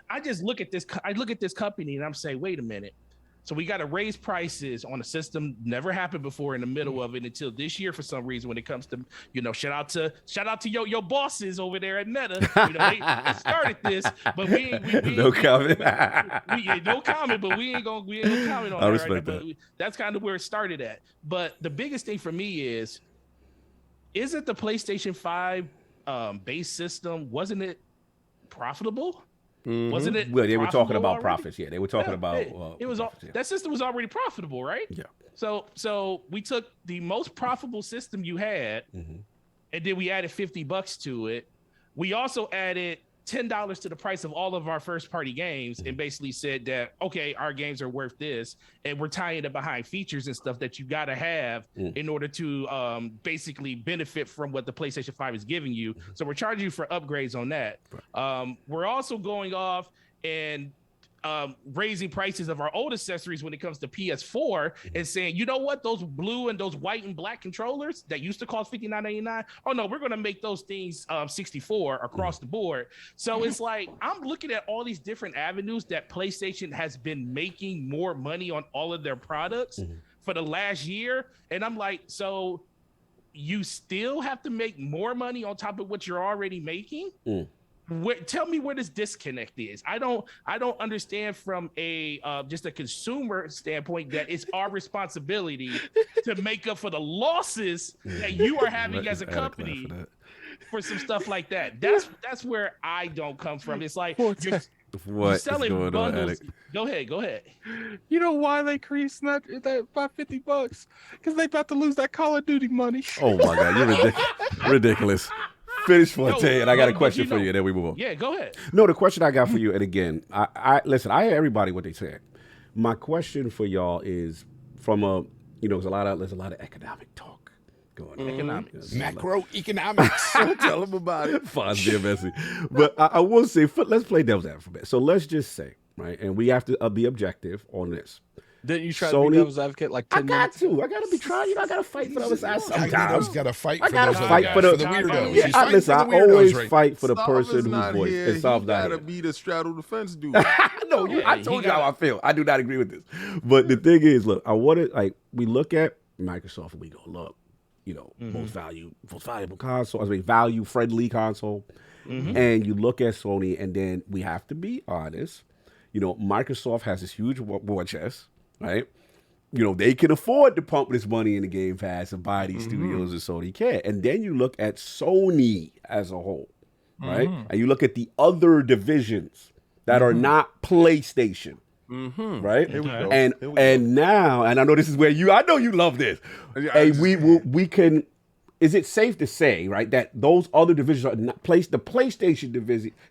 I just look at this company and I'm saying, wait a minute. So we got to raise prices on a system never happened before in the middle of it until this year for some reason. When it comes to, you know, shout out to your bosses over there at Meta. You know, they started this, but we no comment. No comment, but we ain't gonna comment on I that. respect Right now, that. That's kind of where it started at. But the biggest thing for me is it the PlayStation 5 base system? Wasn't it profitable? Wasn't it? Well, they were talking about already? Profits. Yeah, they were talking about. It was profits, yeah. That system was already profitable, right? Yeah. So we took the most profitable system you had, and then we added $50 to it. We also added $10 to the price of all of our first party games, and basically said that, okay, our games are worth this, and we're tying it behind features and stuff that you got to have in order to basically benefit from what the PlayStation 5 is giving you. So we're charging you for upgrades on that. We're also going off and raising prices of our old accessories when it comes to PS4 and saying, you know what, those blue and those white and black controllers that used to cost $59.99, oh no, we're going to make those things $64 across the board. So it's like, I'm looking at all these different avenues that PlayStation has been making more money on all of their products for the last year. And I'm like, so you still have to make more money on top of what you're already making? Tell me where this disconnect is. I don't understand from a just a consumer standpoint that it's our responsibility to make up for the losses that you are having as a company for some stuff like that. That's where I don't come from. It's like you're selling bundles. Go ahead. You know why they increased that by $50? Because they about to lose that Call of Duty money. Oh my God, you're ridiculous. Finish Forte, and I got a question for you, and then we move on. Yeah, go ahead. No, the question I got for you, and again, I listen, I hear everybody what they said. My question for y'all is from there's a lot of economic talk going on. Economics. Macroeconomics. Tell them about it. Fonz being messy. But I will say, let's play devil's advocate. So let's just say, right, and we have to be objective on this. Didn't you try to be devil's advocate like 10 minutes? I got to be trying. I got to fight for the other side sometimes. Got to fight I for gotta those fight other for guys, the weirdos. Yeah, I always fight for the person whose voice. He And Solve's not gotta here. be the straddle the fence dude. No, I told you how I feel. I do not agree with this. But the thing is, look, we look at Microsoft and we go, look, most valuable console, value-friendly console. And you look at Sony, and then we have to be honest. You know, Microsoft has this huge war chest, right? You know, they can afford to pump this money in the Game Pass and buy these studios, and Sony can't. And then you look at Sony as a whole, right? And you look at the other divisions that are not PlayStation. Right, Here we go. And now, and I know this is where I know you love this. And we can. Is it safe to say, right, that those other divisions are not the PlayStation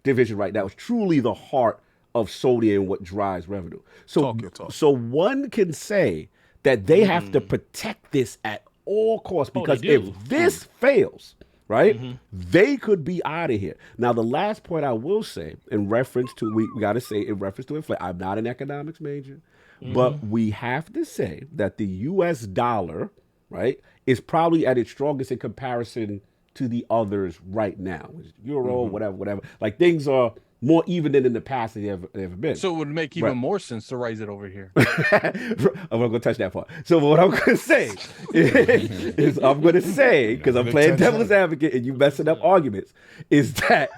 division right now is truly the heart of Sony and what drives revenue? So, so one can say that they have to protect this at all costs, because if this fails, right, they could be out of here. Now, the last point I will say in reference to, we got to say in reference to inflation, I'm not an economics major, but we have to say that the U.S. dollar, right, is probably at its strongest in comparison to the others right now. Euro, whatever. Like, things are more even than in the past than they ever been. So it would make even more sense to raise it over here. I'm not going to touch that part. So what I'm going to say is I'm going to say, because I'm playing devil's advocate and you messing up arguments, is that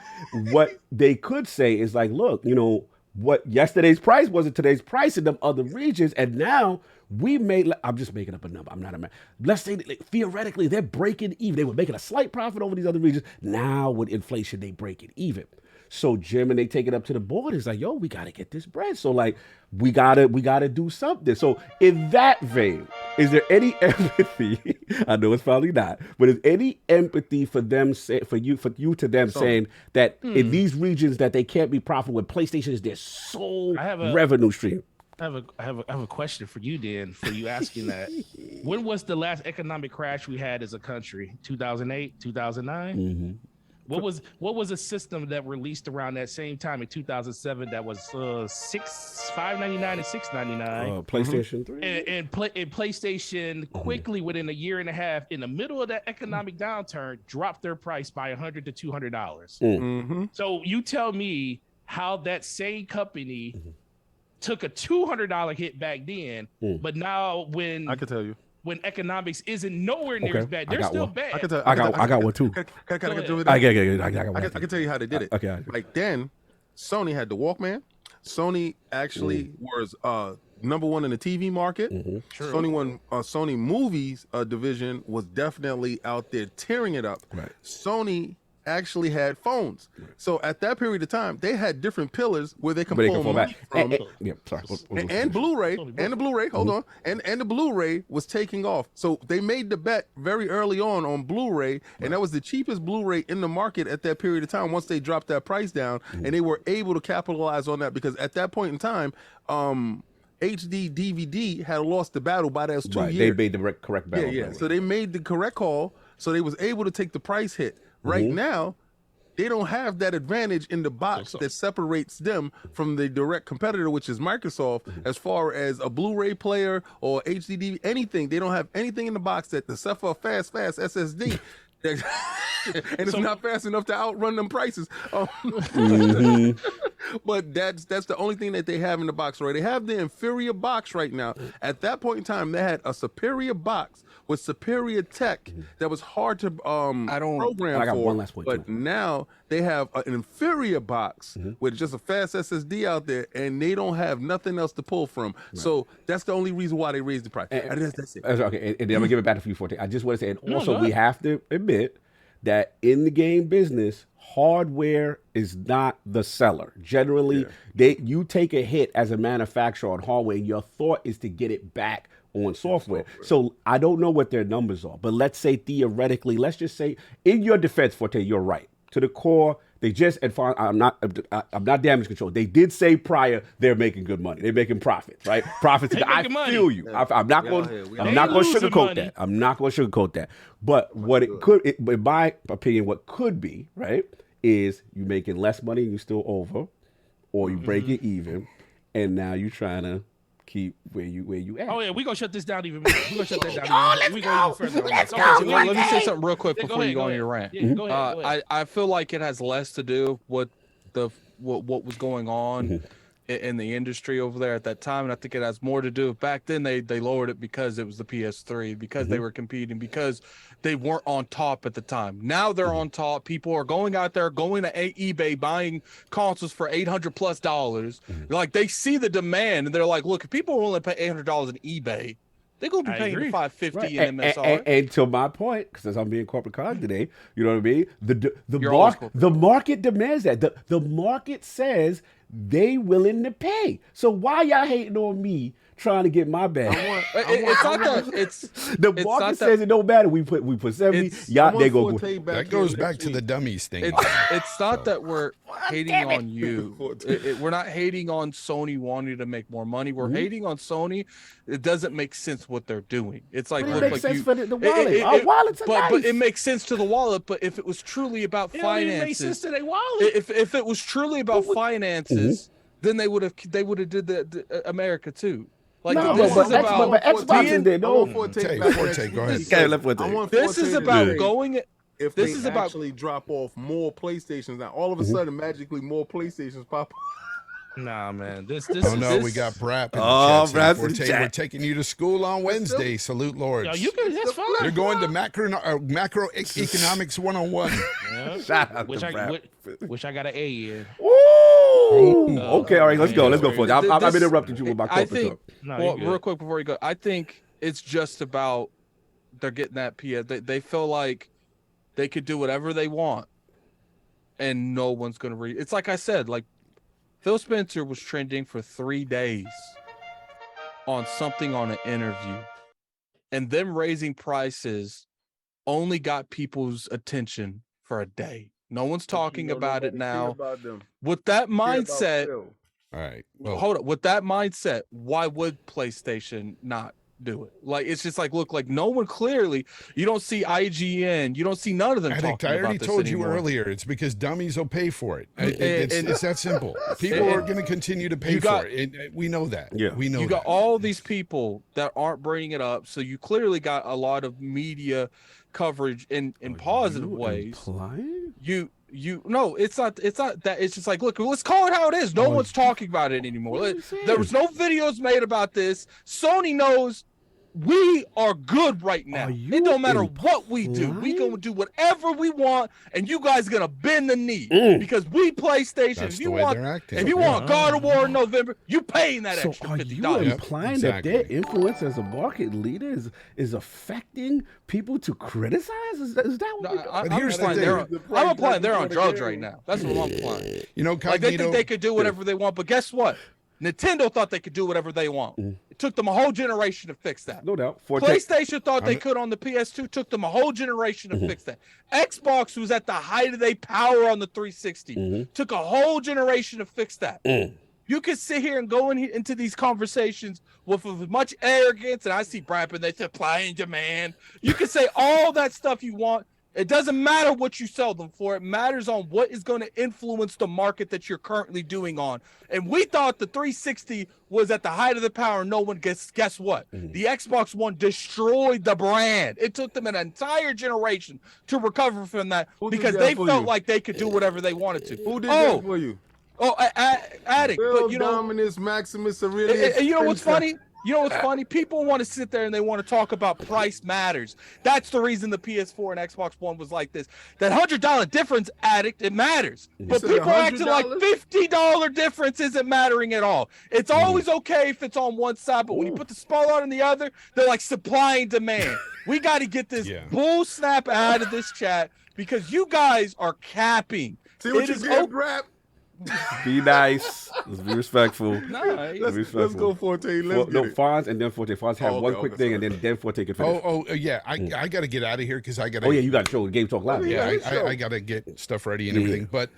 what they could say is like, look, you know, what yesterday's price wasn't today's price in them other regions, and now we made, I'm just making up a number, I'm not a man. Let's say that, like, theoretically they're breaking even. They were making a slight profit over these other regions. Now with inflation, they break it even. So Jim and they take it up to the board. It's like, yo, we got to get this bread. So like, we gotta do something. So in that vein, is there any empathy? I know it's probably not, but is any empathy for them, for you to them saying that in these regions that they can't be profitable when PlayStation is their sole revenue stream? I have a question for you, Dan, for you asking that. When was the last economic crash we had as a country? 2008, 2009? What was a system that released around that same time in 2007 that was $5.99 and $6.99? PlayStation 3. And PlayStation quickly, within a year and a half, in the middle of that economic downturn, dropped their price by $100 to $200. So you tell me how that same company took a $200 hit back then, but now when I can tell you. When economics isn't nowhere near as bad, they're still bad. I got one too. Can I tell you I can tell you how they did it. Okay. Like then, Sony had the Walkman. Sony actually was number one in the TV market. Sony Movies division was definitely out there tearing it up. Sony actually had phones. So at that period of time, they had different pillars where they can pull money from. And Blu-ray, and the Blu-ray, hold on, and the Blu-ray was taking off. So they made the bet very early on Blu-ray, and that was the cheapest Blu-ray in the market at that period of time once they dropped that price down, and they were able to capitalize on that because at that point in time, HD DVD had lost the battle by those 2 years. They made the correct battle. Yeah. So they made the correct call, so they was able to take the price hit. Right now, they don't have that advantage in the box that separates them from the direct competitor, which is Microsoft, as far as a Blu-ray player or HD, anything. They don't have anything in the box that, except for a fast SSD. And it's not fast enough to outrun them prices. But that's the only thing that they have in the box, right? They have the inferior box right now. At that point in time, they had a superior box with superior tech that was hard to program I got for. one last point, but now they have an inferior box with just a fast SSD out there, and they don't have nothing else to pull from. So that's the only reason why they raised the price. That's it. Okay, and then I'm gonna give it back to you, Forte. I just want to say, and also we have to admit that in the game business, hardware is not the seller. Generally, you take a hit as a manufacturer on hardware, and your thought is to get it back on software. So I don't know what their numbers are, but let's say theoretically, let's just say in your defense, Forte, you're right. To the core, they just, and I'm not damage control. They did say prior they're making good money. They're making profits, right? Profits. I feel you. I'm not going to sugarcoat that. I'm not going to sugarcoat that. But what it could, in my opinion, what could be, right, is you making less money and you still over, or you break it even, and now you're trying to keep where you at. Oh yeah, we gonna shut this down even more. We gonna shut that down. Let's go. Let's go. Let me say something real quick before you go on your rant. Yeah, go ahead. I feel like it has less to do with what was going on in the industry over there at that time, and I think it has more to do with back then they lowered it because it was the PS3, because they were competing, because they weren't on top at the time. Now they're on top. People are going out there, going to eBay, buying consoles for $800+. Like, they see the demand, and they're like, look, if people will only pay $800 in eBay, they're going to be paying the $550 in MSR. And to my point, because I'm being corporate cog today, you know what I mean? The market demands that. The market says they willing to pay. So why y'all hating on me trying to get my bag? The market says it don't matter. We put 70. Y'all they go. That goes back to the dummies thing. It's not that we're hating on you. We're not hating on Sony wanting to make more money. We're hating on Sony. It doesn't make sense what they're doing. It's like, it makes sense for the wallet. Our wallets are nice. But it makes sense to the wallet. But if it was truly about finances, it makes sense to their wallet. If it was truly about finances, then they would have did the America too. Like, no, this is about Xbox is there. No, Forte, go ahead. This is about going. If this they is about actually drop off more PlayStations, now all of a sudden magically more PlayStations pop up. Nah, man. This. Oh no, we got Brap. Forte, we're taking you to school on Wednesday. Salute, Lords. Yo, you can. That's fine. You're going to macroeconomics 101. Yeah. Shout out which to which I got an A in. Ooh. Okay, all right, let's go. Let's go for it. I've interrupted you with my corporate talk. Real quick before you go, I think it's just about they're getting that PS. They feel like they could do whatever they want, and no one's gonna read. It's like I said, like PhilSpencer was trending for 3 days on something on an interview, and them raising prices only got people's attention for a day. No one's talking about it now. With that mindset, all right. Well, hold up. With that mindset, why would PlayStation not do it? Like, it's just like, look, like no one clearly. You don't see IGN. You don't see none of them talking about this I already told anymore. You earlier. It's because dummies will pay for it. It's that simple. People are going to continue to pay for it. We know that. Yeah, we know. You got all these people that aren't bringing it up, so you clearly got a lot of media coverage in positive ways. No, it's not that. It's just like, look, let's call it how it is. No one's talking about it anymore. There was no videos made about this. Sony knows we are good right now. It don't matter what we do. We gonna do whatever we want, and you guys gonna bend the knee because we PlayStation. That's if you want God of War in November, you paying that extra $50. Are you implying that their influence as a market leader is affecting people to criticize? Is that what I'm applying they're on drugs right now. That's what I'm applying. You know, like they think they could do whatever they want, but guess what? Nintendo thought they could do whatever they want. It took them a whole generation to fix that. No doubt. PlayStation thought they could on the PS2. Took them a whole generation to fix that. Xbox was at the height of their power on the 360. Took a whole generation to fix that. You can sit here and go into these conversations with as much arrogance, and I see Brap and they supply and demand. You can say all that stuff you want. It doesn't matter what you sell them for. It matters on what is going to influence the market that you're currently doing on. And we thought the 360 was at the height of the power. No one guess what? The Xbox One destroyed the brand. It took them an entire generation to recover from that because they felt like they could do whatever they wanted to. Who did that for you? Addict. But you know, Dominus Maximus Aurelius. And you know what's funny? You know what's funny? People want to sit there and they want to talk about price matters. That's the reason the PS4 and Xbox One was like this. That $100 difference, Addict, it matters. But people are acting like $50 difference isn't mattering at all. It's always okay if it's on one side, but when you put the spotlight on the other, they're like supply and demand. We got to get this bull snap out of this chat because you guys are capping. See what you did, Brap? Be nice. Let's be respectful. Nice. Let's go Forte. Fonz and then Forte. Fonz have one quick thing, and then Forte can finish. Yeah. I got to get out of here because I got to. Oh yeah, you got to show Game Talk Live. Yeah, I got to get stuff ready and everything. But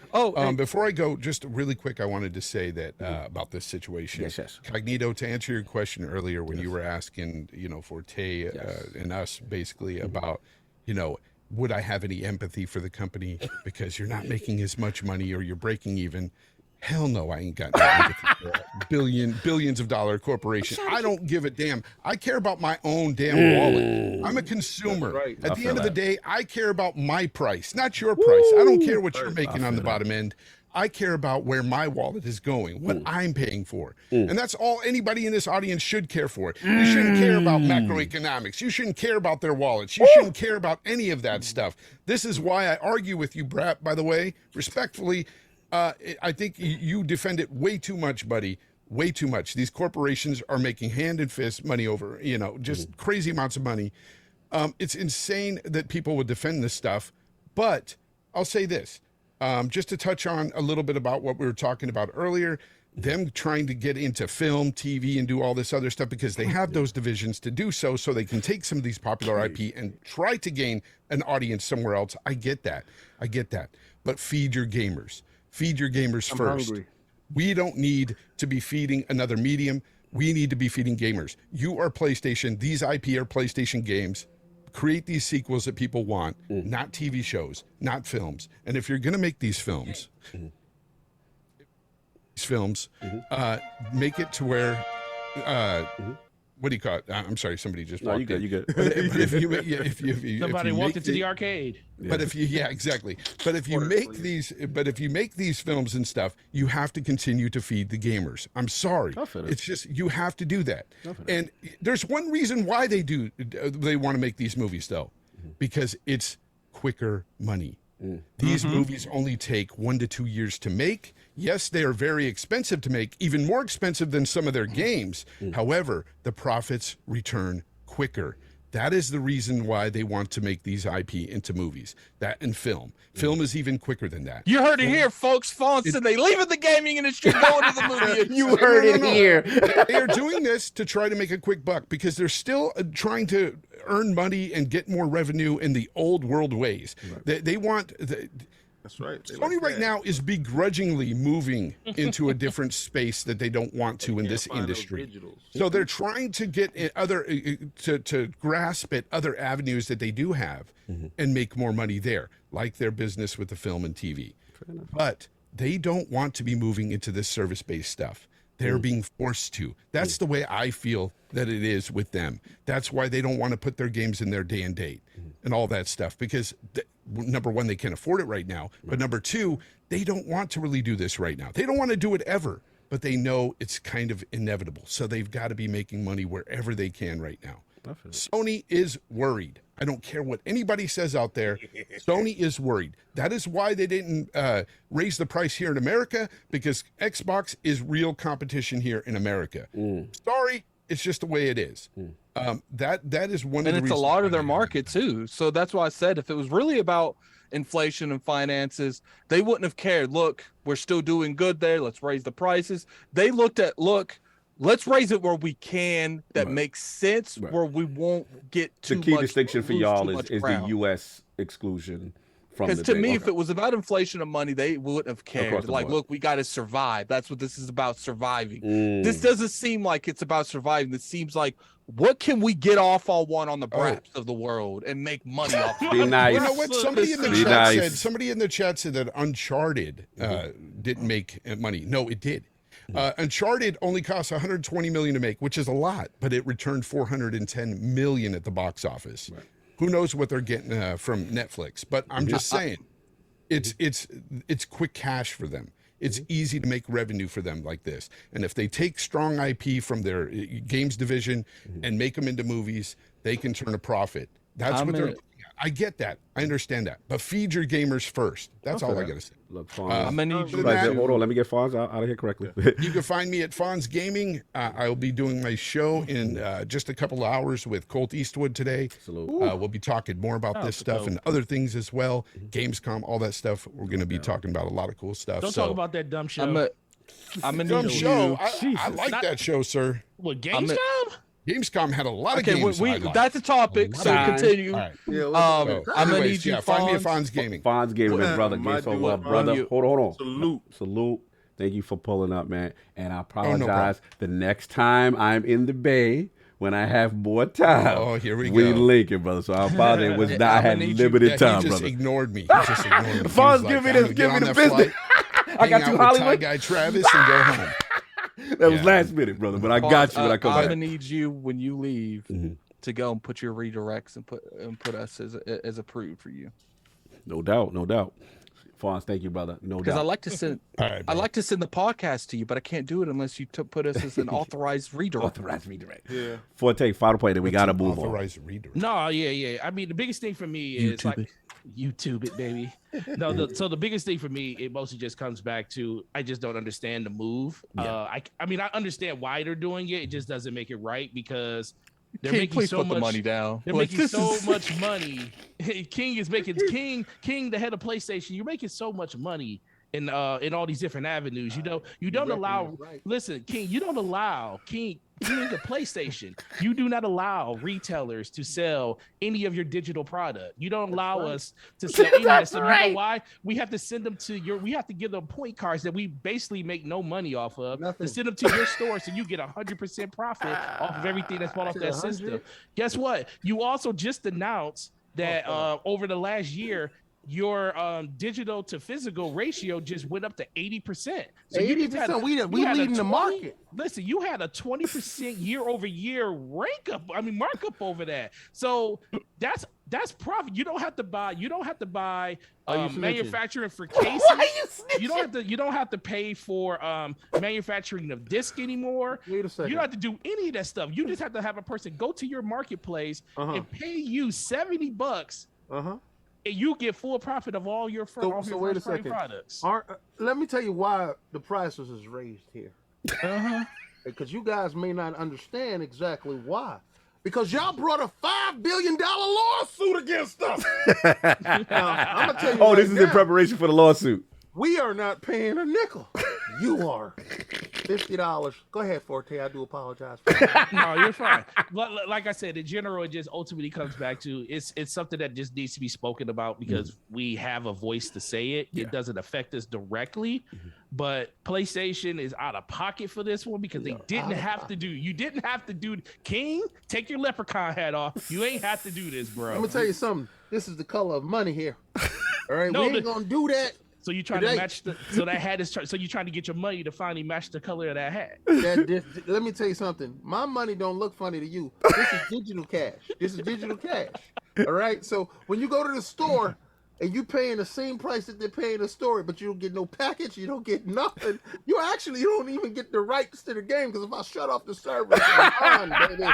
before I go, just really quick, I wanted to say that about this situation. Yes. Cognito, to answer your question earlier when you were asking, Forte and us basically about, would I have any empathy for the company because you're not making as much money or you're breaking even? Hell no, I ain't got no empathy for a billions of dollar corporation. I don't give a damn. I care about my own damn wallet. I'm a consumer. Right. At the end of the day, I care about my price, not your price. I don't care what you're making on the bottom end. I care about where my wallet is going, what I'm paying for. And that's all anybody in this audience should care for. You shouldn't care about macroeconomics. You shouldn't care about their wallets. You shouldn't care about any of that stuff. This is why I argue with you, Brat, by the way, respectfully. I think you defend it way too much, buddy. Way too much. These corporations are making hand and fist money over, just crazy amounts of money. It's insane that people would defend this stuff. But I'll say this. Just to touch on a little bit about what we were talking about earlier, them trying to get into film, TV, and do all this other stuff because they have those divisions to do so they can take some of these popular IP and try to gain an audience somewhere else. I get that. But feed your gamers. Feed your gamers first. Hungry. We don't need to be feeding another medium. We need to be feeding gamers. You are PlayStation. These IP are PlayStation games. Create these sequels that people want, not TV shows, not films. And if you're going to make these films, make it to where, what do you call it? I'm sorry, somebody just walked in. You good. But if you Somebody walked into the arcade. But if you, exactly. But if you make these films and stuff, you have to continue to feed the gamers. I'm sorry. It's just, you have to do that. And there's one reason why they want to make these movies though, because it's quicker money. These movies only take 1 to 2 years to make. Yes, they are very expensive to make, even more expensive than some of their games. However, the profits return quicker. That is the reason why they want to make these IP into movies. That and film. Film is even quicker than that. You heard it here, folks. Fonz said they leaving the gaming industry, going to the movie. You heard it here. They are doing this to try to make a quick buck because they're still trying to earn money and get more revenue in the old world ways. They want... That's right. Sony right now is begrudgingly moving into a different space that they don't want to in this industry. So they're trying to get to grasp at other avenues that they do have and make more money there, like their business with the film and TV. But they don't want to be moving into this service-based stuff. They're being forced to. That's the way I feel that it is with them. That's why they don't want to put their games in their day and date and all that stuff because number one, they can't afford it right now. But number two, they don't want to really do this right now. They don't want to do it ever, but they know it's kind of inevitable. So they've got to be making money wherever they can right now. Sony is worried. I don't care what anybody says out there. Sony is worried. That is why they didn't raise the price here in America, because Xbox is real competition here in America. Sorry, it's just the way it is. That is one of the reasons. And it's a lot of their market too. So that's why I said if it was really about inflation and finances, they wouldn't have cared. Look, we're still doing good there. Let's raise the prices. They looked at, let's raise it where we can. That makes sense. Where we won't get too much. The key distinction for y'all is the U.S. exclusion. Because to me, if it was about inflation of money, they wouldn't have cared. Like, look, we got to survive. That's what this is about, surviving. This doesn't seem like it's about surviving. This seems like, what can we get off on the braps of the world and make money off of? Be nice. You know what? Somebody in the chat said that Uncharted didn't make money. No, it did. Uncharted only cost $120 million to make, which is a lot, but it returned $410 million at the box office. Who knows what they're getting from Netflix? But I'm just saying, it's quick cash for them. It's easy to make revenue for them like this. And if they take strong IP from their games division and make them into movies, they can turn a profit. That's what they're looking at. I get that. I understand that. But feed your gamers first. That's all I got to say. Look, Fonz. I'm going to need you. Hold on. Let me get Fonz out of here correctly. You can find me at Fonz Gaming. I'll be doing my show in just a couple of hours with Colt Eastwood today. We'll be talking more about this stuff and other things as well. Gamescom, all that stuff. We're going to be talking about a lot of cool stuff. Don't talk about that dumb show. I'm a dumb show. I like that show, sir. What, Gamescom? Gamescom had a lot of games. That's a topic, so continue. All right. I'm gonna need you. Find me at Fonz Gaming. Fonz Gaming, brother. Brother. Hold on. Salute. Thank you for pulling up, man. And I apologize. The next time I'm in the Bay, when I have more time, here we link it, brother. So I apologize. I had limited time, he brother. Ignored me. He just ignored me. Fonz, give me the business. I got you, Hollywood. Guy Travis and go home. That was last minute, brother, but I got you when I come back. I'm gonna need you when you leave to go and put your redirects and put us as approved for you. No doubt. Fonz, thank you, brother. No Because doubt. I like to send, I like to send the podcast to you, but I can't do it unless you put us as an authorized redirect. Authorized redirect. Yeah. Forte, final point that we got to move on. Authorized redirect. No, yeah. I mean, the biggest thing for me is like YouTube it, baby. No, so the biggest thing for me, it mostly just comes back to I just don't understand the move. Yeah. I mean, I understand why they're doing it. It just doesn't make it right because they're King, making please so put much the money down. They're Like, making this so is- much money. King is making King, the head of PlayStation. You're making so much money in all these different avenues. You don't allow. Listen, King, you don't allow King the PlayStation. You do not allow retailers to sell any of your digital product. You don't allow us to sell any of that stuff. You know why? We have to send them to your. We have to give them point cards that we basically make no money off of. To send them to your store so you get 100% profit off of everything that's bought off that system. Guess what? You also just announced that over the last year, your digital to physical ratio just went up to 80%. So 80%. We leading the market. Listen, you had a 20% year-over-year markup over that. So that's profit. You don't have to buy manufacturing for cases. You don't have to pay for manufacturing of disc anymore. Wait a second. You don't have to do any of that stuff. You just have to have a person go to your marketplace and pay you $70. And you get full profit of all your wait a second. products. Let me tell you why the prices is raised here. Because you guys may not understand exactly why. Because y'all brought a $5 billion lawsuit against us. Now, I'm gonna tell you. Oh, this is in preparation for the lawsuit. We are not paying a nickel. You are. $50. Go ahead, Forte. I do apologize for that. No, you're fine. Like I said, in general, it just ultimately comes back to it's something that just needs to be spoken about because we have a voice to say it. Yeah. It doesn't affect us directly, but PlayStation is out of pocket for this one because they didn't have to do. You didn't have to do. King, take your leprechaun hat off. You ain't have to do this, bro. I'm gonna tell you something. This is the color of money here. All right, we ain't gonna do that. So you trying to match so that hat is so you trying to get your money to finally match the color of that hat. Let me tell you something. My money don't look funny to you. This is digital cash. All right. So when you go to the store and you paying the same price that they're paying in the store, but you don't get no package, you don't get nothing. You don't even get the rights to the game because if I shut off the server, they're mine, baby.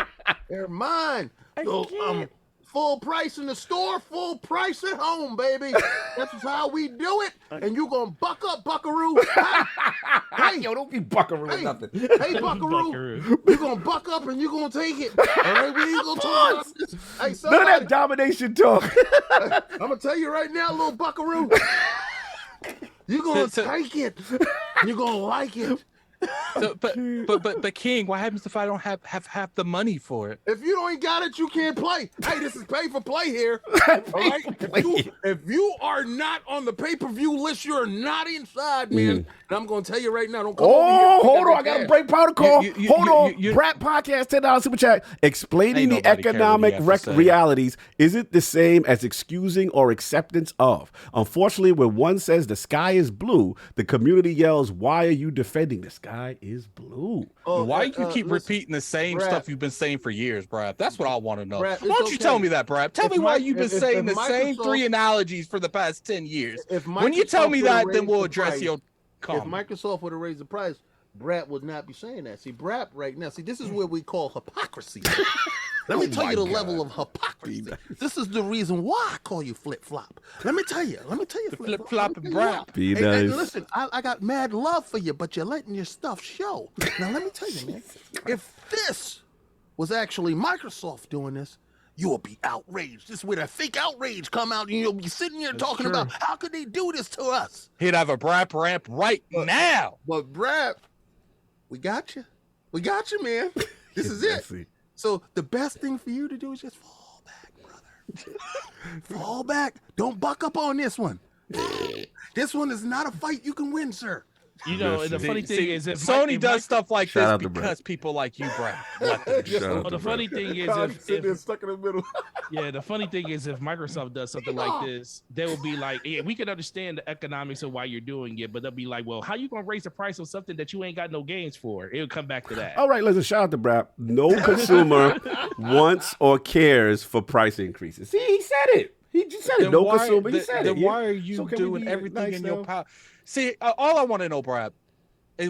They're mine. So, full price in the store, full price at home, baby. That's just how we do it. And you gonna buck up, Buckaroo. Hey, yo, don't be Buckaroo or nothing. Hey, Buckaroo. You gonna buck up and you gonna take it. All right, we ain't gonna talk about this. Hey, none of that domination talk. I'm gonna tell you right now, little Buckaroo. You gonna take it. You gonna like it. So, but King, what happens if I don't have the money for it? If you ain't got it, you can't play. Hey, this is pay for play here. All right? If you are not on the pay-per-view list, you're not inside, man. And I'm gonna tell you right now, don't come over here. Hold on, I got a break protocol. Hold on. Brat Podcast, $10 super chat. Explaining the economic realities isn't the same as excusing or acceptance of. Unfortunately, when one says the sky is blue, the community yells, "Why are you defending the sky is blue?" Why you keep repeating the same stuff you've been saying for years, Brad? That's what I want to know. Why don't you tell me that, Brad? Tell me why you've been saying the same three analogies for the past 10 years. When you tell me that, then we'll address your comment. If Microsoft would have raised the price, Brad would not be saying that. See, Brad right now, this is where we call hypocrisy. Let me tell you the level of hypocrisy. This is the reason why I call you flip-flop. Let me tell you flip-flop and Brad. Hey, listen, I got mad love for you, but you're letting your stuff show. Now, let me tell you, man, if this was actually Microsoft doing this, you will be outraged. This is where that fake outrage come out, and you'll be sitting here talking about how could they do this to us? He'd have a Brad ramp right now. But Brad, we got you. We got you, man. This is it. So the best thing for you to do is just fall back, brother. Fall back. Don't buck up on this one. This one is not a fight you can win, sir. You know, and the funny thing is, if Sony does stuff like this because people like you, Brad. The funny thing is, if stuck in the middle. Yeah, the funny thing is, if Microsoft does something like this, they will be like, "Yeah, we can understand the economics of why you're doing it," but they'll be like, "Well, how you gonna raise the price on something that you ain't got no gains for?" It'll come back to that. All right, listen. Shout out to Brad. No consumer wants or cares for price increases. See, he said it. He just said it. Then No why- consumer. He then- said then it. why are So you can we doing be everything nice in your now? power? See, all I want to know, Brad,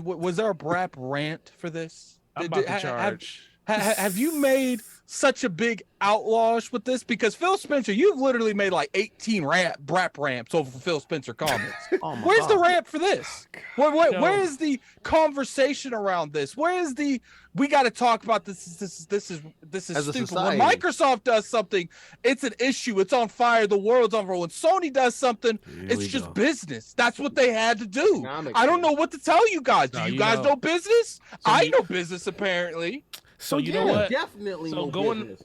was there a Brap rant for this? I'm about to charge. Have you made such a big outlash with this? Because Phil Spencer, you've literally made like 18 Brap ramps over for Phil Spencer comments. Where's the rant for this? Where is the conversation around this? Where is the we got to talk about this is As a stupid. When society. Microsoft does something, it's an issue. It's on fire. The world's on fire. When Sony does something, Here it's we just go. business. That's what they had to do. Economics, I don't man. know what to tell you guys. Do No, you you guys know. know business? I know business apparently. So you know yeah. what? Definitely So no going business.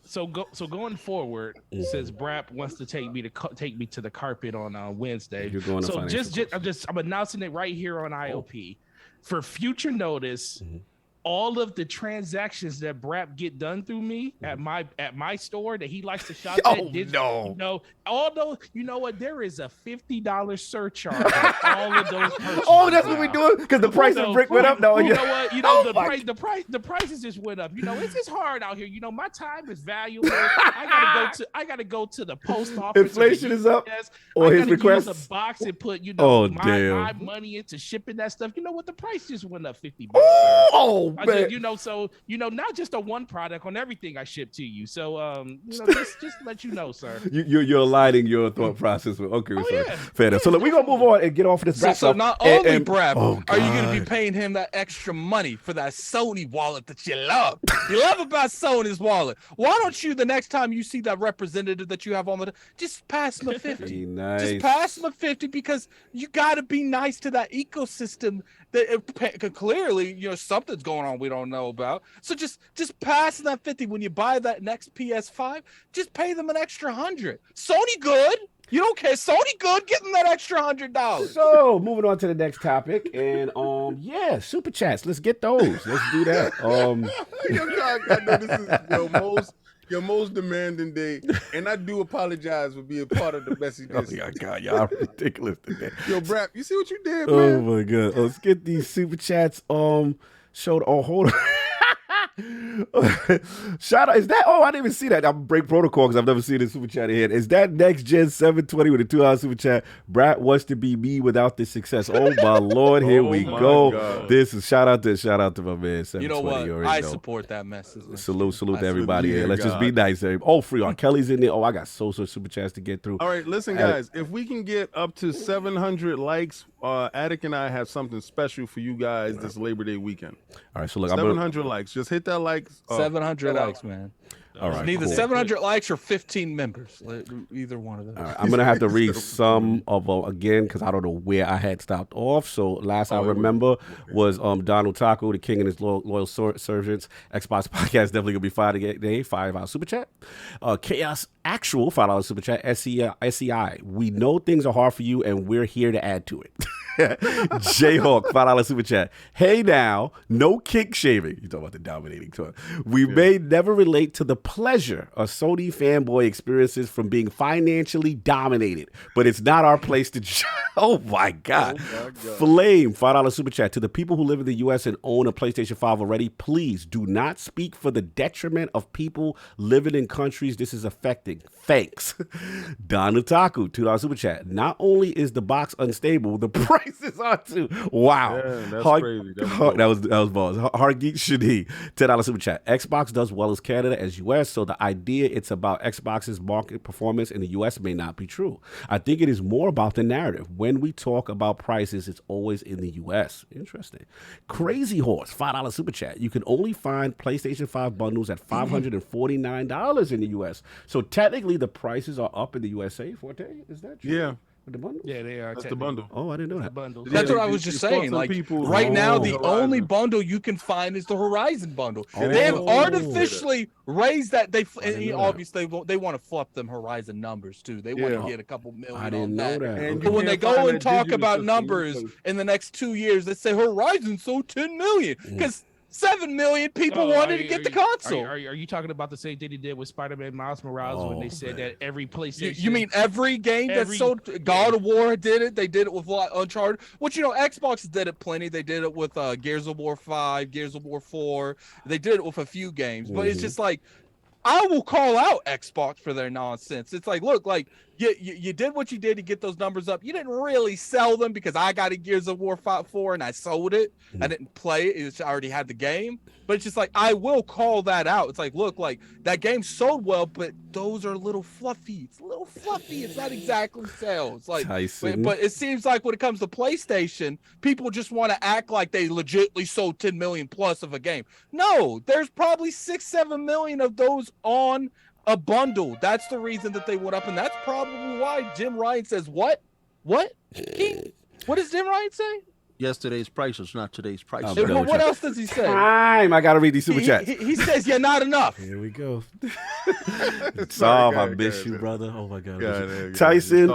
so going forward, since Brap wants to take me to the carpet on Wednesday. You're going to So financial I'm announcing it right here on IOP for future notice. Mm-hmm. All of the transactions that Brap get done through me at my store that he likes to shop Oh, at. no. You know, although you know what, there is a $50 surcharge on all of those purchases. Oh, that's what we now. doing? Because the price of brick went up? No, you yeah. know what? You know Oh, my the prices just went up. You know, it's just hard out here. You know, my time is valuable. I gotta go to the post office. or the Inflation is up, UPS. or I his gotta requests? use a box and put Oh, my damn. money into shipping that stuff. You know what? The price just went up $50. Oh, I man. just, not just on one product, on everything I ship to you. So, just to let you know, sir. You're aligning your thought process with okay, so yeah. fair enough. So look, we're gonna move on and get off of this. So, Brap so stuff. not And- only and- Brad, oh, are you going to be God. paying him that extra money for that Sony wallet that you love? You love about Sony's wallet. Why don't you, the next time you see that representative that you have on the, just pass him a 50. Be nice. Just pass him a 50 because you got to be nice to that ecosystem. That clearly, something's going on we don't know about. So just pass that 50 when you buy that next PS5. Just pay them an extra 100. Sony good. You don't care. Sony good. Get them that extra $100. So moving on to the next topic, and super chats. Let's get those. Let's do that. Yo, Cog, I know this is your most demanding day, and I do apologize for being part of the messy Oh business. my God, y'all ridiculous today. Yo, Brap, you see what you did, Oh man? my God. Let's get these super chats. Showed. Oh, hold on. Shout out. Is that? Oh, I didn't even see that. I'm break protocol because I've never seen this super chat ahead. Is that next gen 720 with a 2-hour super chat? Brat wants to be me without this success. Oh my Lord, here we my go. God. This is shout out to my man. 720. You know what? already I know. support that message. Salute to everybody. salute here. you, Let's just be God. nice. Oh, free R. Kelly's in there. Oh, I got so super chats to get through. All right, listen, guys. If we can get up to 700 likes, Attic and I have something special for you guys this Labor Day weekend. All right, so look, 700 likes. Just hit that like. 700 likes, man. All right, Neither cool. 700 likes or 15 members. Either one of those. All right, I'm gonna have to read some of them again because I don't know where I had stopped off. So last I remember was Donald Taco, the king and his loyal servants. Xbox podcast definitely gonna be fire today. $5 super chat. Chaos Actual $5 super chat. SEI. We know things are hard for you, and we're here to add to it. Jayhawk $5 super chat. Hey now, no kink shaving. You talking about the dominating tour. We may never relate to the pleasure a Sony fanboy experiences from being financially dominated, but it's not our place to. Oh my God. Flame $5 super chat. To the people who live in the U.S. and own a PlayStation 5 already, please do not speak for the detriment of people living in countries this is affecting. Thanks. Don Otaku $2 super chat. Not only is the box unstable, the prices are too. Wow. Yeah, that's crazy. That was balls. Hargeet Shadi $10 super chat. Xbox does well as Canada as US, so the idea it's about Xbox's market performance in the US may not be true. I think it is more about the narrative. When we talk about prices, it's always in the US. Interesting. Crazy Horse $5 super chat. You can only find PlayStation 5 bundles at $549 in the US. So technically the prices are up in the USA. Forte, is that true? Yeah. With the bundle? Yeah, they are. That's the bundle. Oh, I didn't know that. Bundles. That's Yeah, what I they- was just they fought saying. some Like people right now, who the own only Horizon. bundle you can find is the Horizon bundle. Oh. They have Oh. artificially raised that. didn't know that. Obviously they want to fluff them Horizon numbers too. They want Yeah. to get a couple million. I on didn't know that. And But you when they can't find go and that talk digital about system numbers either. in the next 2 years, they say Horizon sold 10 million because 7 million people wanted to get the console. Are you talking about the same thing they did with Spider-Man Miles Morales when they said that every PlayStation? You mean every game that's Every- sold? God of War did it. They did it with Uncharted. Which Xbox did it plenty. They did it with Gears of War 5, Gears of War 4. They did it with a few games. But it's just like I will call out Xbox for their nonsense. It's like, look, like you did what you did to get those numbers up. You didn't really sell them because I got a Gears of War 4 and I sold it. I didn't play it. I already had the game. But it's just like, I will call that out. It's like, look, like that game sold well, but those are a little fluffy. It's a little fluffy. It's not exactly sales. Like, but it seems like when it comes to PlayStation, people just want to act like they legitimately sold 10 million plus of a game. No, there's probably 6-7 million of those on a bundle. That's the reason that they went up, and that's probably why Jim Ryan says, what? What does Jim Ryan say? Yesterday's price is not today's price. What else does he say? Time. I got to read these super chats. He says, you're not enough. Here we go. Solve, I miss you, brother. Oh, my God. Tyson,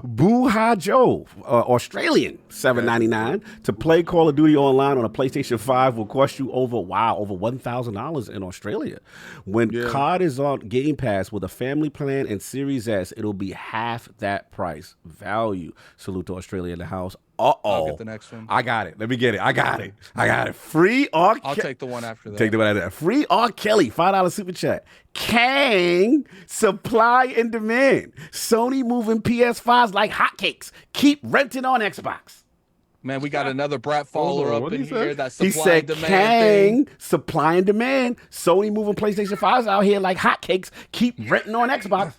Boo Ha Joe, Australian, $7.99. To play Call of Duty online on a PlayStation 5 will cost you over $1,000 in Australia. When COD is on Game Pass with a family plan and Series S, it'll be half that price. Value. Salute to Australia in the house. I'll get the next one. I got it. Let me get it. I got it. Free R. I'll take the one after that. Take the one after that. Free R. Kelly, $5 super chat. Kang, supply and demand. Sony moving PS5s like hotcakes. Keep renting on Xbox. Man, we got another brat follower up in here. That He supply said, and demand Kang, thing. supply and demand. Sony moving PlayStation 5s out here like hotcakes. Keep renting on Xbox.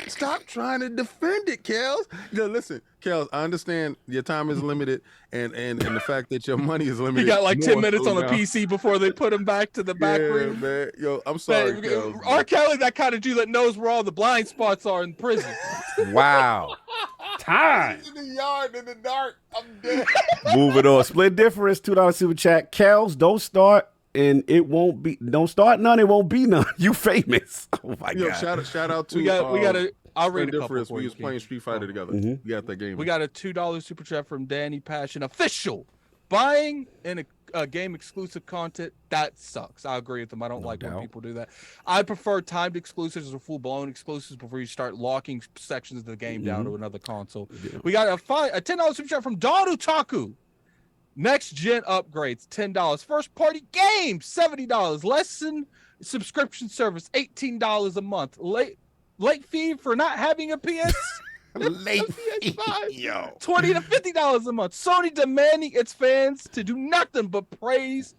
Stop trying to defend it, Kels. No, listen, Kels, I understand your time is limited and the fact that your money is limited. You got like 10 minutes so on the PC before they put him back to the back room. Man. Yo, I'm sorry, Man, Kels. R. Kelly, that kind of Jew that knows where all the blind spots are in prison. Wow. Time. In the yard in the dark. I'm dead. Moving on. Split difference, $2 super chat. Kels, don't start. And it won't be. Don't start none. It won't be none. You famous. Oh my God! Shout out to we got a. I'll read a couple. We was playing Street Fighter together. We got that game. We got a $2 super chat from Danny Passion official. Buying in a game exclusive content that sucks. I agree with him. I don't like when people do that. I prefer timed exclusives or full blown exclusives before you start locking sections of the game down to another console. We got a $10 super chat from Don Utaku. Next gen upgrades, $10. First party games, $70. Lesson subscription service, $18 a month. Late fee for not having a PS. Late fee. Yo. $20 to $50 a month. Sony demanding its fans to do nothing but praise.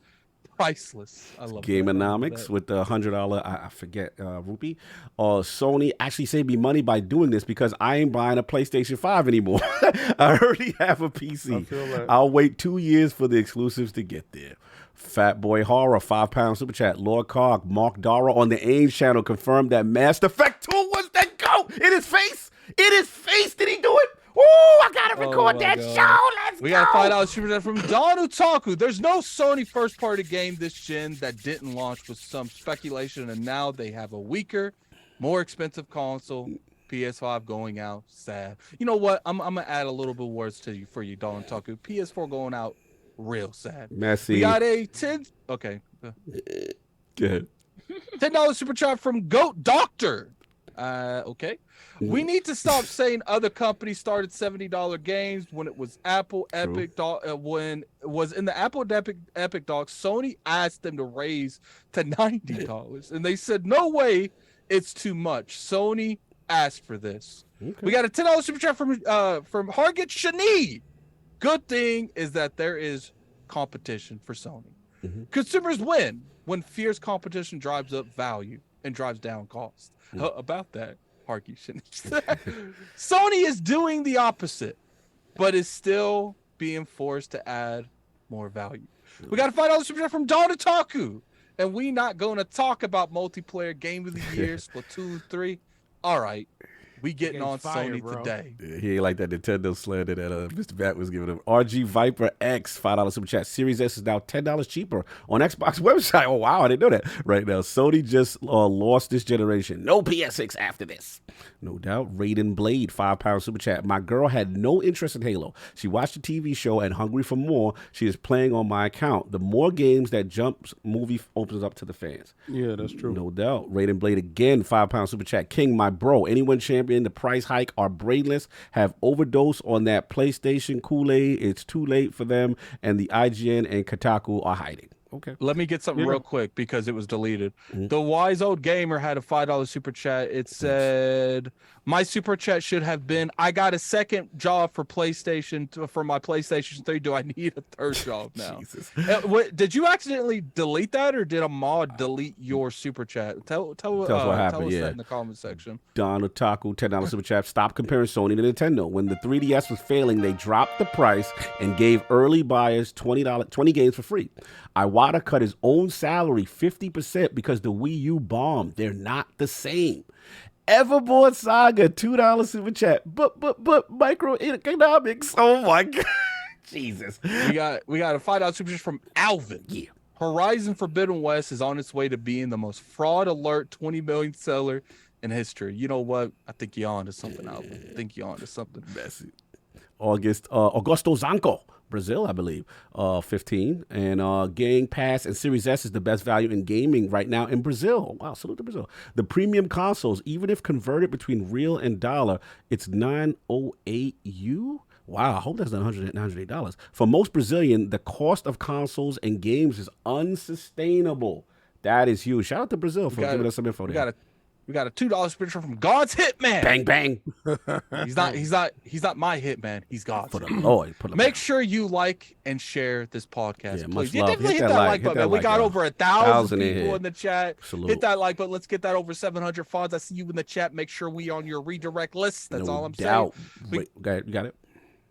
Priceless. I love Gameonomics with the $100, I forget, rupee. Sony actually saved me money by doing this because I ain't buying a PlayStation 5 anymore. I already have a PC. I feel that. I'll wait 2 years for the exclusives to get there. Fat Boy Horror, £5 super chat. Lord Cog, Mark Dara on the Ames channel confirmed that Mass Effect 2 was the GOAT. In his face. In his face. Did he do it? Ooh, I gotta record that show. Let's go. We got $5 super chat from Don Utaku. There's no Sony first party game this gen that didn't launch with some speculation, and now they have a weaker, more expensive console. PS5 going out, sad. You know what? I'm gonna add a little bit of words to you for you, Don Utaku. PS4 going out, real sad. Messy. We got a 10. Okay. Good. $10 super chat from Goat Doctor. Okay. We need to stop saying other companies started $70 games when it was Apple Epic when it was in the Apple Epic Doc. Sony asked them to raise to $90 and they said no way, it's too much. Sony asked for this. Okay. We got a $10 super chat from Hargit Shani. Good thing is that there is competition for Sony. Consumers win when fierce competition drives up value and drives down cost. About that, Harky shouldn't. Sony is doing the opposite, but is still being forced to add more value. We got a $5 super chat from Don Utaku, and we not going to talk about multiplayer game of the year, Splatoon 3. All right, we getting on Sony today. He ain't like that Nintendo slander that Mr. Bat was giving him. RG Viper X, $5 super chat. Series S is now $10 cheaper on Xbox website. Oh, wow, I didn't know that. Right now, Sony just lost this generation. No PS6 after this. No doubt. Raiden Blade, £5 super chat. My girl had no interest in Halo. She watched the TV show and hungry for more. She is playing on my account. The more games that Jumps movie opens up to the fans. Yeah, that's true. No doubt. Raiden Blade again, £5 super chat. King, my bro. Anyone champion the price hike are brainless, have overdosed on that PlayStation Kool-Aid. It's too late for them, and the IGN and Kotaku are hiding. Okay. Let me get something real quick because it was deleted. The wise old gamer had a $5 super chat. It said, "My super chat should have been, I got a second job for for my PlayStation 3. Do I need a third job now?" Jesus. Did you accidentally delete that, or did a mod delete your super chat? Tell us what happened. Tell us that in the comment section. Don Otaku, $10 super chat. Stop comparing Sony to Nintendo. When the 3DS was failing, they dropped the price and gave early buyers $20 games for free. Iwata cut his own salary 50% because the Wii U bombed. They're not the same. Everboard Saga, $2 super chat. But microeconomics. Oh my God. Jesus. We got a $5 super chat from Alvin. Yeah. Horizon Forbidden West is on its way to being the most fraud alert 20 million seller in history. You know what? I think you're on to something, Alvin. I think you're on to something. Messy. Augusto Zanco, Brazil, I believe, 15. And Game Pass and Series S is the best value in gaming right now in Brazil. Wow, salute to Brazil. The premium consoles, even if converted between real and dollar, it's 908 U. Wow, I hope that's not $108. For most Brazilian, the cost of consoles and games is unsustainable. That is huge. Shout out to Brazil for giving us some info there. We got a $2 special from God's Hitman. Bang bang. He's not my hitman. He's God's. For the Lord. Make sure you like and share this podcast. Yeah, please. much You love. definitely hit that like button. We got over 1,000 people in the chat. Salute. Hit that like button. Let's get that over 700 Fonz. I see you in the chat. Make sure we on your redirect list. That's all I'm saying. Wait, you got it?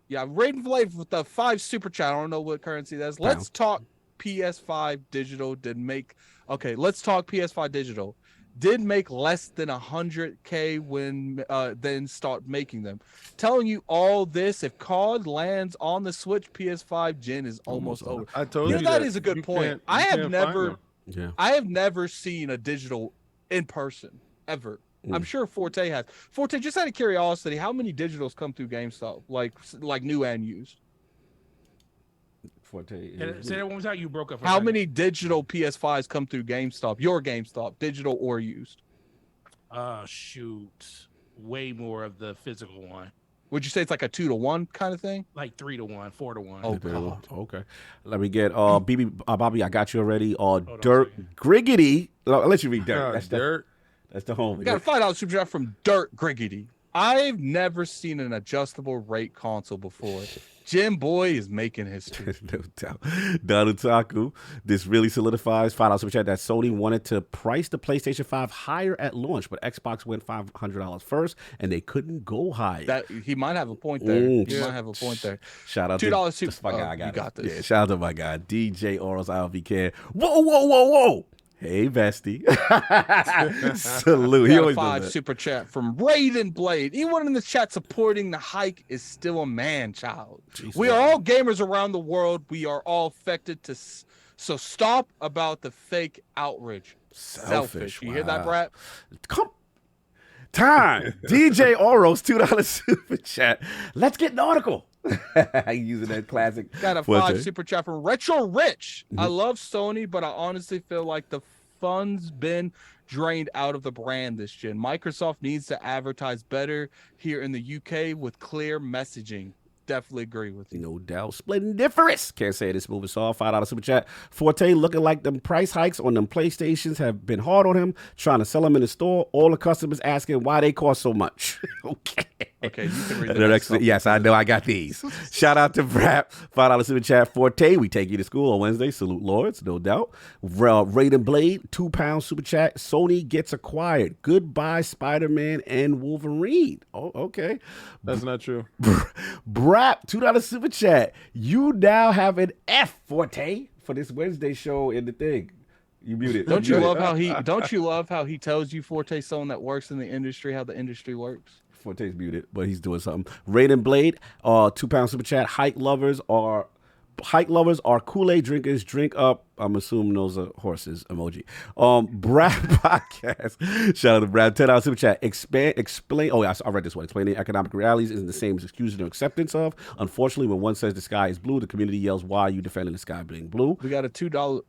Yeah, Raiden Flave with the 5 super chat. I don't know what currency that is. Let's talk PS5 digital. Let's talk PS5 digital. Did make less than 100K when then start making them. Telling you all this, if COD lands on the Switch, PS5 gen is almost over. I told you that is a good point. I have never seen a digital in person ever. I'm sure Forte has. Forte, just out of curiosity, how many digitals come through GameStop, like new and used? Say that one more time. You broke up. How many digital PS5s come through GameStop? Your GameStop, digital or used? Shoot, way more of the physical one. Would you say it's like a 2-to-1 kind of thing? Like 3-to-1, 4-to-1. Oh, God. Okay. Let me get Bobby. I got you already. Dirt Griggity. I'll let you read Dirt. That's Dirt. That's the home. We got a $5 super chat from Dirt Griggity. I've never seen an adjustable rate console before. Jim Boy is making history. No doubt. Donald Taku, this really solidifies $5 super chat that Sony wanted to price the PlayStation 5 higher at launch, but Xbox went $500 first, and they couldn't go higher. He might have a point there. He might have a point there. Shout out $2 to my guy. You got this. Yeah, shout out to my guy, DJ Oros ILVK. Whoa. Hey, bestie. Salute. He always 5 super chat from Raiden Blade. Anyone in the chat supporting the hike is still a man child. Jeez, we are all gamers around the world. We are all affected so stop about the fake outrage. Selfish. You hear that, Brad? Time. DJ Oros, $2 super chat. Let's get nautical. Using that classic. Got a 5 super chat from Retro Rich. I love Sony, but I honestly feel like the fun's been drained out of the brand this gen. Microsoft needs to advertise better here in the UK with clear messaging. Definitely agree with you. No doubt. Splendiferous. Can't say this movie saw. $5 super chat. Forte looking like them price hikes on them PlayStations have been hard on him. Trying to sell them in the store. All the customers asking why they cost so much. Okay, you can read the next. Yes, I know. I got these. Shout out to Brap. $5 super chat. Forte, we take you to school on Wednesday. Salute Lords, no doubt. Raiden Blade, £2 super chat. Sony gets acquired. Goodbye, Spider-Man and Wolverine. Oh, okay. That's not true. Brap, $2 super chat. You now have an F, Forte, for this Wednesday show in the thing. You muted. Don't you love how he tells you, Forte, someone that works in the industry, how the industry works? Forte's muted, but he's doing something. Raiden Blade, £2 super chat. Hike lovers are Kool-Aid drinkers. Drink up. I'm assuming those are horses emoji. Brad podcast. Shout out to Brad. $10 super chat. Explain. Oh, yeah, I read this one. Explaining economic realities isn't the same as excusing or acceptance of. Unfortunately, when one says the sky is blue, the community yells, "Why are you defending the sky being blue?" We got a $2.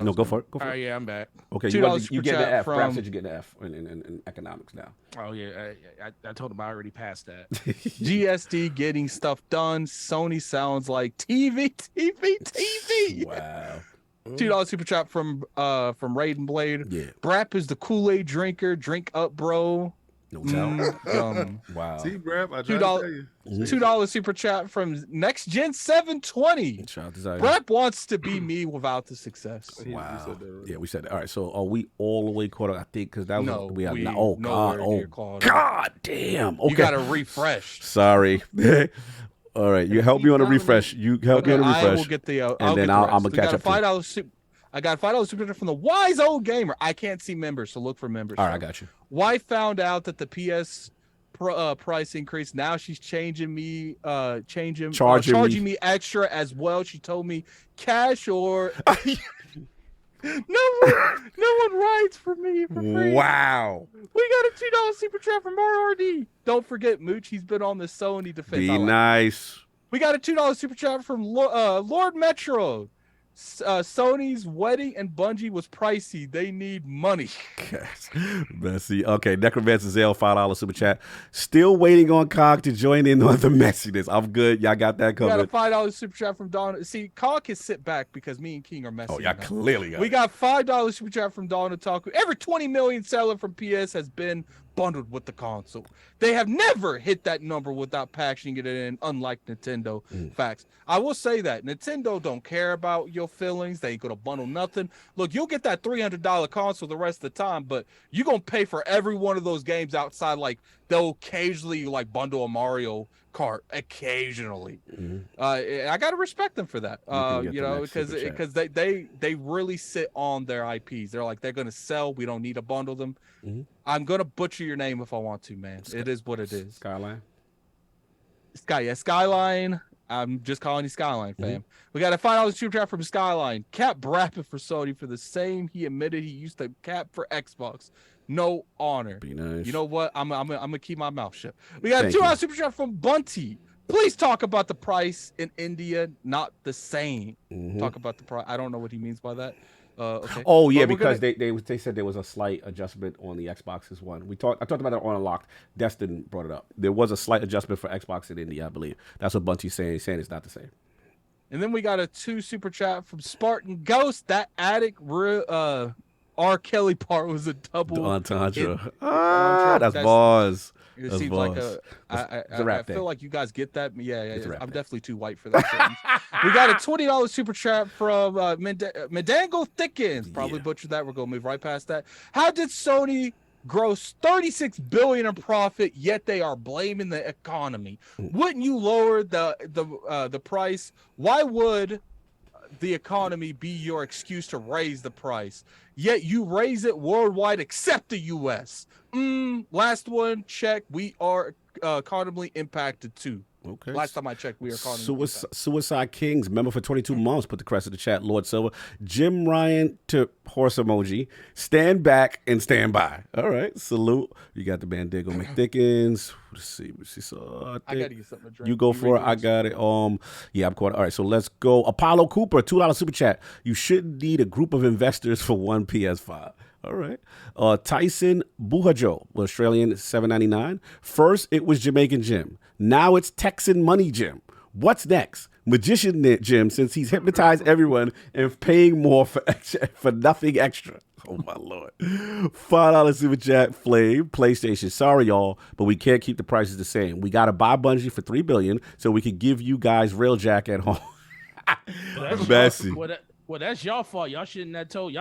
No, go for it. Oh yeah, I'm back. Okay, you get the F. Brad said you get the F in economics now. Oh yeah, I told him I already passed that. GSD getting stuff done. Sony sounds like TV. Wow. $2 super chat from Raiden Blade. Yeah. Brap is the Kool-Aid drinker. Drink up, bro. No doubt. Wow. See, Brap, I tried to tell you. $2 super chat from Next Gen 720. Shout out to Zion. Brap wants to be me without the success. Wow. Yeah, we said that. All right, so are we all the way caught up? I think because that was No, we are we not. Oh God. nowhere Oh near caught up. God damn. Okay. You got to refresh. Sorry. All right, you help me on a refresh. You help me on a refresh. I will get the and then I'm gonna catch up. I got a $5 super chat from the Wise Old Gamer. I can't see members, so look for members. All right, I got you. Wife found out that the PS price increase. Now she's charging me extra as well. She told me cash or no one rides for me for free. Wow. We got a $2 super chat from RRD. Don't forget Mooch. He's been on the Sony defense. Be nice. We got a $2 super chat from Lord Metro. Sony's wedding and Bungie was pricey. They need money. Messy. Okay, Necromancer Zale, $5 super chat. Still waiting on Cog to join in on the messiness. I'm good. Y'all got that covered. We got a $5 super chat from Dawn. See, Cog can sit back because me and King are messy. Oh, y'all clearly got We got $5 super chat from Dawn Otaku. Every 20 million seller from PS has been bundled with the console. They have never hit that number without packaging it in, unlike Nintendo. Facts. I will say that Nintendo don't care about your feelings. They ain't gonna bundle nothing. Look, you'll get that $300 console the rest of the time, but you're gonna pay for every one of those games outside. Like they'll occasionally like bundle a Mario Kart occasionally. I gotta respect them for that. You know, because they really sit on their IPs. They're like, they're gonna sell. We don't need to bundle them. I'm gonna butcher your name if I want to, man. It is what it is. Skyline. Skyline. I'm just calling you Skyline, fam. We got a $5 super chat from Skyline. Cap Brappin for Sony for the same he admitted he used to cap for Xbox. No honor. Be nice. You know what? I'm gonna keep my mouth shut. We got a $2 super chat from Bunty. Please talk about the price in India, not the same. Talk about the price. I don't know what he means by that. Okay. Oh yeah, because they said there was a slight adjustment on the Xbox's one. I talked about it on Unlocked. Destin brought it up. There was a slight adjustment for Xbox in India, I believe. That's what Bunty's saying. Saying it's not the same. And then we got a $2 super chat from Spartan Ghost. That addict R. Kelly part was a double entendre. That's bars. It That's seems bars. like I feel like you guys get that. Yeah. I'm definitely too white for that sentence. We got a $20 super chat from Medango Thickens. Probably butchered that. We're gonna move right past that. How did Sony gross $36 billion in profit, yet they are blaming the economy? Wouldn't you lower the price? Why would the economy be your excuse to raise the price? Yet you raise it worldwide except the U.S. Last one, check. We are economically impacted too. Okay. Last time I checked, we are economically Suicide Kings, member for 22 months, put the crest in the chat. Lord Silver, Jim Ryan to horse emoji. Stand back and stand by. All right, salute. You got the Bandigo McDickens. Let's see. I gotta get something to drink. You go for it. I got it. Yeah, I'm caught. All right, so let's go. Apollo Cooper, $2 super chat. You shouldn't need a group of investors for one PS5. All right. Tyson Buhajo, Australian, $7.99. First, it was Jamaican Jim. Now it's Texan Money Jim. What's next? Magician Jim, since he's hypnotized everyone and paying more for nothing extra. Oh, my Lord. $5 super chat, Flame, PlayStation. Sorry, y'all, but we can't keep the prices the same. We got to buy Bungie for $3 billion so we can give you guys Railjack at home. Messy. Well, that's y'all fault. Y'all should have told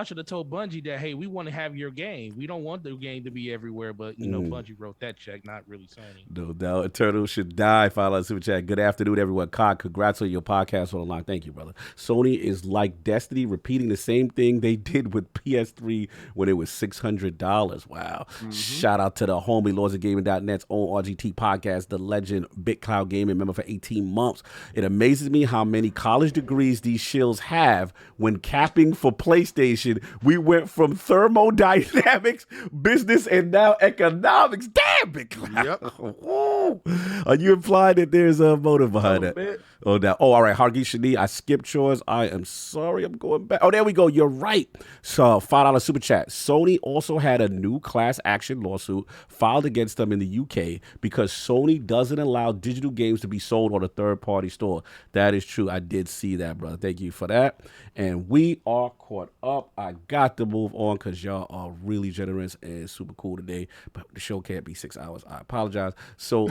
Bungie that, hey, we want to have your game. We don't want the game to be everywhere, but you know, Bungie wrote that check, not really Sony. No doubt. Eternal should die. $5 super chat. Good afternoon, everyone. Cog, congrats on your podcast on the line. Thank you, brother. Sony is like Destiny, repeating the same thing they did with PS3 when it was $600. Wow. Shout out to the homie LordsOfGaming.net's own RGT podcast, the legend BitCloud Gaming, member for 18 months. It amazes me how many college degrees these shills have. When capping for PlayStation, we went from thermodynamics, business, and now economics. Damn! Damn, big cloud. Yep. Woo. Are you implying that there's a motive behind that? bit. Oh, now. Oh, all right. Hargi Shani, I skipped chores. I am sorry. I'm going back. Oh, there we go. You're right. So, $5 super chat. Sony also had a new class action lawsuit filed against them in the UK because Sony doesn't allow digital games to be sold on a third-party store. That is true. I did see that, brother. Thank you for that. And we are caught up. I got to move on because y'all are really generous and super cool today. But the show can't be 6 hours. I apologize. So,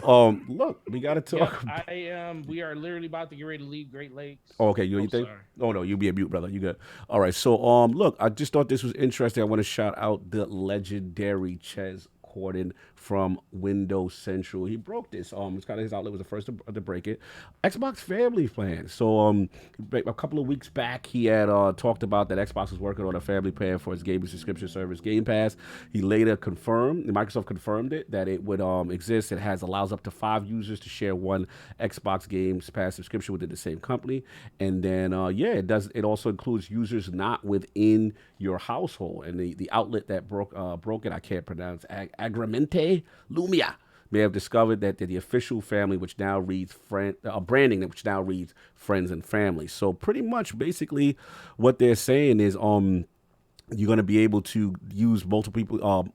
look, we got to talk. We are literally about to get ready to leave Great Lakes. Oh, okay, you think? Oh no, you be a mute, brother. You good? All right. So, look, I just thought this was interesting. I want to shout out the legendary Ches Corden from Windows Central. He broke this. It's kind of his outlet was the first to break it. Xbox Family Plan. So, a couple of weeks back, he had talked about that Xbox was working on a family plan for its gaming subscription service, Game Pass. He later confirmed, Microsoft confirmed it, that it would exist. It allows up to 5 users to share one Xbox Games Pass subscription within the same company. And then, it does. It also includes users not within your household. And the outlet that broke it, I can't pronounce, Agramente Lumia, may have discovered that the official family, which now reads branding, which now reads friends and family. So pretty much, basically, what they're saying is, you're going to be able to use multiple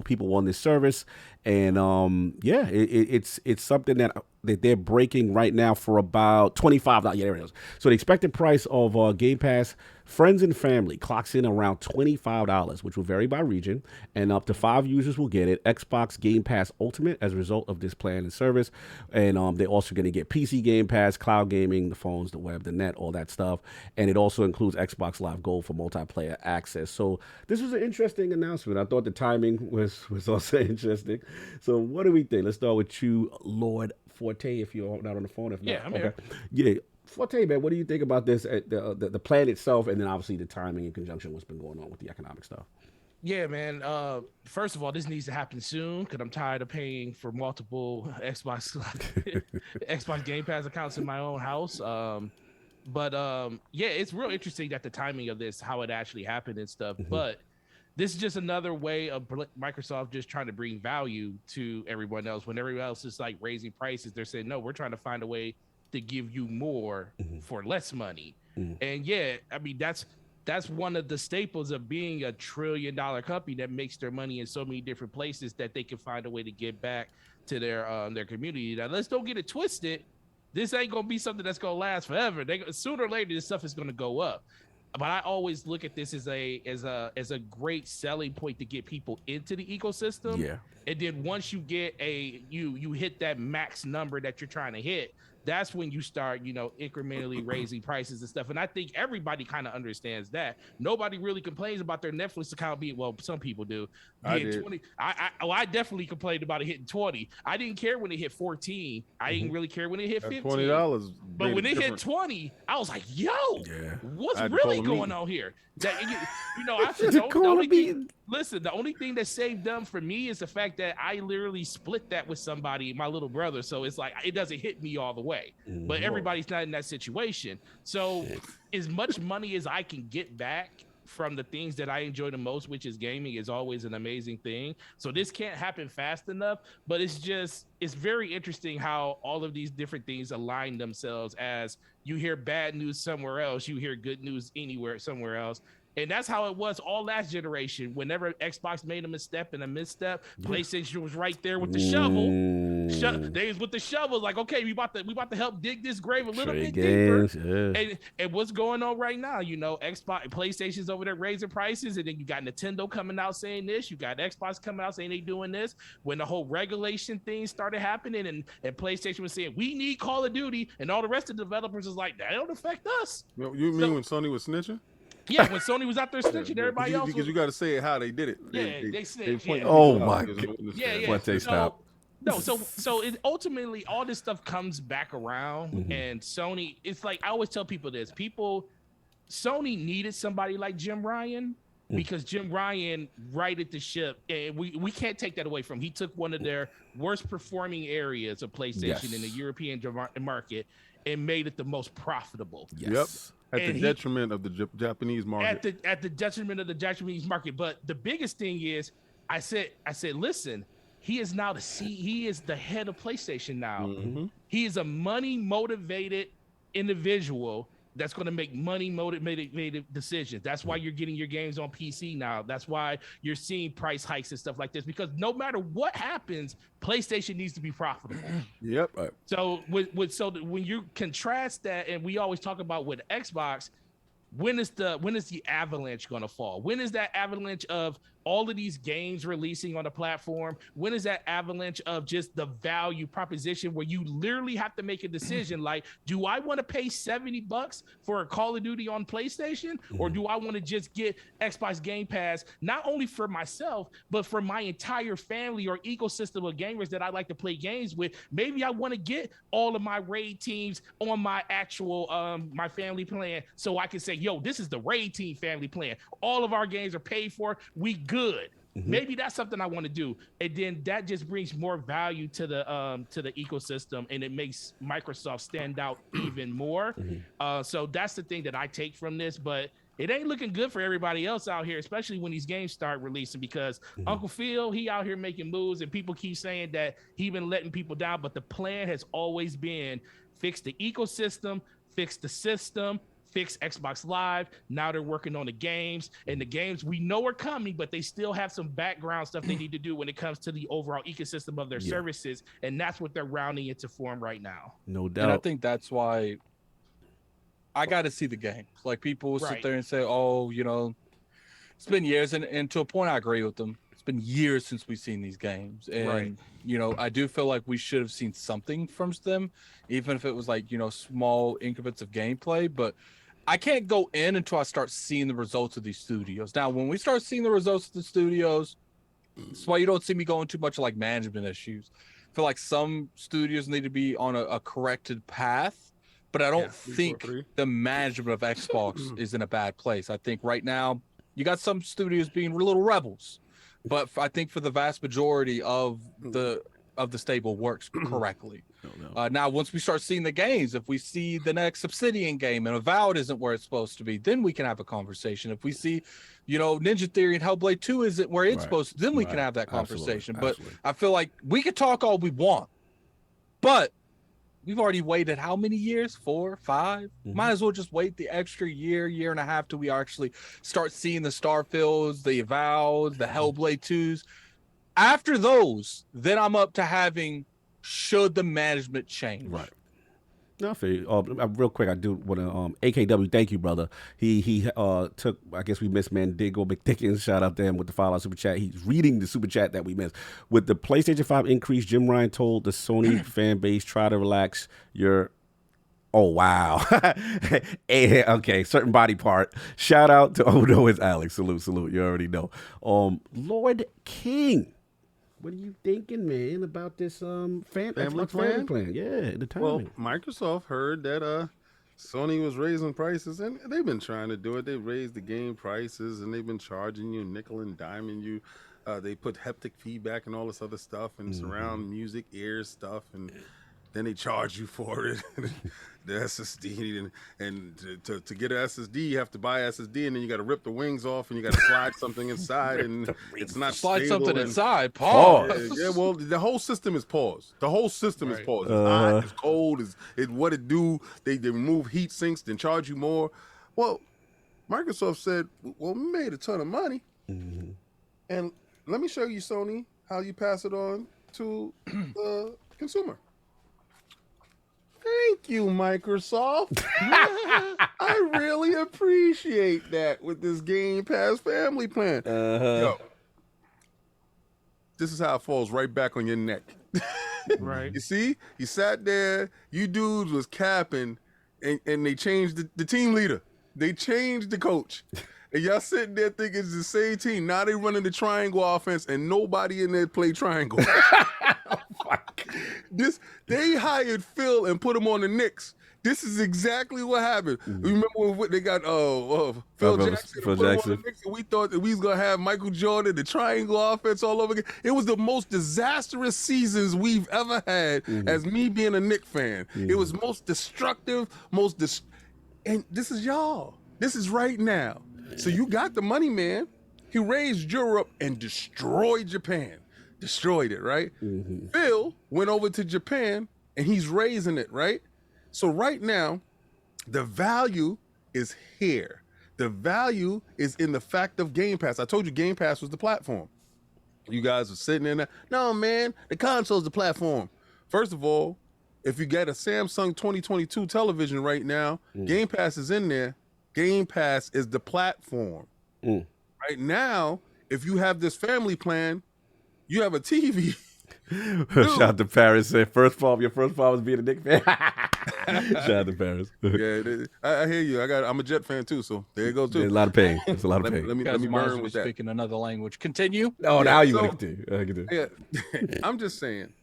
people on this service, and it's something that they're breaking right now for about $25. Yeah, there it is. So the expected price of Game Pass Friends and Family clocks in around $25, which will vary by region, and up to 5 users will get it. Xbox Game Pass Ultimate as a result of this plan and service, and they're also going to get PC Game Pass, cloud gaming, the phones, the web, the net, all that stuff, and it also includes Xbox Live Gold for multiplayer access. So this was an interesting announcement. I thought the timing was also interesting. So what do we think? Let's start with you, Lord Forte, if you're not on the phone. If not, I'm here. Yeah. Forte, man, what do you think about this, the plan itself, and then obviously the timing in conjunction with what's been going on with the economic stuff? Yeah, man. First of all, this needs to happen soon because I'm tired of paying for multiple Xbox Game Pass accounts in my own house. It's real interesting that the timing of this, how it actually happened and stuff. Mm-hmm. But this is just another way of Microsoft just trying to bring value to everyone else. When everyone else is like raising prices, they're saying, no, we're trying to find a way to give you more for less money. And I mean, that's one of the staples of being a $1 trillion company that makes their money in so many different places that they can find a way to get back to their community. Now, let's don't get it twisted. This ain't gonna be something that's gonna last forever. Sooner or later, this stuff is gonna go up. But I always look at this as a great selling point to get people into the ecosystem. Yeah. And then once you get you hit that max number that you're trying to hit, that's when you start, incrementally raising prices and stuff. And I think everybody kind of understands that. Nobody really complains about their Netflix account being, well, some people do. I did. 20. I definitely complained about it hitting 20. I didn't care when it hit 14. I didn't really care when it hit 15. $20. But when it hit 20, I was like, yo, what's really going on here? That, I said, the only thing that saved them for me is the fact that I literally split that with somebody, my little brother. So it's like, it doesn't hit me all the way, but everybody's not in that situation. So as much money as I can get back from the things that I enjoy the most, which is gaming, is always an amazing thing. So this can't happen fast enough, but it's very interesting how all of these different things align themselves. As you hear bad news somewhere else, you hear good news somewhere else. And that's how it was all last generation. Whenever Xbox made a misstep, PlayStation was right there with the shovel. They was with the shovel, like, okay, we about to help dig this grave a little bit deeper. And what's going on right now? PlayStation's over there raising prices, and then you got Nintendo coming out saying this. You got Xbox coming out saying they doing this. When the whole regulation thing started happening, and PlayStation was saying we need Call of Duty, and all the rest of the developers was like, that don't affect us. You mean when Sony was snitching? Yeah, when Sony was out there snitching, everybody else because you got to say how they did it. They snitched. Oh my god! So it ultimately all this stuff comes back around, and Sony. It's like I always tell people this: Sony needed somebody like Jim Ryan. Because Jim Ryan righted the ship, and we can't take that away from him. He took one of their worst performing areas of PlayStation in the European market and made it the most profitable. Yes. At the detriment of the Japanese market. At the detriment of the Japanese market. But the biggest thing is, I said, listen, he is now he is the head of PlayStation now. Mm-hmm. He is a money motivated individual that's going to make money motivated decisions. That's why you're getting your games on PC now. That's why you're seeing price hikes and stuff like this, because no matter what happens, PlayStation needs to be profitable. Yep. Right. So when you contrast that, and we always talk about with Xbox, when is the avalanche going to fall? When is that avalanche of all of these games releasing on the platform? When is that avalanche of just the value proposition where you literally have to make a decision like, do I want to pay $70 for a Call of Duty on PlayStation, or do I want to just get Xbox Game Pass, not only for myself, but for my entire family or ecosystem of gamers that I like to play games with? Maybe I want to get all of my raid teams on my actual my family plan, so I can say, yo, this is the raid team family plan. All of our games are paid for. We good. Maybe that's something I want to do, and then that just brings more value to the ecosystem, and it makes Microsoft stand out even more. So that's the thing that I take from this, but it ain't looking good for everybody else out here, especially when these games start releasing, because Uncle Phil, he out here making moves, and people keep saying that he been letting people down, but the plan has always been fix the ecosystem, fix the system, fix Xbox Live. Now they're working on the games, and the games we know are coming, but they still have some background stuff they need to do when it comes to the overall ecosystem of their services, and that's what they're rounding into form right now. No doubt. And I think that's why I got to see the games. Like, people will sit there and say, oh, you know, it's been years, and to a point I agree with them. It's been years since we've seen these games, and you know, I do feel like we should have seen something from them, even if it was like, you know, small increments of gameplay. But I can't go in until I start seeing the results of these studios. Now, when we start seeing the results of the studios, that's why you don't see me going too much like management issues. I feel like some studios need to be on a corrected path, but I don't think the management of Xbox is in a bad place. I think right now you got some studios being little rebels, but I think for the vast majority of the stable works correctly. Now, once we start seeing the games, if we see the next Obsidian game and Avowed isn't where it's supposed to be, then we can have a conversation. If we see, you know, Ninja Theory and Hellblade 2 isn't where it's supposed to, then we can have that conversation. But I feel like we can talk all we want, but we've already waited how many years? 4, 5? Might as well just wait the extra year and a half till we actually start seeing the Starfields, the Avowed, the Hellblade 2s. After those, then I'm up to having, should the management change? Right. No, I feel you. Real quick, I do want to AKW, thank you, brother. He took, I guess we missed Mandigo McDickens. Shout out to him with the $5 super chat. He's reading the super chat that we missed. With the PlayStation 5 increase, Jim Ryan told the Sony fan base, try to relax your... Oh, wow. Okay, certain body part. Shout out to, oh no, it's Alex. Salute. You already know. Lord King. What are you thinking, man, about this family plan? Yeah, the timing. Well, Microsoft heard that Sony was raising prices, and they've been trying to do it. They raised the game prices, and they've been charging you nickel and diming you. They put haptic feedback and all this other stuff, and surround music, ear stuff, and then they charge you for it. The SSD, and to get an SSD, you have to buy SSD, and then you got to rip the wings off, and you got to slide something inside, and it's not slide stable, something and, inside. Pause. Yeah, well, the whole system is paused. The whole system is paused. It's hot, it's cold, it's what it do. They remove heat sinks, then charge you more. Well, Microsoft said, well, we made a ton of money, and let me show you, Sony, how you pass it on to the consumer. Thank you, Microsoft. I really appreciate that with this Game Pass Family Plan. Yo, this is how it falls right back on your neck. Right. You see? You sat there, you dudes was capping, and they changed the team leader. They changed the coach. And y'all sitting there thinking it's the same team. Now they running the triangle offense, and nobody in there play triangle. They hired Phil and put him on the Knicks. This is exactly what happened. Remember when they got Phil Jackson, put him on the Knicks, and we thought that we was gonna have Michael Jordan, the triangle offense all over again. It was the most disastrous seasons we've ever had as me being a Knicks fan. It was most destructive, and this is y'all. This is right now. So you got the money, man. He raised Europe and destroyed Japan. destroyed it, right? Phil went over to Japan and he's raising it, right? So right now, the value is here. The value is in the fact of Game Pass. I told you Game Pass was the platform. You guys are sitting in there. No, man, the console's the platform. First of all, if you get a Samsung 2022 television right now, Game Pass is in there. Game Pass is the platform. Right now, if you have this family plan, you have a TV. Shout out to Paris. Said your first fall was being a Knicks fan. Shout out to Paris. Yeah, I hear you. I'm a Jet fan too, so there you go too. There's a lot of pain. There's a lot of pain. Let me burn with that. Speaking another language. Continue. Oh, now you want to continue. Yeah, I'm just saying.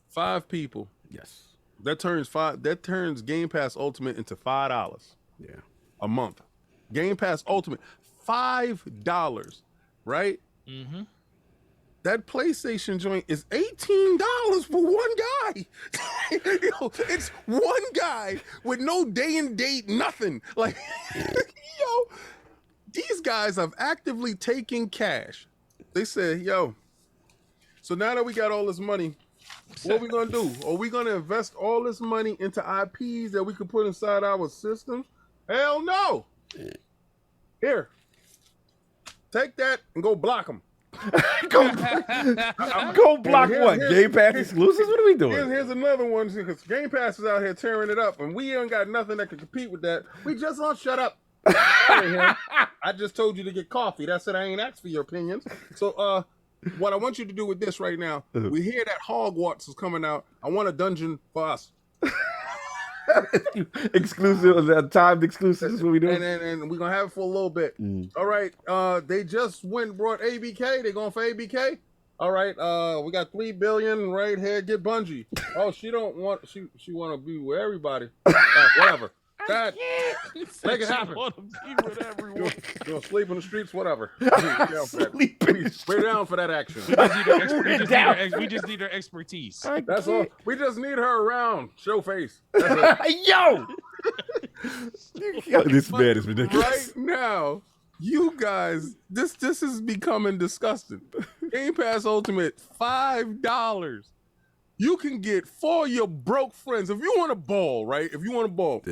5 people. Yes. That turns Game Pass Ultimate into $5. Yeah. A month. Game Pass Ultimate, $5, right? That PlayStation joint is $18 for one guy. Yo, it's one guy with no day and date, nothing. Like, yo, these guys have actively taken cash. They said, yo, so now that we got all this money, what are we gonna do? Are we gonna invest all this money into IPs that we could put inside our systems? Hell no. Here, take that and go block them. Go block what? Game Pass exclusives? What are we doing? Here's another one, because Game Pass is out here tearing it up, and we ain't got nothing that can compete with that. We just don't shut up. I just told you to get coffee. That's it. I ain't asked for your opinions. So, what I want you to do with this right now, we hear that Hogwarts is coming out. I want a dungeon for us. Exclusive, timed exclusive is what we doing. And we're going to have it for a little bit. All right. They just brought ABK. They going for ABK? All right. We got $3 billion right here. Get Bungie. Oh, she want to be with everybody. Whatever. That, make it happen. Gonna sleep in the streets, whatever. We're down for that action. We just need her expertise. That's all. We just need her around. Show face. Yo, this man is ridiculous. Right now, you guys, this is becoming disgusting. Game Pass Ultimate, $5. You can get for your broke friends. If you want a ball, right? If you want a ball.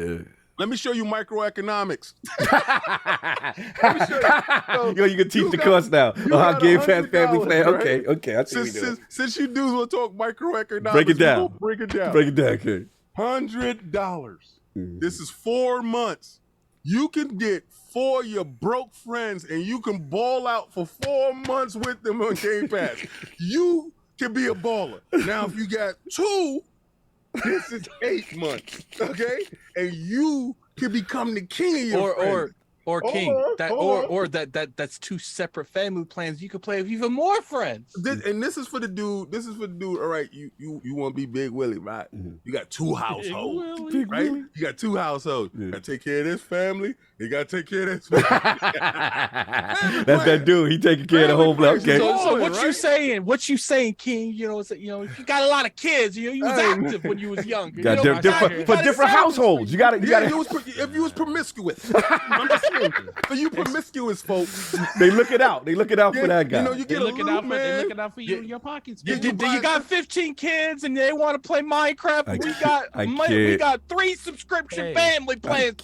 Let me show you microeconomics. Let me show you. Yo, you can teach the course now. Game Pass Family Plan. Right? Okay. I see what you're doing. Since you dudes want to talk microeconomics, break it down. Break it down. Okay. $100. This is 4 months. You can get for your broke friends, and you can ball out for 4 months with them on Game Pass. You can be a baller. Now, if you got 2, this is 8 months, okay? And you can become the king of your friends. Or king. That's 2 separate family plans. You could play with even more friends. This is for the dude. All right, you want to be Big Willie, right? You got 2 households, right? You got 2 households. You got to take care of this family. You got to take care of this family. That's that dude. He taking care of the whole block. Okay. So what you saying? What you saying, King? You know, if you got a lot of kids, you was active when you was young. Different households. You got to. If you was promiscuous, for you promiscuous folks, they looking out. They looking out for that guy. You know, you get looking out for you in your pockets. You got 15 kids and they want to play Minecraft. We got 3 subscription family plans.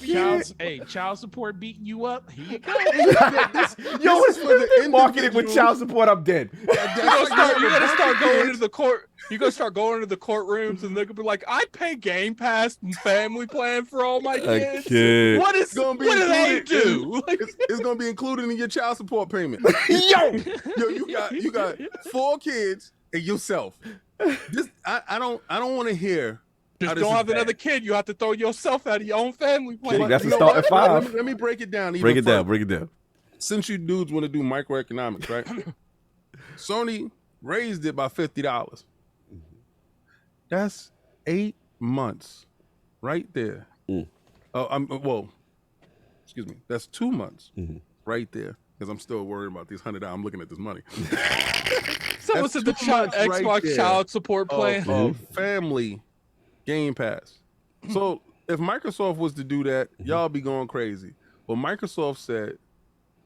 Child support beating you up. Here you go. Yo, it's for the marketing with child support. I'm dead. You're gonna start going into the court. You're gonna start going into the courtrooms, and they're gonna be like, "I pay Game Pass and Family Plan for all my kids." What do they do? It's gonna be included in your child support payment. Yo, you got 4 kids and yourself. This I don't want to hear. Just don't have another kid. You have to throw yourself out of your own family plan. That's a start at 5. Let me break it down. Break it down. Since you dudes want to do microeconomics, right? Sony raised it by $50. That's 8 months, right there. Excuse me. That's 2 months, right there. Because I'm still worried about these $100. I'm looking at this money. So what's the Xbox child support plan? Family Game Pass. So if Microsoft was to do that, y'all be going crazy. But Microsoft said,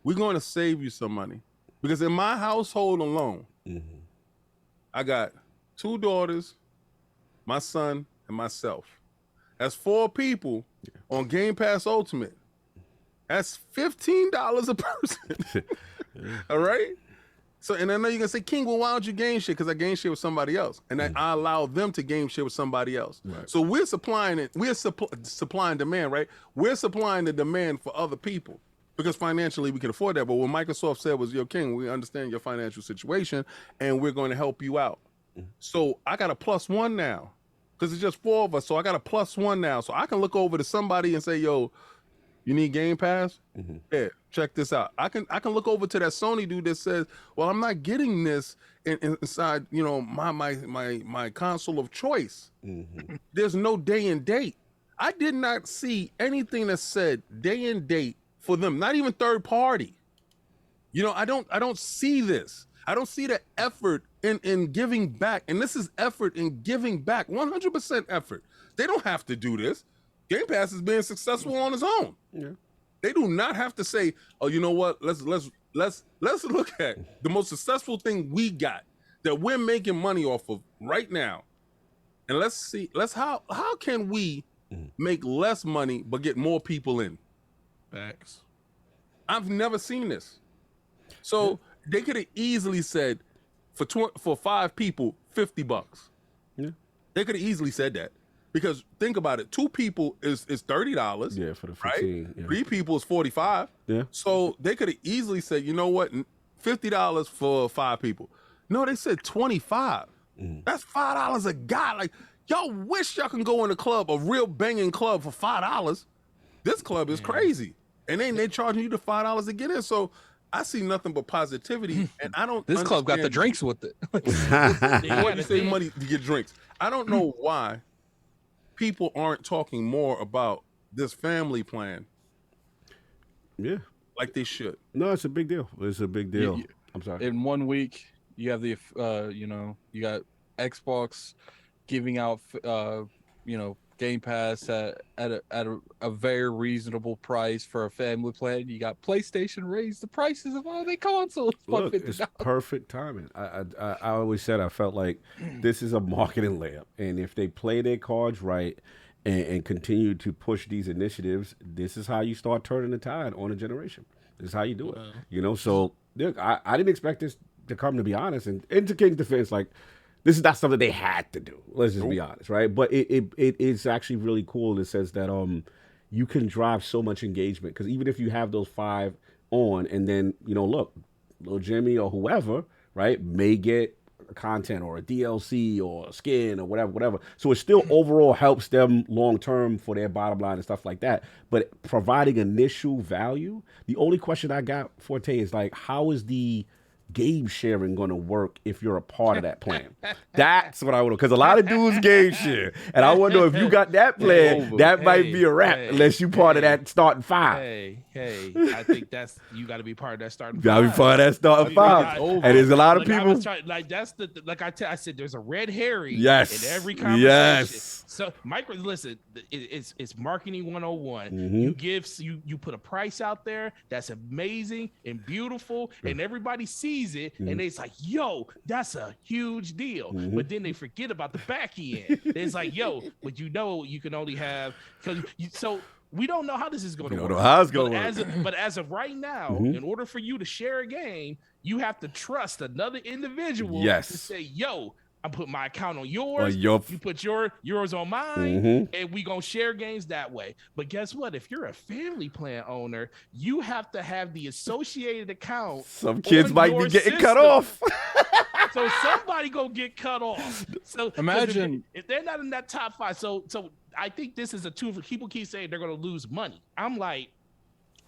we're going to save you some money. Because in my household alone, I got 2 daughters, my son, and myself. That's 4 people on Game Pass Ultimate. That's $15 a person. All right? So, and I know you're gonna say, King, well, why don't you game share? Because I game share with somebody else, and I allow them to game share with somebody else. Right. So we're supplying it. We're supplying demand, right? We're supplying the demand for other people because financially we can afford that. But what Microsoft said was, "Yo, King, we understand your financial situation, and we're going to help you out." So I got a +1 now because it's just 4 of us. So I got a +1 now, so I can look over to somebody and say, "Yo, you need Game Pass? Yeah, check this out." I can look over to that Sony dude that says, "Well, I'm not getting this inside, you know, my console of choice." There's no day and date. I did not see anything that said day and date for them. Not even third party. You know, I don't see this. I don't see the effort in giving back, and this is effort in giving back. 100% effort. They don't have to do this. Game Pass is being successful on its own. Yeah. They do not have to say, "Oh, you know what? Let's look at the most successful thing we got that we're making money off of right now, and let's see. How can we make less money but get more people in?" Facts. I've never seen this. So they could have easily said for 5 people, $50. Yeah. They could have easily said that. Because think about it, 2 people is $30. Yeah, for the 15. Right? Yeah. 3 people is $45. Yeah. So they could have easily said, you know what, $50 for 5 people. No, they said 25. That's $5 a guy. Like, y'all wish y'all can go in a club, a real banging club for $5. This club is crazy. And then they charging you the $5 to get in. So I see nothing but positivity, and I don't. This club got the drinks with it. What you say, money to get drinks? I don't know why people aren't talking more about this family plan. Yeah, like they should. No, it's a big deal. It's a big deal. I'm sorry. In 1 week, you have the you got Xbox giving out Game Pass at a very reasonable price for a family plan. You got PlayStation raise the prices of all their consoles. Look, it's perfect timing. I always said I felt like this is a marketing layup, and if they play their cards right and continue to push these initiatives, this is how you start turning the tide on a generation. This is how you do it. You know, so look, I didn't expect this to come, to be honest. And into King's defense, like, this is not something they had to do. Let's just be honest, right? But it is actually really cool in the sense that you can drive so much engagement, because even if you have those 5 on, and then look, little Jimmy or whoever, right, may get content or a DLC or a skin or whatever. So it still overall helps them long term for their bottom line and stuff like that. But providing initial value, the only question I got, Forte, is like, how is the game sharing going to work if you're a part of that plan? That's what I want to, because a lot of dudes game share, and I wonder if you got that plan, that might be a wrap, unless you part of that starting 5. Hey, I think you got to be part of that starting 5. Got to be part of that starting 5. And there's a lot of people. I said, there's a red herring in every conversation. Yes. So, listen, it's marketing 101. Mm-hmm. You put a price out there that's amazing and beautiful, and everybody sees it, and it's like, yo, that's a huge deal. But then they forget about the back end. It's like, yo, but you can only have, so we don't know how this is going to work. We don't know how it's going to work. But as of right now, in order for you to share a game, you have to trust another individual to say, yo, I put my account on yours. You put yours on mine, and we gonna share games that way. But guess what? If you're a family plan owner, you have to have the associated account. Some kids might be getting cut off. So somebody gonna get cut off. So imagine if they're not in that top 5. So I think this is a tool. People keep saying they're gonna lose money. I'm like,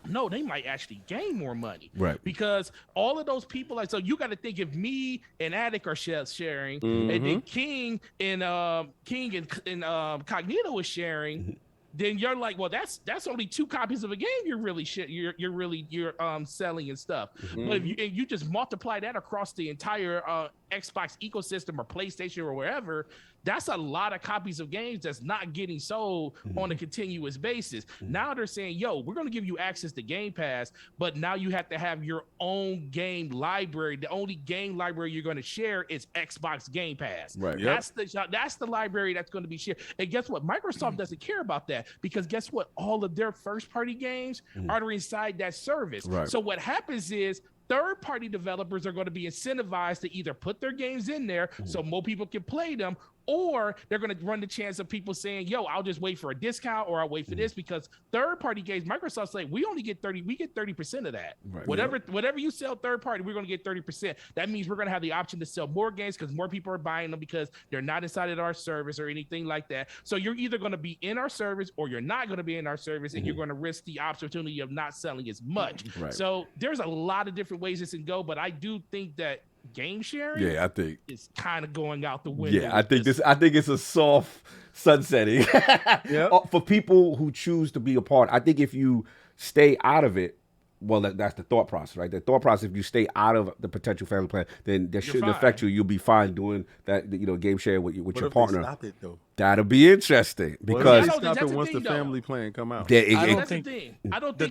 no, they might actually gain more money, right? Because all of those people, so you got to think, if me and Attic are sharing, and then King and Cognito is sharing, then you're like, well, that's only 2 copies of a game you're really selling and stuff. But if you just multiply that across the entire Xbox ecosystem or PlayStation or wherever, that's a lot of copies of games that's not getting sold on a continuous basis. Now they're saying, yo, we're going to give you access to Game Pass, but now you have to have your own game library. The only game library you're going to share is Xbox Game Pass. Right. That's the library that's going to be shared. And guess what? Microsoft doesn't care about that, because guess what? All of their first-party games are inside that service. Right. So what happens is third-party developers are going to be incentivized to either put their games in there so more people can play them, or they're going to run the chance of people saying, yo, I'll just wait for a discount, or I'll wait for this, because third-party games, Microsoft's like, we only get 30% of that. Right. Whatever you sell third-party, we're going to get 30%. That means we're going to have the option to sell more games because more people are buying them because they're not inside of our service or anything like that. So you're either going to be in our service or you're not going to be in our service, and you're going to risk the opportunity of not selling as much. Right. So there's a lot of different ways this can go, but I do think that game sharing I think is kind of going out the window. I think it's a soft sunsetting for people who choose to be a part. I think if you stay out of it, well, that's the thought process, right? The thought process, if you stay out of the potential family plan, then that shouldn't affect you. You'll be fine doing that, game share with your partner. Stop it though. That'll be interesting because stop it once the family plan come out. I don't think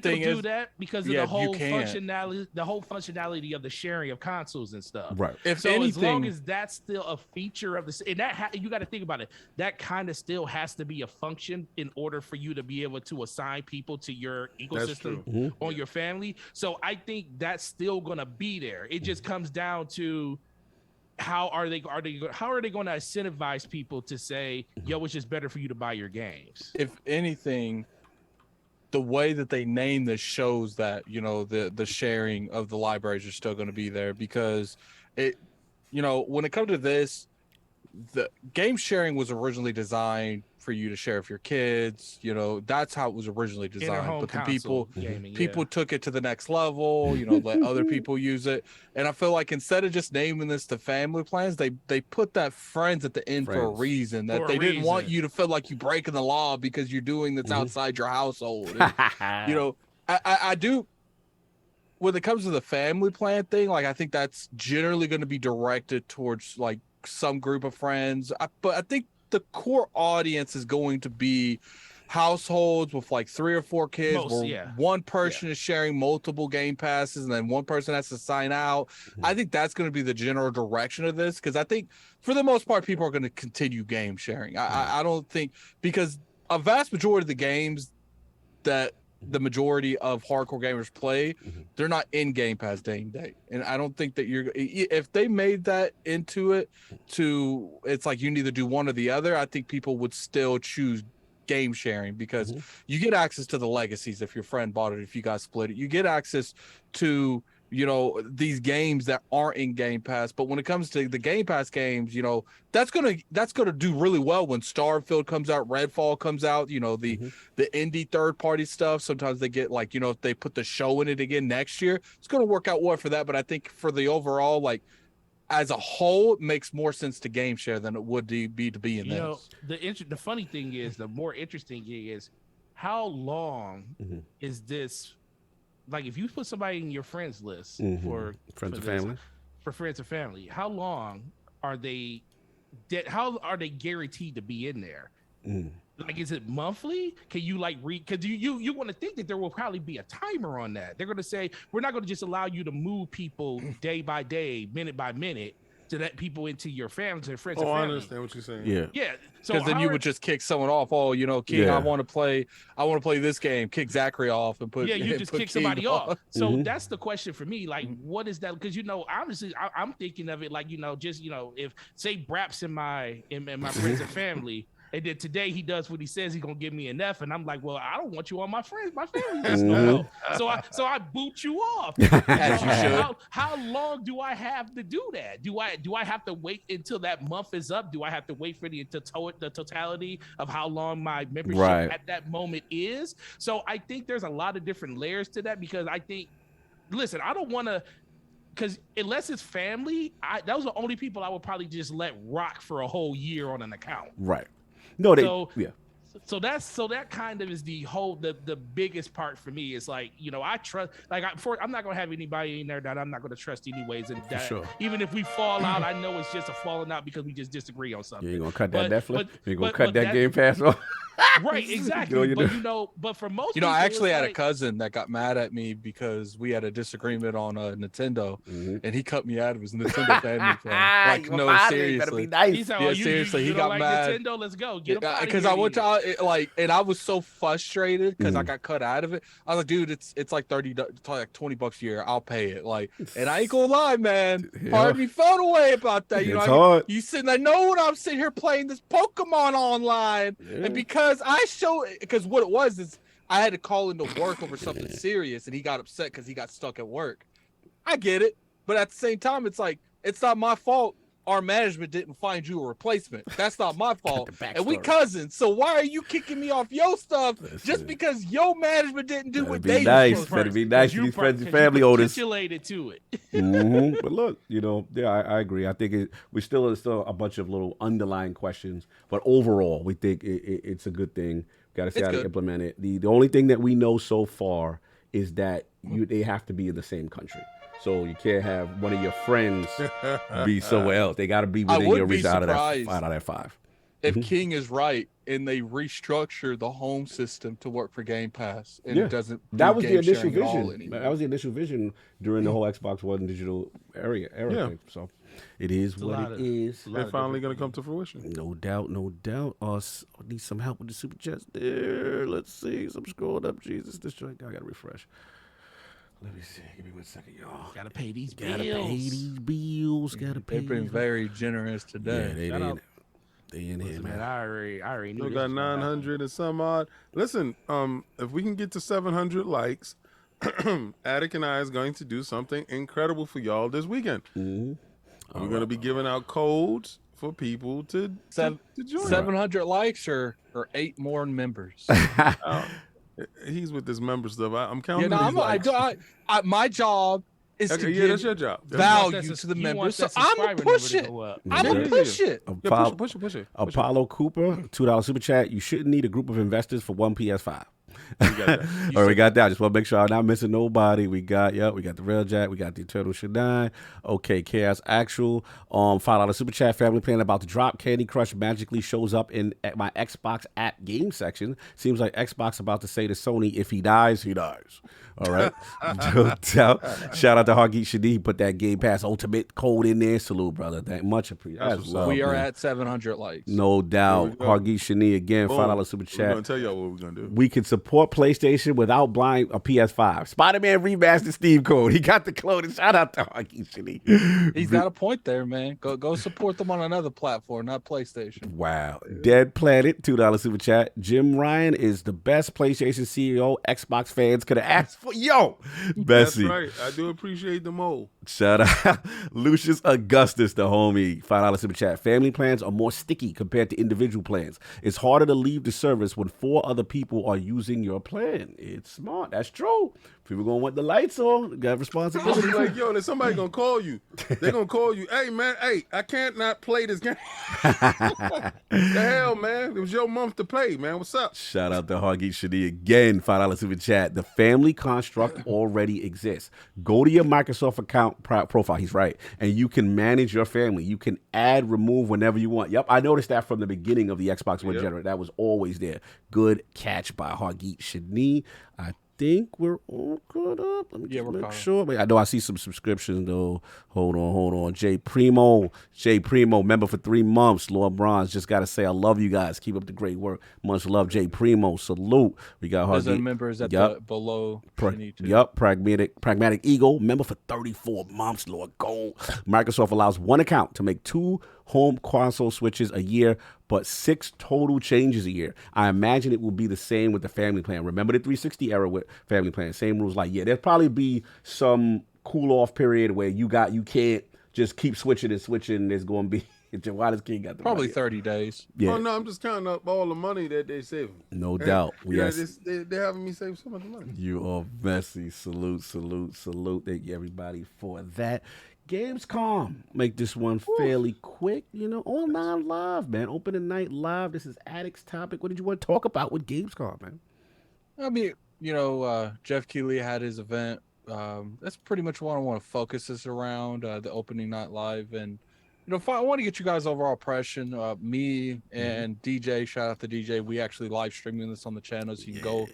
they'll do that because of the whole functionality. functionality of the sharing of consoles and stuff. Right. As long as that's still a feature of the, and you got to think about it. That kind of still has to be a function in order for you to be able to assign people to your ecosystem on your family. So I think that's still going to be there. It just comes down to how are they going to incentivize people to say, yo, it's just better for you to buy your games. If anything, the way that they name this shows that, the sharing of the libraries are still going to be there, because it, when it comes to this, the game sharing was originally designed for you to share with your kids. That's how it was originally designed. But then people took it to the next level, let other people use it. And I feel like instead of just naming this the family plans, they put that friends at the end for a reason. That they didn't want you to feel like you're breaking the law because you're doing this outside your household. And, I do. When it comes to the family plan thing, like I think that's generally going to be directed towards like some group of friends. But I think the core audience is going to be households with like 3 or 4 kids, one person is sharing multiple game passes, and then one person has to sign out. I think that's going to be the general direction of this, because I think for the most part, people are going to continue game sharing. I don't think, because a vast majority of the games that the majority of hardcore gamers play, they're not in Game Pass day and date. And I don't think that if they made that into it to, it's like you need to do one or the other, I think people would still choose game sharing, because you get access to the legacies if your friend bought it, if you guys split it. You get access to, these games that aren't in Game Pass. But when it comes to the Game Pass games, that's gonna do really well when Starfield comes out, Redfall comes out, the indie third-party stuff. Sometimes they get like, if they put the show in it again next year, it's gonna work out well for that. But I think for the overall, like, as a whole, it makes more sense to game share than it would be to be in this. The funny thing is, the more interesting thing is, how long is this? Like, if you put somebody in your friends list for friends and family, how long are they? How are they guaranteed to be in there? Like, is it monthly? Can you like read? Because you want to think that there will probably be a timer on that. They're going to say, we're not going to just allow you to move people day by day, minute by minute, to let people into your family, to friends and family. I understand what you're saying. Yeah. So because then you would just kick someone off. Oh, King, I want to play this game. Kick Zachary off and put you just kick King somebody off. So that's the question for me. Like, what is that? Because honestly, I'm thinking of it like just if say Braps in my friends and family. And then today he does what he says he's gonna give me an F, and I'm like, well, I don't want you on my friends, my family list no more. So I boot you off. As you should. How long do I have to do that? Do I have to wait until that month is up? Do I have to wait for the totality of how long my membership at that moment is? So I think there's a lot of different layers to that, because I think, listen, I don't want to. Because unless it's family, those are the only people I would probably just let rock for a whole year on an account. Right. So that kind of is the biggest part for me. Is like, I trust, like I'm not gonna have anybody in there that I'm not gonna trust anyways, and that sure. even if we fall out, I know it's just a falling out because we just disagree on something. You ain't gonna cut that Netflix. You ain't gonna cut but that Game Pass off. Right, exactly. But for most people, I actually had like, a cousin that got mad at me because we had a disagreement on Nintendo, and he cut me out of his Nintendo family plan. Like, no, seriously. He's like, yeah, seriously, he got like mad. Nintendo, let's go. Get him because I went to and I was so frustrated because I got cut out of it. I was like, dude, it's like like $20 a year. I'll pay it. Like, and I ain't gonna lie, man. Hard me felt away about that. It's hard. You sitting there, know what I'm sitting here playing this Pokemon online, and because what it was is I had to call into work over something serious, and he got upset because he got stuck at work. I get it, but at the same time, it's like, it's not my fault our management didn't find you a replacement. That's not my fault. And we cousins, so why are you kicking me off your stuff just because your management didn't do what they nice. Better be nice to these friends and family owners. Capitulated to it. But look, I agree. I think we still a bunch of little underlying questions, but overall, we think it's a good thing. Got to see how to implement it. The only thing that we know so far is that they have to be in the same country. So you can't have one of your friends be somewhere else. They got to be within your reach out of that 5. If King is right and they restructure the home system to work for Game Pass and it doesn't. That was the initial vision. That was the initial vision during the whole Xbox One digital era thing. So it is what it is. They're finally going to come to fruition. No doubt, no doubt. I need some help with the super chats there. Let's see. I'm scrolling up. Jesus, this joint. I got to refresh. Let me see. Give me 1 second, y'all. Gotta pay these bills. Gotta pay these bills. Gotta pay. They've been very generous today. Yeah, they in here, man. I already knew. We got 900 and some odd. Listen, if we can get to 700 likes, Attic and I is going to do something incredible for y'all this weekend. We're going to be giving out codes for people to join. 700 likes or 8 more members. He's with this member stuff. I'm counting. My job is to give that's your job. value to the members. So I'm gonna push it. I'm gonna push it. Push it. Apollo Cooper, $2 super chat. You shouldn't need a group of investors for one PS5. We got that. Just want to make sure I'm not missing nobody. We got the Rail Jack. We got the Eternal Shadai. Okay, Chaos Actual. $5 super chat. Family Plan about to drop. Candy Crush magically shows up at my Xbox app game section. Seems like Xbox about to say to Sony, if he dies, he dies. All right. Shout out to Hargeet Shadi. He put that Game Pass Ultimate code in there. Salute, brother. Thank much appreciated. We are at 700 likes. No doubt. Hargeet Shani again. $5 super chat. We're gonna tell y'all what we're gonna do. We can support PlayStation without buying a PS5. Spider-Man Remastered Steam code. He got the code. Shout out to Hargeet Shani. He's got a point there, man. Go support them on another platform, not PlayStation. Wow. Dead Planet, $2 super chat. Jim Ryan is the best PlayStation CEO Xbox fans could have asked for. Yo, Bessie. That's right. I do appreciate the mole. Shout out Lucius Augustus, the homie. $5 super chat. Family plans are more sticky compared to individual plans. It's harder to leave the service when 4 other people are using your plan. It's smart. That's true. People gonna want the lights on. Got responsibility. Like, yo, there's somebody gonna call you. They're gonna call you. Hey, man. Hey, I can't not play this game. The hell, man. It was your month to play, man. What's up? Shout out to Hargeet Shadi again. $5 super chat. The family construct already exists. Go to your Microsoft account profile. He's right. And you can manage your family. You can add, remove whenever you want. Yep. I noticed that from the beginning of the Xbox One generator. That was always there. Good catch by Hargeet Shadi. I think we're all caught up. Let me just make sure. I know I see some subscriptions though. Hold on. J Primo, member for 3 months. Lord Bronze, just gotta say I love you guys. Keep up the great work. Much love, J Primo. Salute. We got Hargeet. There's members at the below. Pragmatic Eagle, member for 34 months. Lord Gold. Microsoft allows 1 account to make 2 home console switches a year, but 6 total changes a year. I imagine it will be the same with the family plan. Remember the 360 era with family plan? Same rules. Like, there'll probably be some cool off period where you can't just keep switching. There's going to be. Why does King got the probably money? 30 days. Yeah. Oh no, I'm just counting up all the money that they saving. No doubt. They're having me save so much money. You are messy. Salute. Thank you everybody for that. Gamescom. Make this one fairly quick. Online live, man. Opening night live. This is Addict's topic. What did you want to talk about with Gamescom, man? I mean, Jeff Keighley had his event. That's pretty much what I want to focus this around, the opening night live. And, I want to get you guys overall impression. Me and DJ, shout out to DJ. We actually live streaming this on the channel, so you can go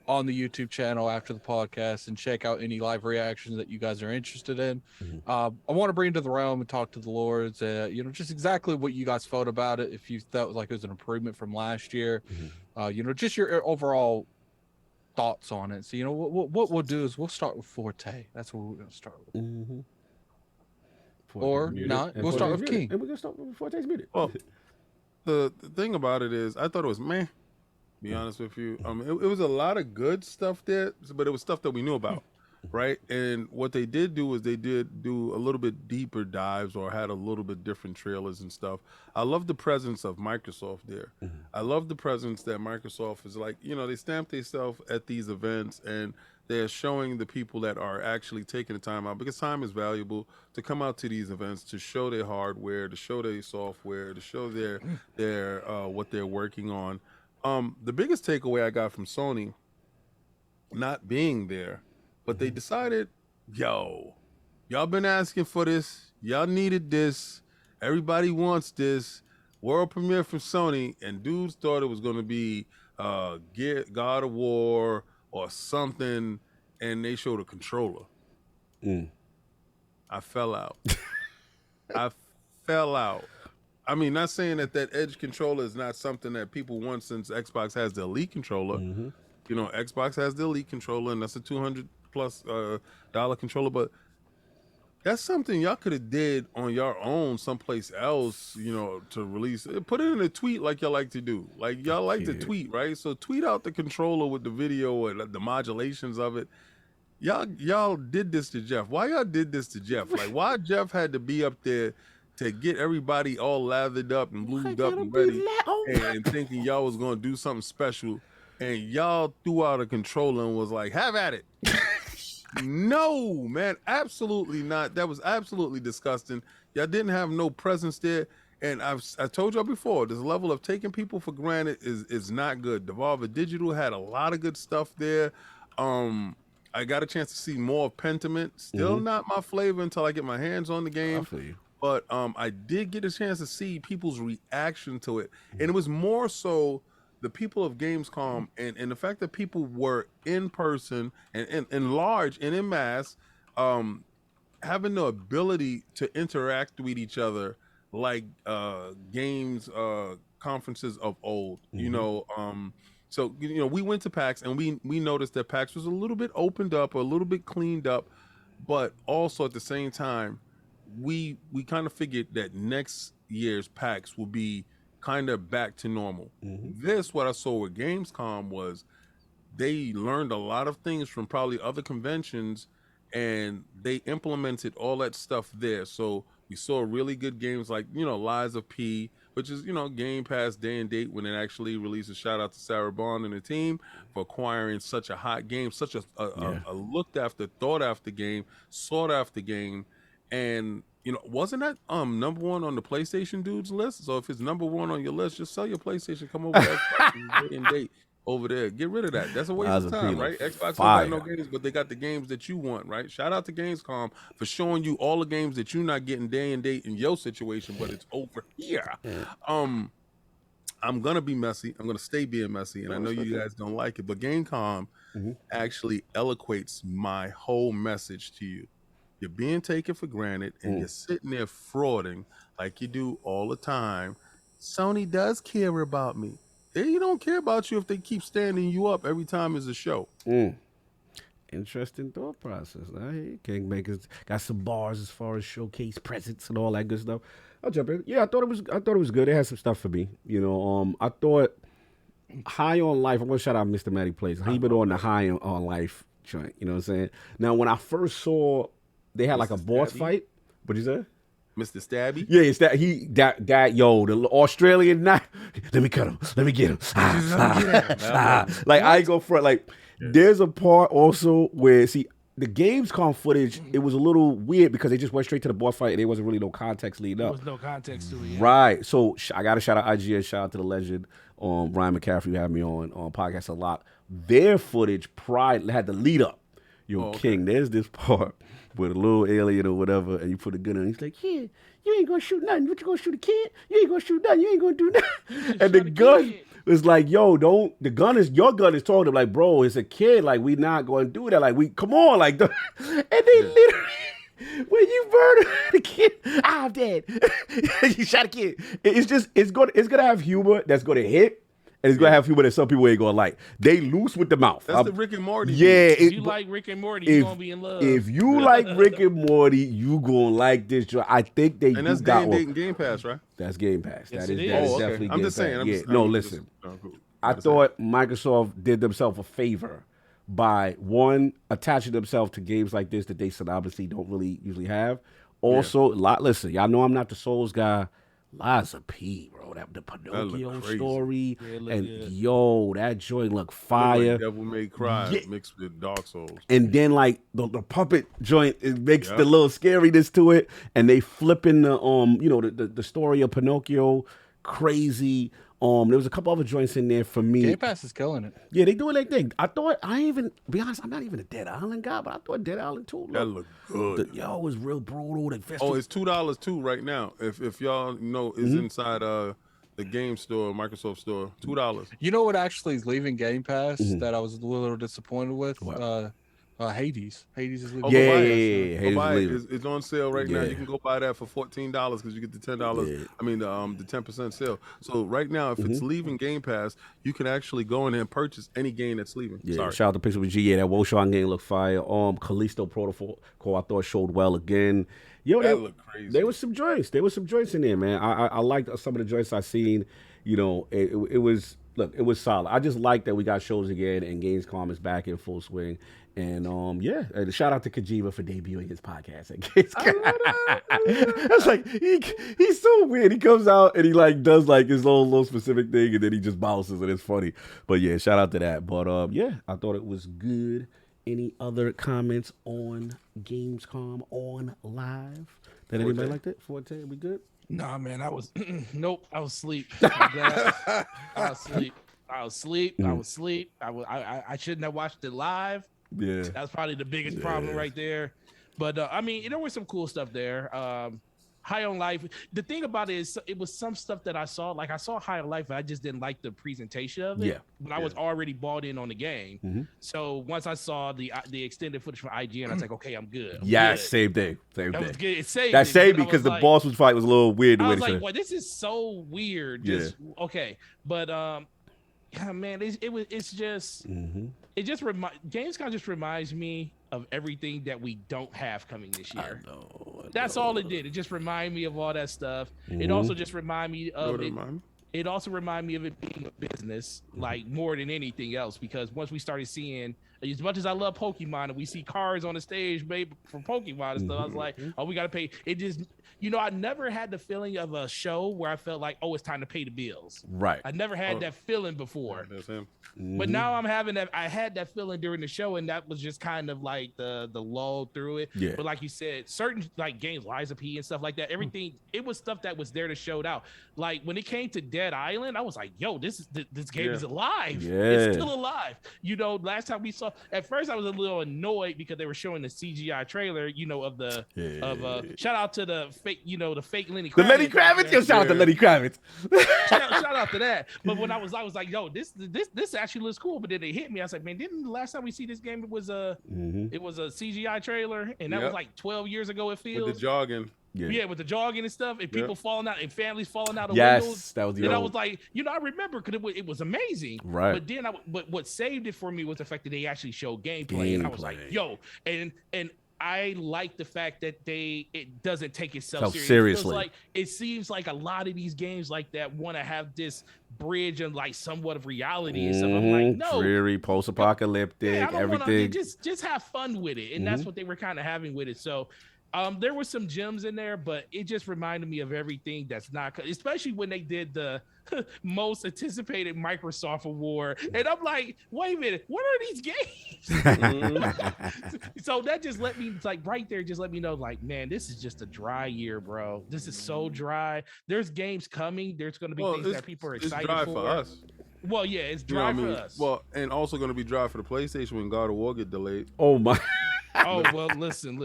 on the YouTube channel after the podcast and check out any live reactions that you guys are interested in. I want to bring it to the realm and talk to the Lords, just exactly what you guys felt about it. If you felt like it was an improvement from last year, just your overall thoughts on it. So, what we'll do is we'll start with Forte. That's what we're going to start with. Or not. We'll start with King. And we're going to start with Forte's muted. Well, the thing about it is, I thought it was meh. Be honest with you, it was a lot of good stuff there, but it was stuff that we knew about, right? And what they did do is they did do a little bit deeper dives or had a little bit different trailers and stuff. I love the presence of Microsoft there. I love the presence that Microsoft is like, they stamp themselves at these events and they're showing the people that are actually taking the time out, because time is valuable, to come out to these events to show their hardware, to show their software, to show their what they're working on. The biggest takeaway I got from Sony not being there, but they decided, y'all been asking for this. Y'all needed this. Everybody wants this. World premiere from Sony, and dudes thought it was going to be God of War or something, and they showed a controller. I fell out. I mean, not saying that Edge controller is not something that people want, since Xbox has the Elite controller. Xbox has the Elite controller, and that's a $200+ dollar controller. But that's something y'all could have did on your own someplace else, to release. Put it in a tweet like y'all like to do. Like y'all like to tweet, right? So tweet out the controller with the video and the modulations of it. Y'all did this to Jeff. Why y'all did this to Jeff? Like, why Jeff had to be up there to get everybody all lathered up and lubed up and ready, and thinking y'all was gonna do something special, and y'all threw out a controller and was like, have at it. No, man, absolutely not. That was absolutely disgusting. Y'all didn't have no presence there. And I told y'all before, this level of taking people for granted is not good. Devolver Digital had a lot of good stuff there. I got a chance to see more of Pentiment. Still not my flavor until I get my hands on the game. I feel you. But I did get a chance to see people's reaction to it. And it was more so the people of Gamescom and the fact that people were in person and in large and in mass, having the ability to interact with each other like games conferences of old, So, we went to PAX and we noticed that PAX was a little bit opened up, a little bit cleaned up, but also at the same time, we kind of figured that next year's PAX will be kind of back to normal. This, what I saw with Gamescom, was they learned a lot of things from probably other conventions, and they implemented all that stuff there. So we saw really good games like, Lies of P, which is, Game Pass day and date when it actually releases. Shout out to Sarah Bond and the team for acquiring such a hot game, such a looked after, thought after game, sought after game. And, wasn't that number one on the PlayStation dudes list? So if it's number one on your list, just sell your PlayStation, come over to Xbox day and date over there. Get rid of that. That's a waste of time, right? Xbox don't got no games, but they got the games that you want, right? Shout out to Gamescom for showing you all the games that you're not getting day and date in your situation, but it's over here. I'm gonna be messy. I'm gonna stay being messy, and I know you guys don't like it, but Gamescom actually eloquates my whole message to you. You're being taken for granted, and you're sitting there frauding like you do all the time. Sony does care about me. They don't care about you if they keep standing you up every time there's a show. Interesting thought process. Kingmakers got some bars as far as showcase presents and all that good stuff. I'll jump in. Yeah, I thought it was good. It had some stuff for me. I thought High on Life. I'm gonna shout out Mr. Matty Plays. He been on the High on Life joint. You know what I'm saying? Now, when I first saw they had like a boss fight. What'd you say? Mr. Stabby? Yeah, it's that the Australian knife. Let me cut him. Let me get him. Like, I go for it. Like, there's a part also where, see, the Gamescom footage, it was a little weird because they just went straight to the boss fight and there wasn't really no context leading There up. was no context to it. Yeah. Right. So I got to shout out IGN, shout out to the legend, Ryan McCaffrey, who had me on podcast a lot. Their footage had the lead up. Yo, King, there's this part with a little alien or whatever, and you put a gun in. He's like, yeah, you ain't gonna shoot nothing. What you gonna shoot a kid? You ain't gonna shoot nothing. You ain't gonna do nothing. And the gun was like, yo, don't. Your gun is talking to him like, bro, it's a kid. Like, we not gonna do that. Like, come on, like, and they literally. When you murder the kid, I'm dead. You shot a kid. It's gonna have humor that's gonna hit. And it's gonna have humor that some people ain't gonna like. They loose with the mouth. That's the Rick and Morty. Yeah. If you like Rick and Morty, you're gonna be in love. If you like Rick and Morty, you gonna like this joint. I think they and that's Game Pass, right? That's Game Pass. Yes, That is it is. definitely I'm Game just saying. Pass. Listen. I thought Microsoft did themselves a favor by one attaching themselves to games like this that they obviously don't really usually have. Also, listen, y'all know I'm not the Souls guy. Liza P, bro. The Pinocchio story. And yo, that joint look fire. Like Devil May Cry mixed with Dark Souls. And then like the puppet joint, it makes the little scariness to it. And they flipping the story of Pinocchio crazy. There was a couple other joints in there for me. Game Pass is killing it. Yeah, they doing their thing. I thought be honest, I'm not even a Dead Island guy, but I thought Dead Island 2 looked good. It was real brutal. It's $2 too right now. If y'all know is inside the game store, Microsoft store, $2. You know what actually is leaving Game Pass that I was a little disappointed with? Hades. Hades is leaving. Hades it's on sale right now. You can go buy that for $14 because you get the $10. I mean the 10% sale. So right now, if it's leaving Game Pass, you can actually go in there and purchase any game that's leaving. Yeah, shout out to Pixel G. Yeah, that Woshon game looked fire. Callisto Protocol I thought showed well again. Yo, that looked crazy. There was some joints. In there, man. I liked some of the joints I seen. You know, it was solid. I just like that we got shows again and Gamescom is back in full swing. And and shout out to Kojima for debuting his podcast at Gamescom. That's like he's so weird. He comes out and he like does like his little specific thing and then he just bounces and it's funny. But yeah, shout out to that. But I thought it was good. Any other comments on Gamescom on live? That anybody liked it? Forte, we good? Nah, man, I was nope. I was asleep. I was asleep. I shouldn't have watched it live. Yeah, that's probably the biggest problem right there. But I mean, there was some cool stuff there. High on Life. The thing about it is, it was some stuff that I saw. Like I saw High on Life, and I just didn't like the presentation of it. Yeah, but I was already bought in on the game. So once I saw the extended footage from IGN, I was like, okay, I'm good. I'm good. Same thing. That was good. It saved that me, saved me because the boss fight was a little weird. I was like, well, this is so weird. Just okay, but yeah, man, it's just Gamescom just reminds me of everything that we don't have coming this year. I know. That's all it did. It just reminded me of all that stuff. It also just reminded me of it. It also reminded me of it being a business, like more than anything else. Because once we started seeing, as much as I love Pokemon, and we see cars on the stage made for Pokemon and stuff, I was like, oh, we got to pay. It just, I never had the feeling of a show where I felt like, oh, it's time to pay the bills. Right. I never had that feeling before. That's him. But now I'm having that. I had that feeling during the show, and that was just kind of like the lull through it. Yeah. But like you said, certain like games, Liza P and stuff like that, everything, it was stuff that was there to show it out. Like when it came to Dead Island, I was like, yo, this game is alive. Yeah. It's still alive. Last time we saw, at first I was a little annoyed because they were showing the CGI trailer, of shout out to the fake, the fake Lenny Kravitz. The Lenny Kravitz? Yo, shout out to Lenny Kravitz. shout out to that. But when I was like, yo, this actually looks cool. But then it hit me. I was like, man, didn't the last time we see this game it was a CGI trailer, and that was like 12 years ago. It feels with the jogging. Yeah, with the jogging and stuff, and people falling out, and families falling out of windows. That was the and I was like, I remember because it was amazing. Right. But then, but what saved it for me was the fact that they actually showed gameplay. And I was like, yo, and I like the fact that it doesn't take itself seriously. It seems like a lot of these games like that want to have this bridge and like somewhat of reality and stuff. I'm like, no, dreary, post-apocalyptic, everything. Just have fun with it, and that's what they were kind of having with it. So. There were some gems in there, but it just reminded me of everything that's not, especially when they did the most anticipated Microsoft award. And I'm like, wait a minute, what are these games? So that just let me, like, right there, just let me know, like, man, this is just a dry year, bro. This is so dry. There's games coming. There's going to be things that people are excited it's dry for us. Well, yeah, it's dry for us. Well, and also going to be dry for the PlayStation when God of War get delayed. Oh my. Oh well, listen.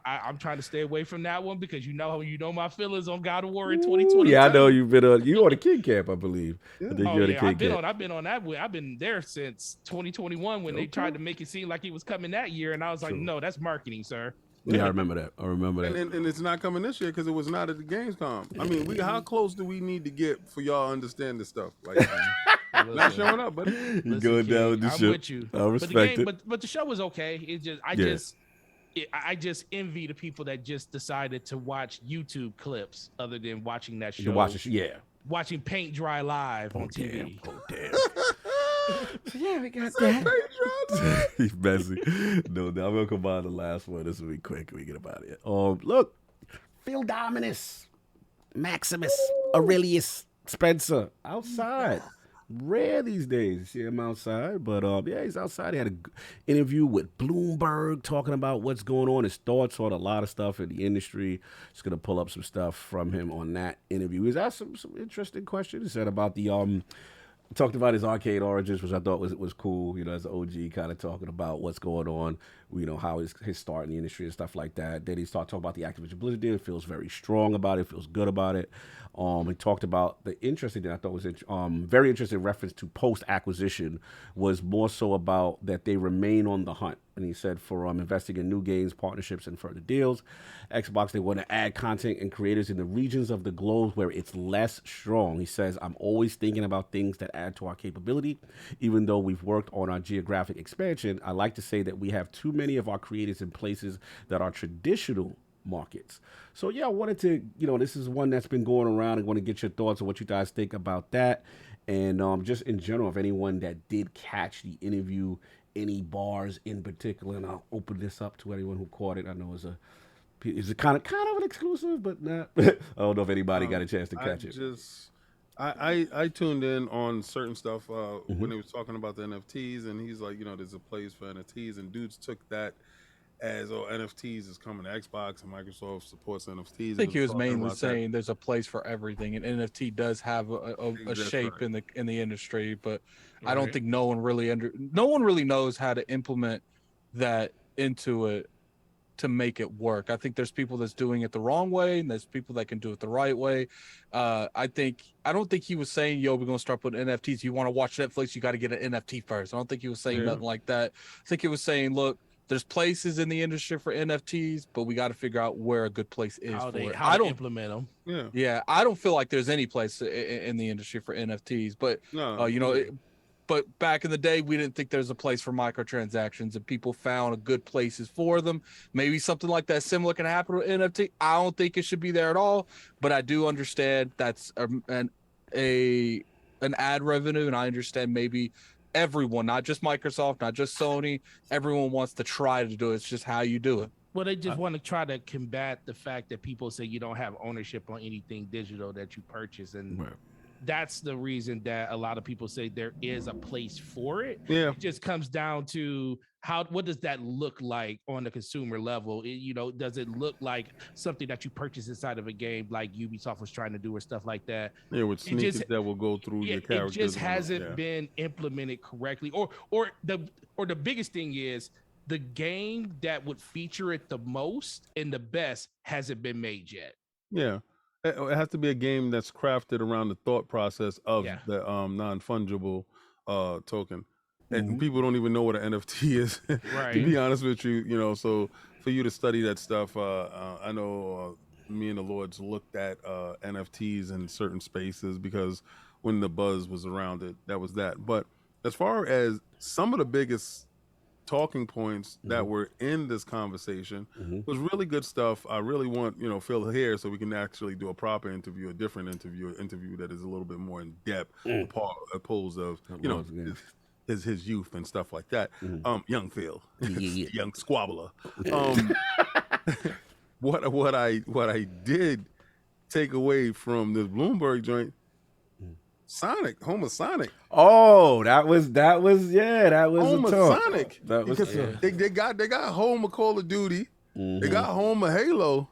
I'm trying to stay away from that one because you know my feelings on God of War in 2020. Yeah, I know you've been on. You on the King Camp, I believe. Yeah. I think you're the King I've been on that. I've been there since 2021 when they tried to make it seem like it was coming that year, and I was like, no, that's marketing, sir. Yeah, I remember that. And it's not coming this year because it was not at the Gamescom. I mean, how close do we need to get for y'all to understand this stuff? Like, not showing up, buddy. You going down with the I'm ship. with you. I respect it. But the show was okay. I just envy the people that just decided to watch YouTube clips other than watching that show. You watch it, yeah. Watching paint dry live on TV. Damn. Yeah, we got that. He's messy. No, I'm gonna come by the last one. This will be quick. We get about it. Look, Phil Dominus, Maximus, Aurelius, Spencer outside. Rare these days to see him outside, but yeah, he's outside. He had an interview with Bloomberg talking about what's going on, his thoughts on a lot of stuff in the industry. Just gonna pull up some stuff from him on that interview. He's asked some interesting questions. He said about the talked about his arcade origins, which I thought was cool. You know, as an OG, kind of talking about what's going on. You know, how his start in the industry and stuff like that. Then he started talking about the Activision Blizzard deal. Feels very strong about it. Feels good about it. He talked about the interesting thing I thought was very interesting reference to post-acquisition was more so about that they remain on the hunt. And he said for investing in new games, partnerships, and further deals, Xbox, they want to add content and creators in the regions of the globe where it's less strong. He says, I'm always thinking about things that add to our capability. Even though we've worked on our geographic expansion, I like to say that we have too many of our creators in places that are traditional markets. So yeah, I wanted to, this is one that's been going around. I want to get your thoughts on what you guys think about that. And just in general, if anyone that did catch the interview, any bars in particular, and I'll open this up to anyone who caught it. I know it's a kind of an exclusive, but not. I don't know if anybody got a chance to catch it. I tuned in on certain stuff when he was talking about the NFTs, and he's like, there's a place for NFTs, and dudes took that as NFTs is coming to Xbox, and Microsoft supports NFTs. I think he was mainly saying there's a place for everything, and NFT does have a shape in the industry, but I don't think no one really knows how to implement that into it to make it work. I think there's people that's doing it the wrong way, and there's people that can do it the right way. I don't think he was saying, yo, we're gonna start putting NFTs. You want to watch Netflix, you got to get an NFT first. I don't think he was saying nothing like that. I think he was saying, look, there's places in the industry for NFTs, but we got to figure out where a good place is for it. How to implement them. Yeah, I don't feel like there's any place in the industry for NFTs, but but back in the day, we didn't think there's a place for microtransactions, and people found a good places for them. Maybe something like that similar can happen with NFT. I don't think it should be there at all, but I do understand that's an ad revenue, and I understand maybe everyone, not just Microsoft, not just Sony, everyone wants to try to do it. It's just how you do it. Well, they just want to try to combat the fact that people say you don't have ownership on anything digital that you purchase, and that's the reason that a lot of people say there is a place for it. Yeah, it just comes down to what does that look like on the consumer level? Does it look like something that you purchase inside of a game like Ubisoft was trying to do or stuff like that? Yeah, with sneakers that will go through your characters. It just hasn't been implemented correctly. Or the biggest thing is the game that would feature it the most and the best hasn't been made yet. Yeah. It has to be a game that's crafted around the thought process of the non-fungible token. And people don't even know what an NFT is, right? To be honest with you, so for you to study that stuff, I know me and the Lords looked at NFTs in certain spaces because when the buzz was around it, that was that. But as far as some of the biggest talking points that were in this conversation was really good stuff. I really want Phil here so we can actually do a proper interview, a different interview, an interview that is a little bit more in depth, opposed of his youth and stuff like that. Young Phil, young squabbler. what I did take away from this Bloomberg joint, Sonic, home of Sonic. Oh, that was yeah, that was Home a of talk. Sonic. That was Because they got home of Call of Duty. They got home of Halo.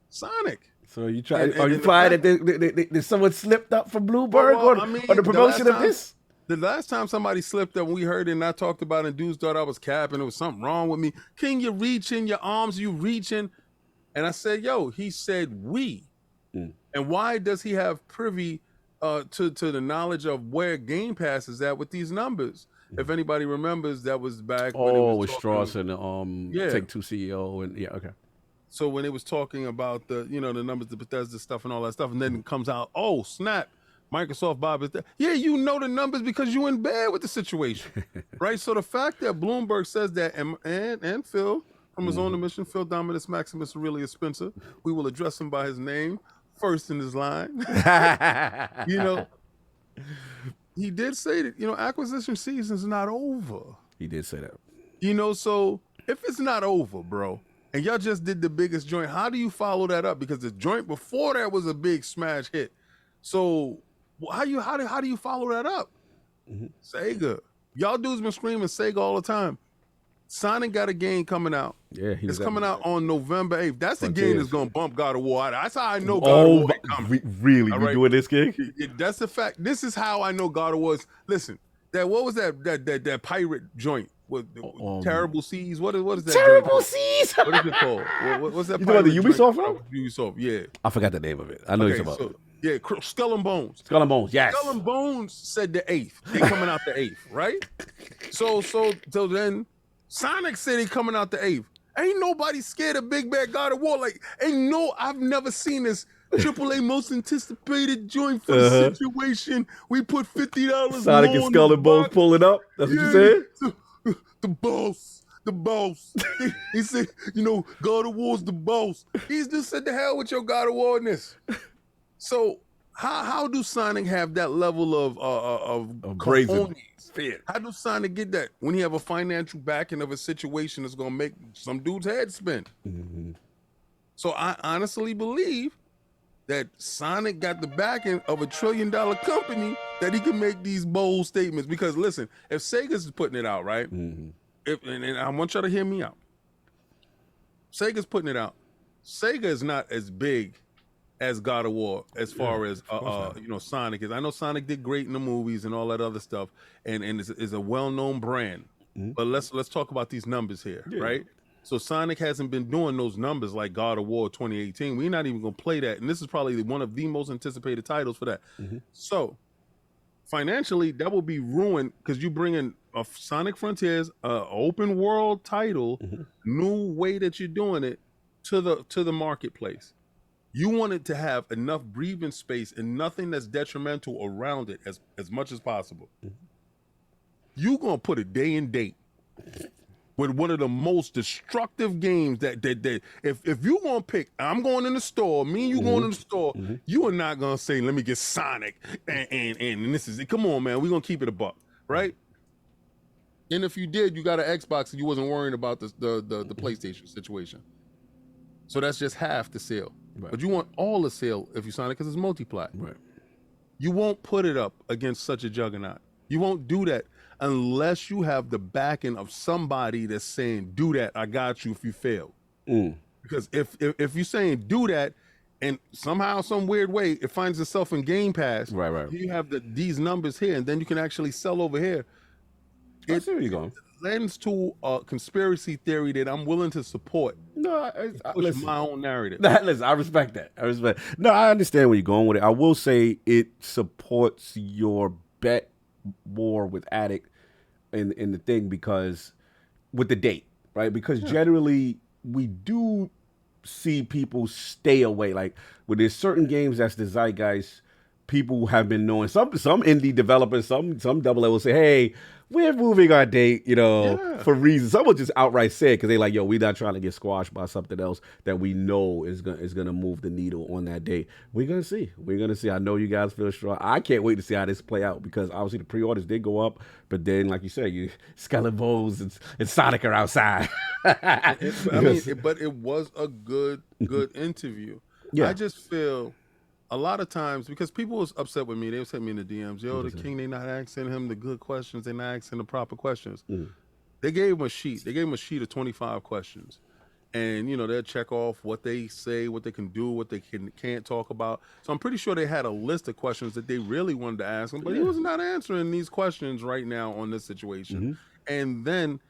Sonic. So you try? Are you implying that did someone slipped up for Bloomberg or the promotion of this? The last time somebody slipped up, we heard it and I talked about it, and dudes thought I was capping. There was something wrong with me. Can you reach in your arms? You reaching? And I said, yo, he said we. And why does he have privy to the knowledge of where Game Pass is at with these numbers? If anybody remembers, that was back when it was with Strauss and Take-Two CEO and okay. So when it was talking about the numbers, the Bethesda stuff and all that stuff, and then it comes out, oh snap, Microsoft Bob is there. Yeah, you know the numbers because you in bed with the situation, right? So the fact that Bloomberg says that, and Phil from his own admission, Phil Dominus Maximus Aurelius Spencer, we will address him by his name first in his line. He did say that acquisition season's not over. He did say that. So if it's not over, bro, and y'all just did the biggest joint, how do you follow that up? Because the joint before that was a big smash hit. So how do you follow that up? Sega. Y'all dudes been screaming Sega all the time. Sonic got a game coming out. Yeah, it's coming out on November 8th. That's the game that's gonna bump God of War out. That's how I know God of War is coming. Really? We doing this gig? That's the fact. This is how I know God of War is. Listen, what was that pirate joint with Terrible Seas? What is that? Terrible Seas. What is it called? What's that? You know the Ubisoft one? Ubisoft, yeah. I forgot the name of it. I know you're talking about. Yeah, Skull and Bones. Skull and Bones, yes. Skull and Bones said the 8th. They coming out the 8th, right? So then Sonic said he coming out the 8th. Ain't nobody scared of Big Bad God of War. Like, I've never seen this AAA most anticipated joint for the situation. We put $50 Sonic and Skull and Bones pulling up. That's what you said? The boss. He said, God of War's the boss. He's just said the hell with your God of War-ness. So how do Sonic have that level of brazen fear? How does Sonic get that when he have a financial backing of a situation that's gonna make some dude's head spin? So I honestly believe that Sonic got the backing of $1 trillion company that he can make these bold statements. Because listen, if Sega's putting it out, right? And I want y'all to hear me out. Sega's putting it out. Sega is not as big as God of War as far as Sonic is. I know Sonic did great in the movies and all that other stuff, and is a well-known brand. But let's talk about these numbers here, right? So Sonic hasn't been doing those numbers like God of War 2018. We're not even gonna play that, and this is probably one of the most anticipated titles for that. So financially, that will be ruined because you bring in a Sonic Frontiers, open world title, new way that you're doing it to the marketplace. You want it to have enough breathing space and nothing that's detrimental around it as much as possible. You gonna put a day and date with one of the most destructive games that if you gonna pick, I'm going in the store, me and you going in the store, you are not gonna say, let me get Sonic and this is it. Come on, man, we gonna keep it a buck, right? And if you did, you got an Xbox and you wasn't worrying about the PlayStation situation. So that's just half the sale. Right. But you want all the sale if you sign it because it's multiply. Right. You won't put it up against such a juggernaut. You won't do that unless you have the backing of somebody that's saying, do that, I got you if you fail. Because if you're saying do that and somehow, some weird way, it finds itself in Game Pass, right. You have these numbers here and then you can actually sell over here. I see where you're going. Lends to a conspiracy theory that I'm willing to support. No, I push my own narrative. Listen, I respect that. No, I understand where you're going with it. I will say it supports your bet more with Addict in the thing because with the date, right? Because generally we do see people stay away. Like when there's certain games that's the zeitgeist, people have been knowing. Some indie developers, some double A will say, "Hey, we're moving our date," for reasons. Some will just outright say it because they like, "Yo, we're not trying to get squashed by something else that we know is gonna move the needle on that date." We're gonna see. I know you guys feel strong. I can't wait to see how this play out because obviously the pre-orders did go up, but then like you said, Skeleton Bones and Sonic are outside. But it was a good interview. Yeah. I just feel a lot of times because people was upset with me. They sent me in the DMs. Yo, the king, they not asking him the good questions. They not asking the proper questions. They gave him a sheet. They gave him a sheet of 25 questions. And, they'll check off what they say, what they can do, what they can't talk about. So I'm pretty sure they had a list of questions that they really wanted to ask him, but he was not answering these questions right now on this situation. And then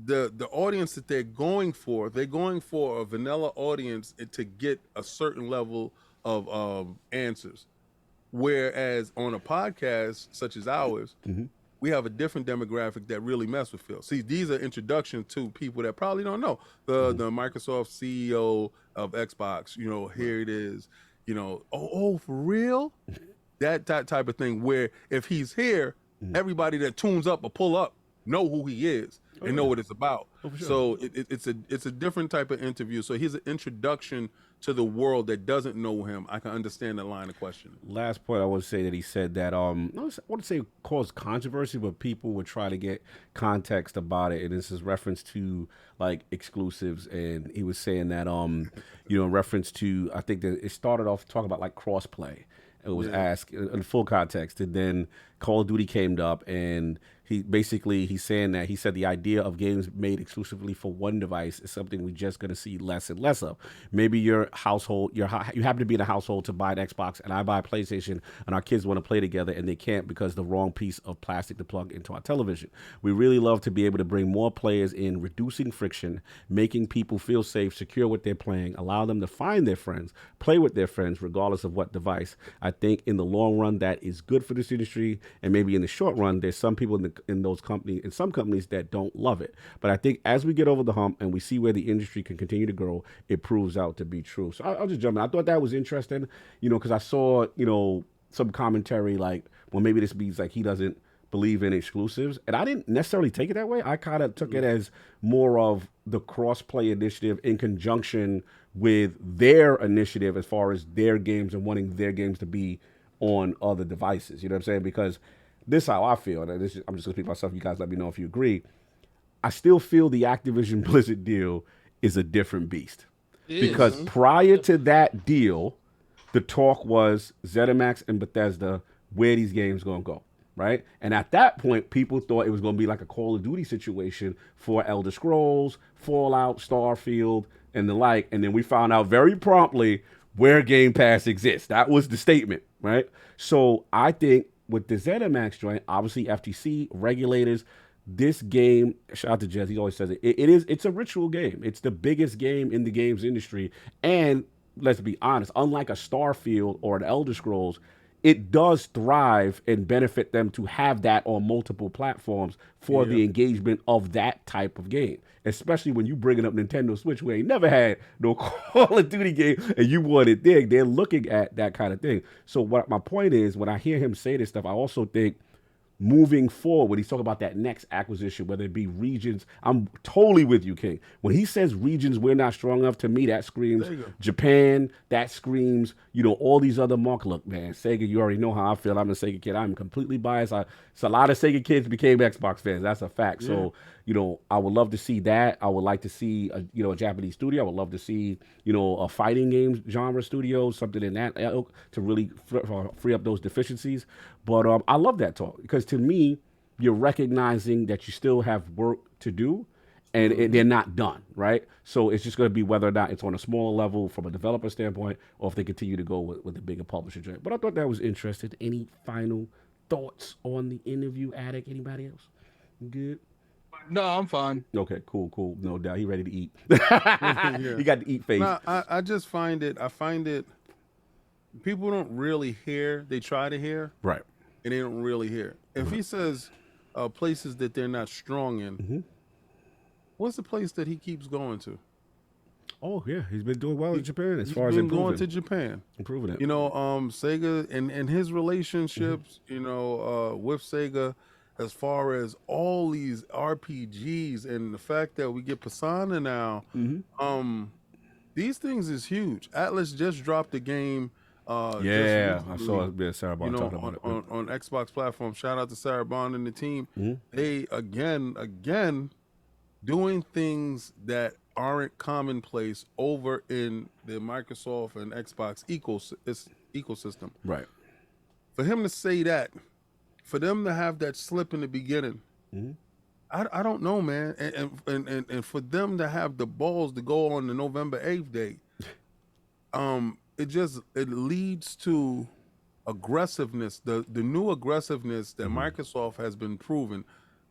the audience that they're going for a vanilla audience to get a certain level of answers. Whereas on a podcast such as ours, we have a different demographic that really mess with Phil. See, these are introductions to people that probably don't know. The Microsoft CEO of Xbox, here it is, oh, for real? That type of thing where if he's here, everybody that tunes up or pull up know who he is and know what it's about. Sure. So it's a different type of interview. So here's an introduction to the world that doesn't know him. I can understand the line of questioning. Last point, I would say that he said that I wouldn't say it caused controversy, but people would try to get context about it, and this is reference to like exclusives. And he was saying that in reference to, I think that it started off talking about like crossplay. It was asked in full context, and then Call of Duty came up, and he's saying that he said the idea of games made exclusively for one device is something we're just going to see less and less of. Maybe your household, you happen to be in a household to buy an Xbox, and I buy a PlayStation, and our kids want to play together, and they can't because the wrong piece of plastic to plug into our television. We really love to be able to bring more players in, reducing friction, making people feel safe, secure what they're playing, allow them to find their friends, play with their friends, regardless of what device. I think in the long run that is good for this industry, and maybe in the short run there's some people in some companies that don't love it. But I think as we get over the hump and we see where the industry can continue to grow, it proves out to be true. So I'll just jump in. I thought that was interesting, because I saw some commentary like, well, maybe this means like he doesn't believe in exclusives, and I didn't necessarily take it that way. I kind of took it as more of the cross-play initiative in conjunction with their initiative as far as their games and wanting their games to be on other devices. You know what I'm saying? Because this is how I feel, and I'm just going to speak myself. You guys let me know if you agree. I still feel the Activision Blizzard deal is a different beast. Because prior to that deal, the talk was ZeniMax and Bethesda, where these games going to go, right? And at that point, people thought it was going to be like a Call of Duty situation for Elder Scrolls, Fallout, Starfield, and the like. And then we found out very promptly where Game Pass exists. That was the statement, right? So I think with the ZeniMax joint, obviously FTC, regulators, this game, shout out to Jez, he always says it's a ritual game. It's the biggest game in the games industry. And let's be honest, unlike a Starfield or an Elder Scrolls, it does thrive and benefit them to have that on multiple platforms for the engagement of that type of game. Especially when you bringing up Nintendo Switch, where you never had no Call of Duty game, and you want it there. They're looking at that kind of thing. So what my point is, when I hear him say this stuff, I also think moving forward, when he's talking about that next acquisition, whether it be regions, I'm totally with you, King. When he says regions, we're not strong enough, to me, that screams Japan, that screams, all these other markets. Look, man, Sega, you already know how I feel. I'm a Sega kid. I'm completely biased. So a lot of Sega kids became Xbox fans. That's a fact. Yeah. So, I would love to see that. I would like to see, a Japanese studio. I would love to see, a fighting games genre studio, something in that ilk to really free up those deficiencies. But I love that talk because to me, you're recognizing that you still have work to do and they're not done, right? So it's just going to be whether or not it's on a smaller level from a developer standpoint or if they continue to go with a bigger publisher joint. But I thought that was interesting. Any final thoughts on the interview, Attic? Anybody else? Good? No, I'm fine. Okay, cool. No doubt. He ready to eat. He got the eat face. No, I just find it, people don't really hear. They try to hear. Right. And they don't really hear. If he says places that they're not strong in, what's the place that he keeps going to? Oh yeah, he's been doing well in Japan as He's far as been improving. going to Japan, improving it. You know, Sega and his relationships, you know, with Sega, as far as all these RPGs and the fact that we get Persona now, these things is huge. Atlas just dropped a game. Yeah, just I recently, saw Sarah Bond talking about it. on Xbox platform. Shout out to Sarah Bond and the team. They again doing things that aren't commonplace over in the Microsoft and Xbox ecosystem. Right. For him to say that, for them to have that slip in the beginning, I don't know, man. And for them to have the balls to go on the November 8th date, it leads to aggressiveness, the new aggressiveness that Microsoft has been proven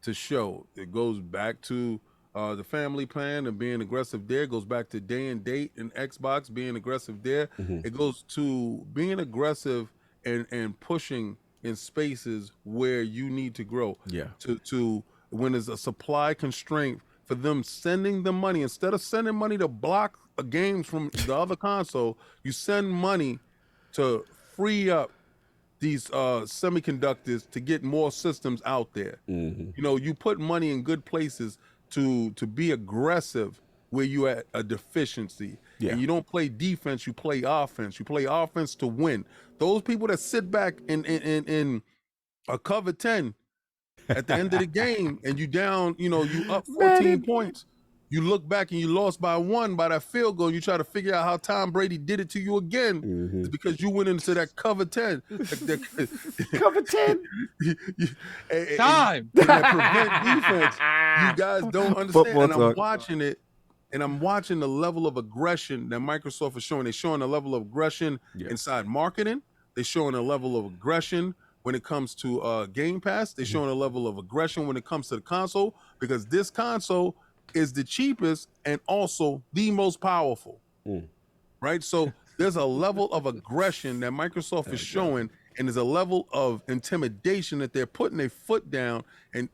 to show. It goes back to the family plan and being aggressive there. It goes back to day and date and Xbox being aggressive there. It goes to being aggressive and pushing in spaces where you need to grow. Yeah. To when there's a supply constraint, for them sending the money, instead of sending money to block games from the other console, you send money to free up these semiconductors to get more systems out there. You know, you put money in good places to be aggressive where you at a deficiency. And you don't play defense, you play offense. You play offense to win. Those people that sit back in a cover 10 at the end of the game and you down, you know, you up 14 points. You look back and you lost by 1 by that field goal. You try to figure out how Tom Brady did it to you again. It's because you went into that cover 10. Cover 10. Time. And that prevent defense. You guys don't understand. Football And I'm talk. watching it. And I'm watching the level of aggression that Microsoft is showing. They're showing a level of aggression inside marketing. They're showing a level of aggression when it comes to Game Pass. They're showing a level of aggression when it comes to the console, because this console is the cheapest and also the most powerful. Right? So there's a level of aggression that Microsoft is showing, and there's a level of intimidation that they're putting their foot down, and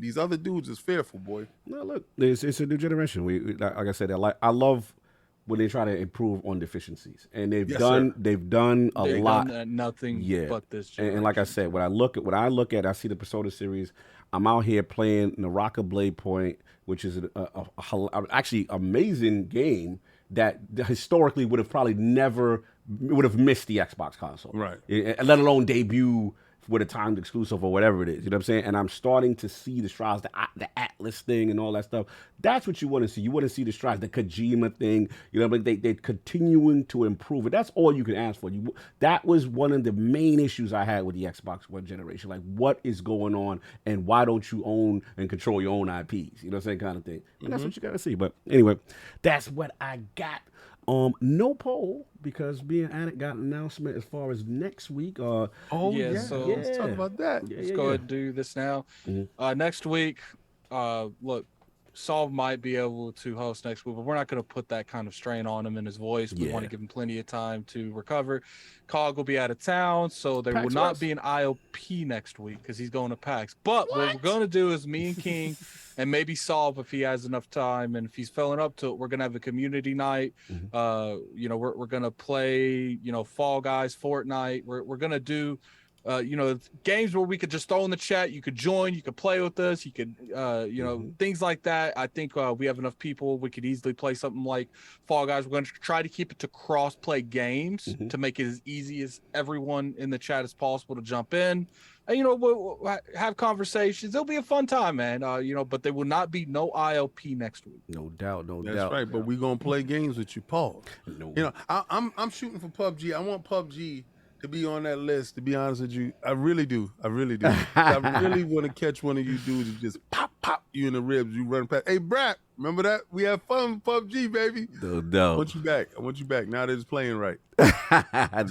these other dudes is fearful, boy. No, look, it's a new generation. We like I said, I love when they try to improve on deficiencies, and they've done a lot. Nothing but this generation. And like I said, when I look at, I see the Persona series. I'm out here playing Naraka Blade Point, which is a actually amazing game that historically would have probably never would have missed the Xbox console, right? Let alone debut with a timed exclusive or whatever it is. You know what I'm saying? And I'm starting to see the strides, the Atlas thing and all that stuff. That's what you want to see. You want to see the strides, the Kojima thing. You know, but they're continuing to improve it. That's all you can ask for. That was one of the main issues I had with the Xbox One generation. Like, what is going on, and why don't you own and control your own IPs? You know what I'm saying? Kind of thing. And that's what you got to see. But anyway, that's what I got. No poll, because being Addict got an announcement as far as next week. So let's talk about that. Let's go ahead and do this now. Next week, look, Saul might be able to host next week, but we're not going to put that kind of strain on him in his voice. We want to give him plenty of time to recover. Cog will be out of town, so there will not be an IOP next week because he's going to PAX. But what we're going to do is me and King and maybe Solve, if he has enough time and if he's filling up to it, we're going to have a community night. You know, we're going to play, you know, Fall Guys, Fortnite. We're going to do you know, games where we could just throw in the chat. You could join, you could play with us, you could, you know, things like that. I think we have enough people. We could easily play something like Fall Guys. We're going to try to keep it to cross-play games to make it as easy as everyone in the chat as possible to jump in. And, you know, we'll have conversations. It'll be a fun time, man. You know, but there will not be no ILP next week. No doubt, no doubt. That's right, but we're going to play games with you, Paul. You know, I'm shooting for PUBG. I want PUBG to be on that list, to be honest with you. I really do. I really want to catch one of you dudes and just pop you in the ribs. You run past. Hey, Brad, remember that? We have fun with PUBG, baby. No doubt. I want you back. Now that it's playing right.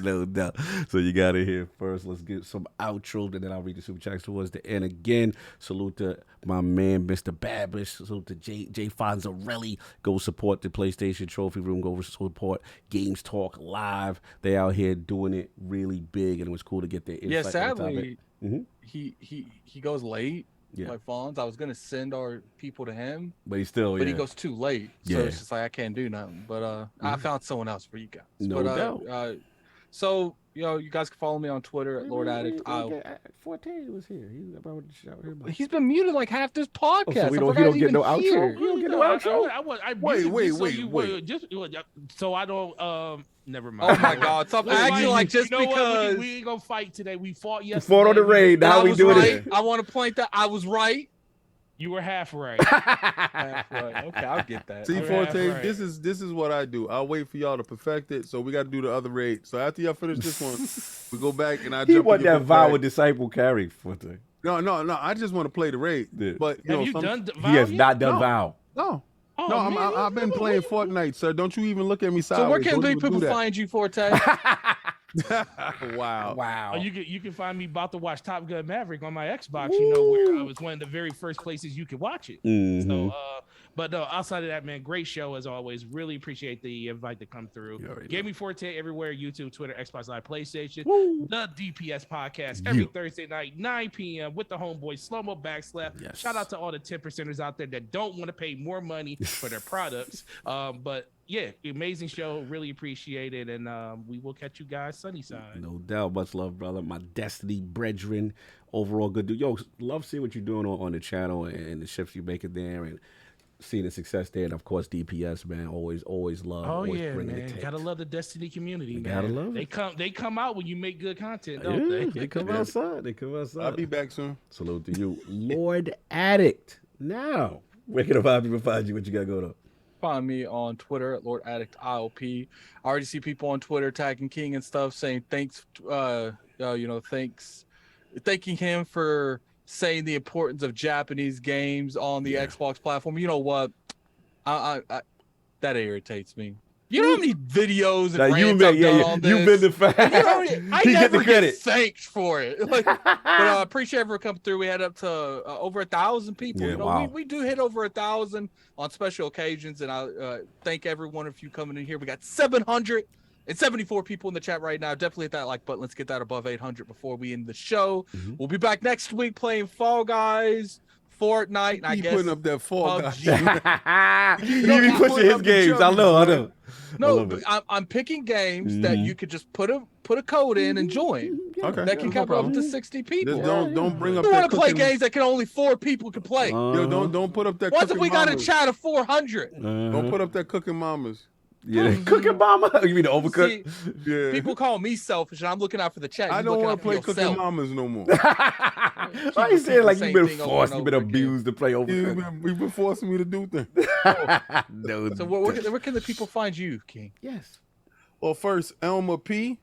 No doubt. So you got it here first. Let's get some outro, and then I'll read the super chats towards the end. Again, salute to my man, Mr. Babish. Salute to J. Fonzarelli. Go support the PlayStation Trophy Room. Go support Games Talk Live. They out here doing it really big, and it was cool to get their insight. Yeah, sadly, he goes late. Yeah. like Fonz. I was gonna send our people to him, But he still, but he goes too late. So Yeah. it's just like I can't do nothing. But I found someone else for you guys. No but, doubt. So you guys can follow me on Twitter at Lord Addict. Forte was here. He's about to shout him out. He's been muted like half this podcast. So he I don't forgot he's get even no outro. here. You don't get no outro. Wait. Just so I don't. Never mind. Oh my God! Stop acting like just you know because we ain't gonna fight today. We fought yesterday. Fought on the raid. Now we doing it. I want to point that I was right. You were half right. Half right. Okay, I'll get that. See, Okay, Forte, right. this is what I do. I'll wait for y'all to perfect it. So we got to do the other raid. So after y'all finish this one, we go back and I He jump want in your that vow bag. with disciple carry, Forte. No. I just want to play the raid. Yeah. But you Have know, you done? He has not done No. vow. No. Oh, No, man, I've been playing Fortnite, sir. Don't you even look at me sideways. So where can Don't even people do that. find you, Forte? Wow. Wow. Oh, you can find me about to watch Top Gun Maverick on my Xbox. You know where I was one of the very first places you could watch it. Mhm. So, but no, outside of that, man, great show as always. Really appreciate the invite to come through. Gaming Forte everywhere: YouTube, Twitter, Xbox Live, PlayStation. The DPS podcast every Thursday night, 9 p.m. with the homeboys Slow Mo Backslap. Yes. Shout out to all the 10%ers out there that don't want to pay more money for their products. But yeah, amazing show. Really appreciate it, and we will catch you guys sunny side. No doubt. Much love, brother. My Destiny brethren. Overall good dude. Yo, love seeing what you're doing on the channel and the shifts you making there and seeing the success there. And of course, DPS, man. Always love. Oh always yeah, bringing man. it. Gotta love the Destiny community, man. Gotta love it. They come out when you make good content, don't Yeah, they? they come outside. They come outside. I'll be back soon. Salute to you, Lord Addict. Now, where can people find you? What you got going on? Find me on Twitter at Lord Addict ILP. I already see people on Twitter tagging King and stuff, saying thanks. Thanking him for saying the importance of Japanese games on the Xbox platform. You know what? I that irritates me. You know how many videos and Now, rants I've done on this? You've been the fan. I He get never the credit. get thanked for it. Like, but I appreciate everyone coming through. We had up to over 1,000 people. Yeah, You know, wow. we do hit over 1,000 on special occasions, and I thank every one of you coming in here. We got 774 people in the chat right now. Definitely hit that like button. Let's get that above 800 before we end the show. Mm-hmm. We'll be back next week playing Fall Guys, Fortnite, and I Keep guess putting up that Fall Guys. He be pushing his games. I know. No, I'm picking games that you could just put a code in and join. Okay. That can no come problem. up to 60 people. Just don't bring up We that want to play cooking- games that can only 4 people can play. Yo, don't put up that What if cooking we got a mamas. chat of 400? Don't put up that cooking mamas. Yeah, cooking mama. You mean the overcooked? See, Yeah. people call me selfish, and I'm looking out for the chat. I You don't looking want out to for play cooking yourself. mamas no more. Why you saying like you've been Same thing over forced, and you've been over again. abused to play overcooked? You've been forcing me to do things. No. So where can the people find you, King? Yes. Well, first, Elmer P.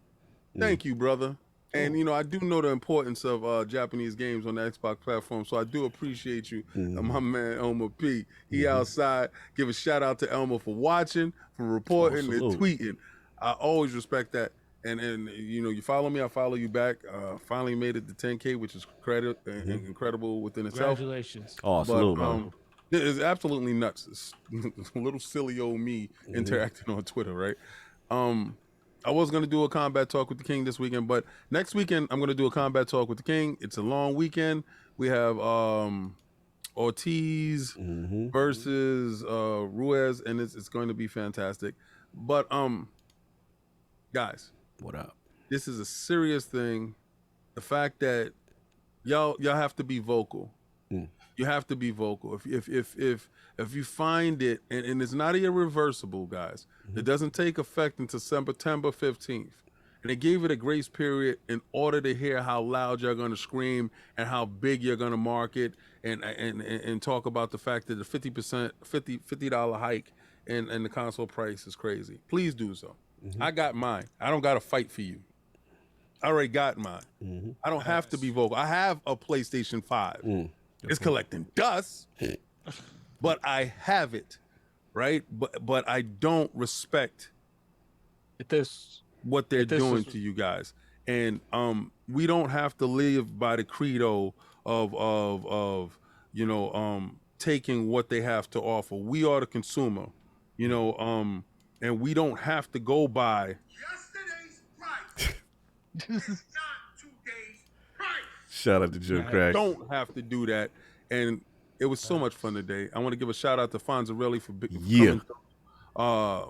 Thank you, brother. And you know, I do know the importance of Japanese games on the Xbox platform, so I do appreciate you, my man Elmer P. He outside. Give a shout out to Elmer for watching, for reporting, and salute. tweeting. I always respect that. And you know, you follow me, I follow you back. Finally made it to 10K, which is incredible within itself. Congratulations. Oh, salute, man. It's absolutely nuts. It's a little silly old me interacting on Twitter, right? I was going to do a combat talk with the King this weekend, but next weekend I'm going to do a combat talk with the King. It's a long weekend. We have Ortiz versus Ruiz, and it's going to be fantastic. But guys, What up? this is a serious thing. The fact that y'all have to be vocal. You have to be vocal. If you find it, and it's not irreversible, guys. It doesn't take effect until September 15th. And they gave it a grace period in order to hear how loud you're going to scream and how big you're going to market and talk about the fact that the $50 hike in the console price is crazy. Please do so. I got mine. I don't got to fight for you. I already got mine. I don't have to be vocal. I have a PlayStation 5. It's collecting dust, but I have it, right? But I don't respect what they're doing to you guys. And we don't have to live by the credo of you know taking what they have to offer. We are the consumer, you know, and we don't have to go by Yesterday's price is not today's price. Shout out to Joe Crack. don't have to do that. and it was so much fun today. I want to give a shout out to Fonz for Yeah. coming through.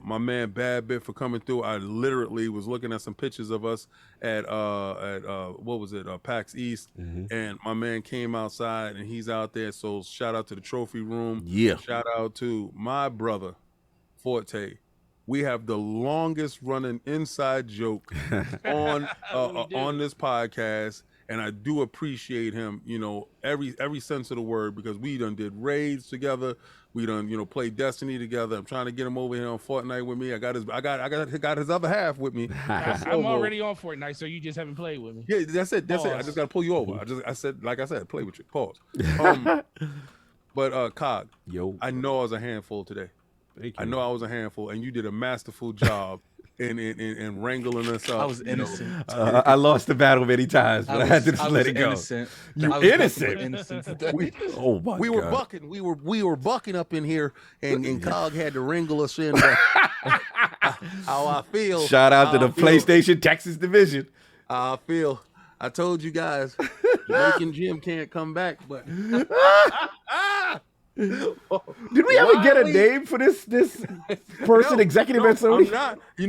My man BadBit for coming through. I literally was looking at some pictures of us at what was it, PAX East, and my man came outside and he's out there. So shout out to the trophy room. Yeah. Shout out to my brother Forte. We have the longest running inside joke on this podcast, and I do appreciate him. You know, every sense of the word, because we done did raids together. We done, played Destiny together. I'm trying to get him over here on Fortnite with me. I got his other half with me. I'm already on Fortnite, so you just haven't played with me. Yeah, that's it. That's it. I just got to pull you over. I said, play with you. Pause. But Cog, I know I was a handful today. I know I was a handful, and you did a masterful job in wrangling us up. I was innocent. I lost the battle many times, but I had to just let it go. Innocent. You innocent? Oh my we God. were bucking. We were bucking up in here, and Cog had to wrangle us in. But how I feel. Shout out to the PlayStation Texas division. I feel. I told you guys, Jamaican Jim can't come back, but. Did we ever get a name for this person, No, executive at Sony?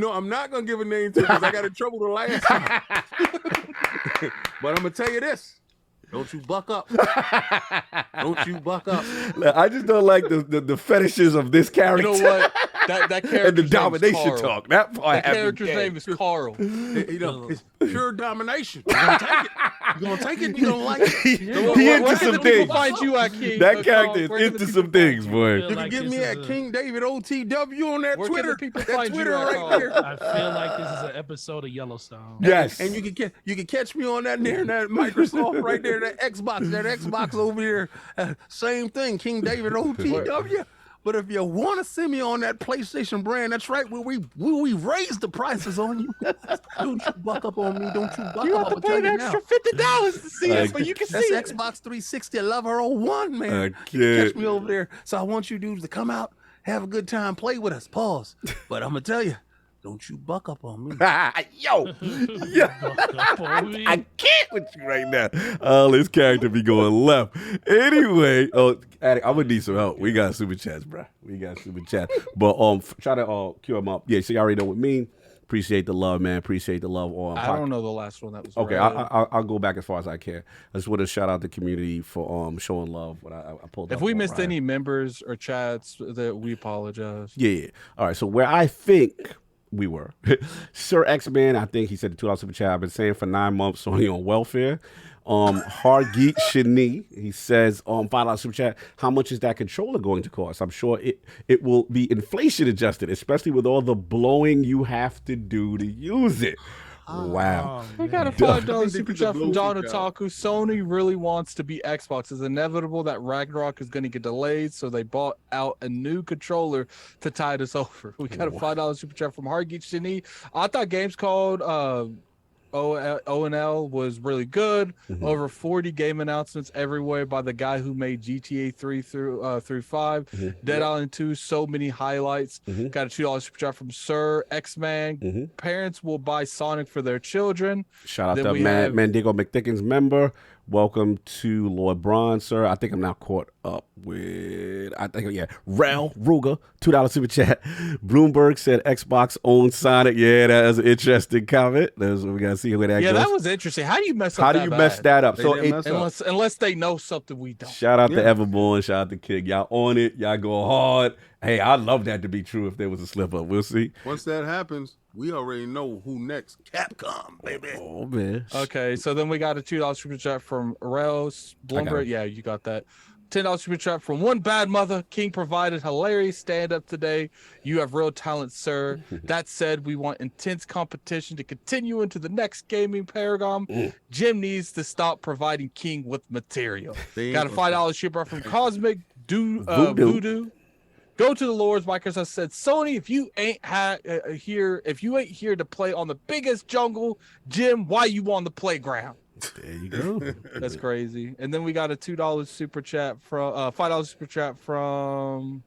I'm not gonna give a name to it because I got in trouble the last time. But I'm gonna tell you this. Don't you buck up. Don't you buck up. I just don't like the fetishes of this character. You know what? That character and the domination talk. That part. That character's name is Carl. It's pure domination. You're gonna take it. You're gonna take it. You're gonna like it. He into some things. Find you at King? That character is into some things, boy. You can get me at King David OTW on that Where Twitter. can the people That find Twitter you at, right Carl? there. I feel like this is an episode of Yellowstone. Yes. And you can catch me on that Microsoft right there, that Xbox over there. Same thing, King David OTW. But if you want to see me on that PlayStation brand, that's right, where we raise the prices on you. Don't you buck up on me. Don't you buck You up. have to pay an extra $50 to see us, but you can see That's it. Xbox 360 Lover 01, man. I You can can't. catch me over there. So I want you dudes to come out, have a good time, play with us. Pause. But I'm going to tell you, don't you buck up on me. Yo. I can't with you right now. Oh, this character be going left. Anyway, Addict, I'm gonna need some help. We got super chats, bro. We got super chats. But try to cue him up. Yeah, so you already know what I mean. Appreciate the love, man. Appreciate the love. I don't know the last one that was okay. read. I'll go back as far as I can. I just want to shout out the community for showing love. What I pulled. If up we on missed Ryan. any members or chats, that we apologize. Yeah. All right. So where I think we were, Sir X-Man, I think he said the $2 super chat. I've been saying for 9 months Sony on welfare. Hargeet Shani, he says $5 super chat. How much is that controller going to cost? I'm sure it will be inflation adjusted, especially with all the blowing you have to do to use it. Wow. We got a $5 super chat from John Otaku. Sony really wants to be Xbox. It's inevitable that Ragnarok is going to get delayed, so they bought out a new controller to tide us over. We got a $5 super chat from Hargeet Shani. I thought games called ONL was really good. Over 40 game announcements everywhere by the guy who made GTA 3 through 5. Dead Island 2, so many highlights. Got a $2 super chat from Sir X-Man. Parents will buy Sonic for their children. Shout out Then to we have- Mandigo McThickens member. Welcome to Lord Braun, sir. I think I'm now caught up with, Rel Ruger, $2 super chat. Bloomberg said Xbox owns Sonic. Yeah, that was an interesting comment. That's what we got to see where that goes. Yeah, that was interesting. How do you mess up How do that you bad? mess that up? They So didn't mess up. Unless they know something we don't. shout out to Everborn. Shout out to King. Y'all on it. Y'all go hard. Hey, I'd love that to be true if there was a slip up. We'll see. Once that happens, we already know who next. Capcom, baby. Oh, man. Okay, so then we got a $2 super chat from Rels Bloomberg. it. Yeah, you got that. $10 super chat from One Bad Mother. King provided hilarious stand-up today. You have real talent, sir. That said, we want intense competition to continue into the next gaming paradigm. Jim needs to stop providing King with material. Got a $5 super from Cosmic Voodoo. Go to the Lords. Microsoft said, Sony, if you ain't here to play on the biggest jungle gym, why you on the playground? There you go. That's crazy. And then we got a $2 super chat from $5 super chat from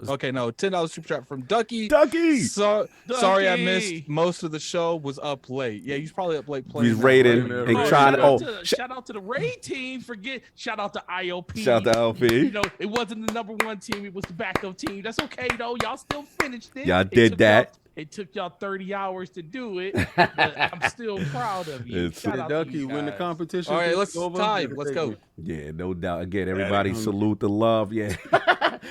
Okay, no, $10 super chat from Ducky. Ducky. Sorry, I missed most of the show. Was up late. Yeah, he's probably up late playing. He's raiding and trying to. Shout out to the raid team. Shout out to IOP. Shout out to IOP. You know, it wasn't the number one team. It was the backup team. That's okay though. Y'all still finished it. Y'all did that. It took y'all 30 hours to do it, but I'm still proud of you. Shout out Ducky, to you when the guys. competition. All right, let's over, time. Let's go. Yeah, no doubt. Again, everybody salute the love. Yeah.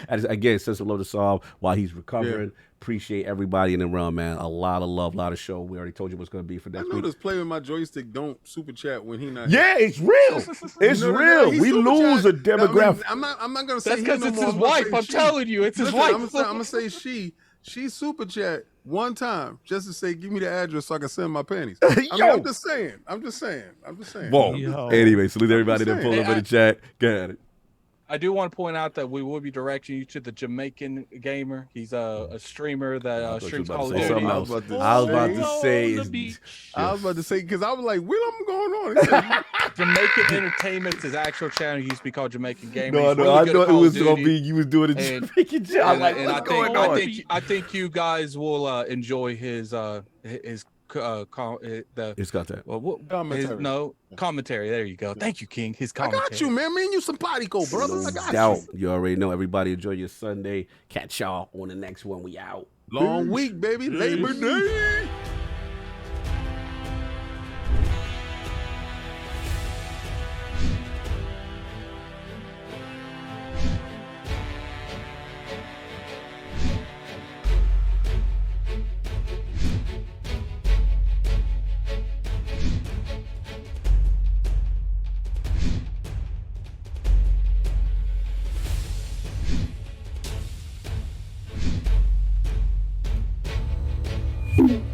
Again, sense of love to solve while he's recovering. Yeah. Appreciate everybody in the realm, man. A lot of love, a lot of show. We already told you what's going to be for next week. I know this play with my joystick don't super chat when he not. Yeah, it's real. It's real. We lose a demographic. I'm not gonna say that's because it's his wife. I'm telling you, it's his wife. I'm gonna say she super chat one time just to say give me the address so I can send my panties. I'm just saying. Whoa. Anyway, salute everybody that pulled up in the chat. Got it. I do want to point out that we will be directing you to the Jamaican gamer. He's a streamer that streams Call of Duty. I was about to say because I was like, what am going on? Jamaican Entertainment's his actual channel. He used to be called Jamaican Gamer. No, I thought it was gonna be you was doing a Jamaican job. I think you guys will enjoy his content. Well, commentary. There you go. Thank you, King. His commentary. I got you, man. Me and you simpatico, brother. I got you. You already know. Everybody enjoy your Sunday. Catch y'all on the next one. We out. Long week, baby. Labor Day. Boom.